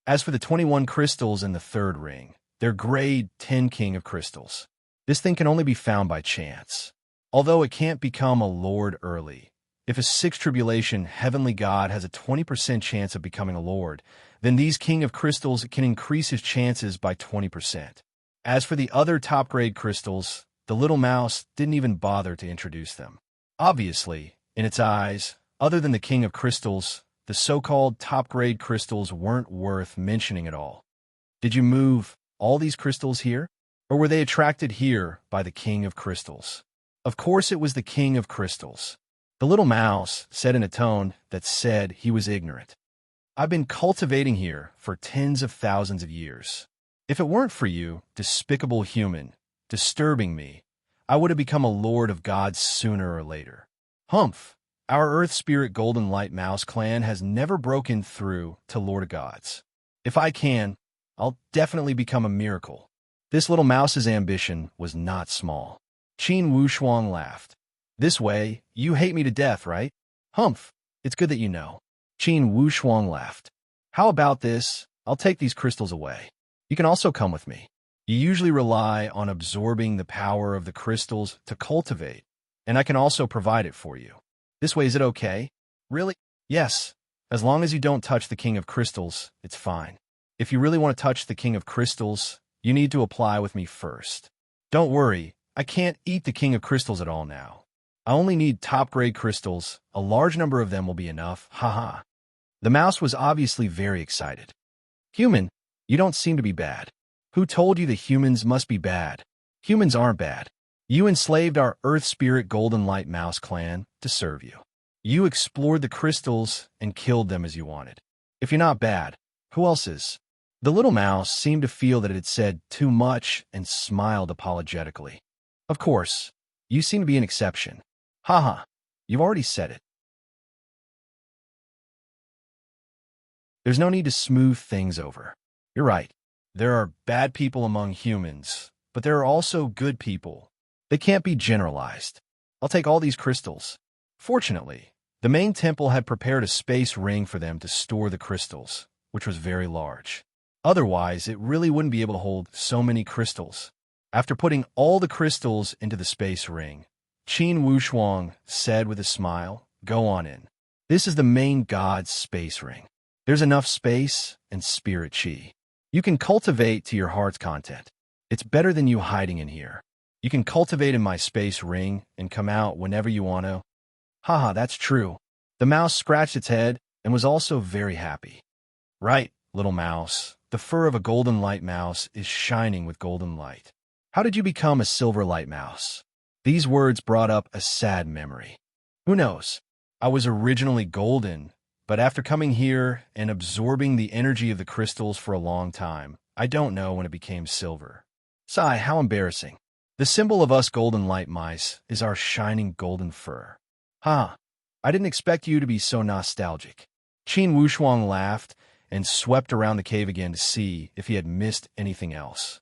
As for the 21 crystals in the third ring, they're grade 10 King of Crystals. This thing can only be found by chance. Although it can't become a lord early, if a 6th tribulation heavenly god has a 20% chance of becoming a lord, then these King of Crystals can increase his chances by 20%. As for the other top-grade crystals, the little mouse didn't even bother to introduce them. Obviously, in its eyes, other than the King of Crystals, the so-called top-grade crystals weren't worth mentioning at all. Did you move all these crystals here? Or were they attracted here by the King of Crystals? Of course it was the King of Crystals. The little mouse said in a tone that said he was ignorant. I've been cultivating here for tens of thousands of years. If it weren't for you, despicable human, disturbing me, I would have become a lord of gods sooner or later. Humph! Our Earth Spirit Golden Light Mouse clan has never broken through to Lord of Gods. If I can, I'll definitely become a miracle. This little mouse's ambition was not small. Qin Wushuang laughed. This way, you hate me to death, right? Humph! It's good that you know. Qin Wushuang laughed. How about this? I'll take these crystals away. You can also come with me. You usually rely on absorbing the power of the crystals to cultivate, and I can also provide it for you. This way, is it okay? Really? Yes. As long as you don't touch the King of Crystals, it's fine. If you really want to touch the King of Crystals, you need to apply with me first. Don't worry, I can't eat the King of Crystals at all now. I only need top-grade crystals. A large number of them will be enough. Haha. The mouse was obviously very excited. Human, you don't seem to be bad. Who told you that humans must be bad? Humans aren't bad. You enslaved our Earth Spirit Golden Light Mouse clan to serve you. You explored the crystals and killed them as you wanted. If you're not bad, who else is? The little mouse seemed to feel that it had said too much and smiled apologetically. Of course, you seem to be an exception. Haha, you've already said it. There's no need to smooth things over. You're right. There are bad people among humans, but there are also good people. They can't be generalized. I'll take all these crystals. Fortunately, the main temple had prepared a space ring for them to store the crystals, which was very large. Otherwise, it really wouldn't be able to hold so many crystals. After putting all the crystals into the space ring, Qin Wushuang said with a smile, "Go on in. This is the main god's space ring. There's enough space and spirit chi. You can cultivate to your heart's content. It's better than you hiding in here. You can cultivate in my space ring and come out whenever you want to." Haha, that's true. The mouse scratched its head and was also very happy. Right, little mouse. The fur of a golden light mouse is shining with golden light. How did you become a silver light mouse? These words brought up a sad memory. Who knows? I was originally golden, but after coming here and absorbing the energy of the crystals for a long time, I don't know when it became silver. Sigh, how embarrassing. The symbol of us golden light mice is our shining golden fur. Ha! I didn't expect you to be so nostalgic. Qin Wushuang laughed and swept around the cave again to see if he had missed anything else.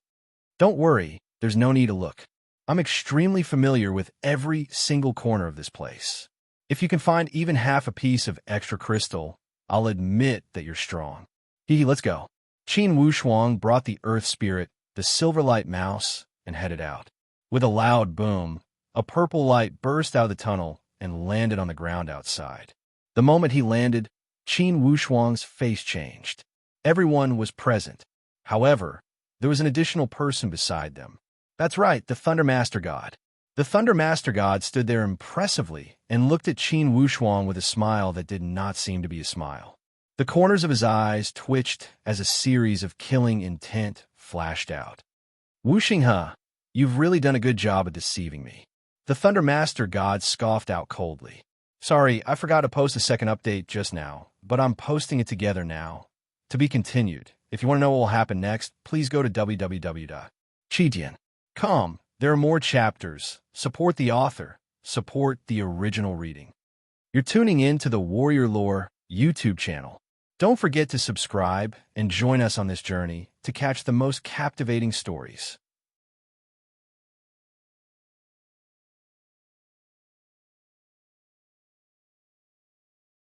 Don't worry, there's no need to look. I'm extremely familiar with every single corner of this place. If you can find even half a piece of extra crystal, I'll admit that you're strong. Let's go. Qin Wushuang brought the earth spirit, the silver light mouse, and headed out. With a loud boom, a purple light burst out of the tunnel and landed on the ground outside. The moment he landed, Qin Wushuang's face changed. Everyone was present. However, there was an additional person beside them. That's right, the Thunder Master God. The Thunder Master God stood there impressively and looked at Qin Wushuang with a smile that did not seem to be a smile. The corners of his eyes twitched as a series of killing intent flashed out. Wuxinghe, you've really done a good job of deceiving me. The Thunder Master God scoffed out coldly. Sorry, I forgot to post a second update just now, but I'm posting it together now. To be continued. If you want to know what will happen next, please go to www.chidian.com. There are more chapters. Support the author. Support the original reading. You're tuning in to the Warrior Lore YouTube channel. Don't forget to subscribe and join us on this journey to catch the most captivating stories.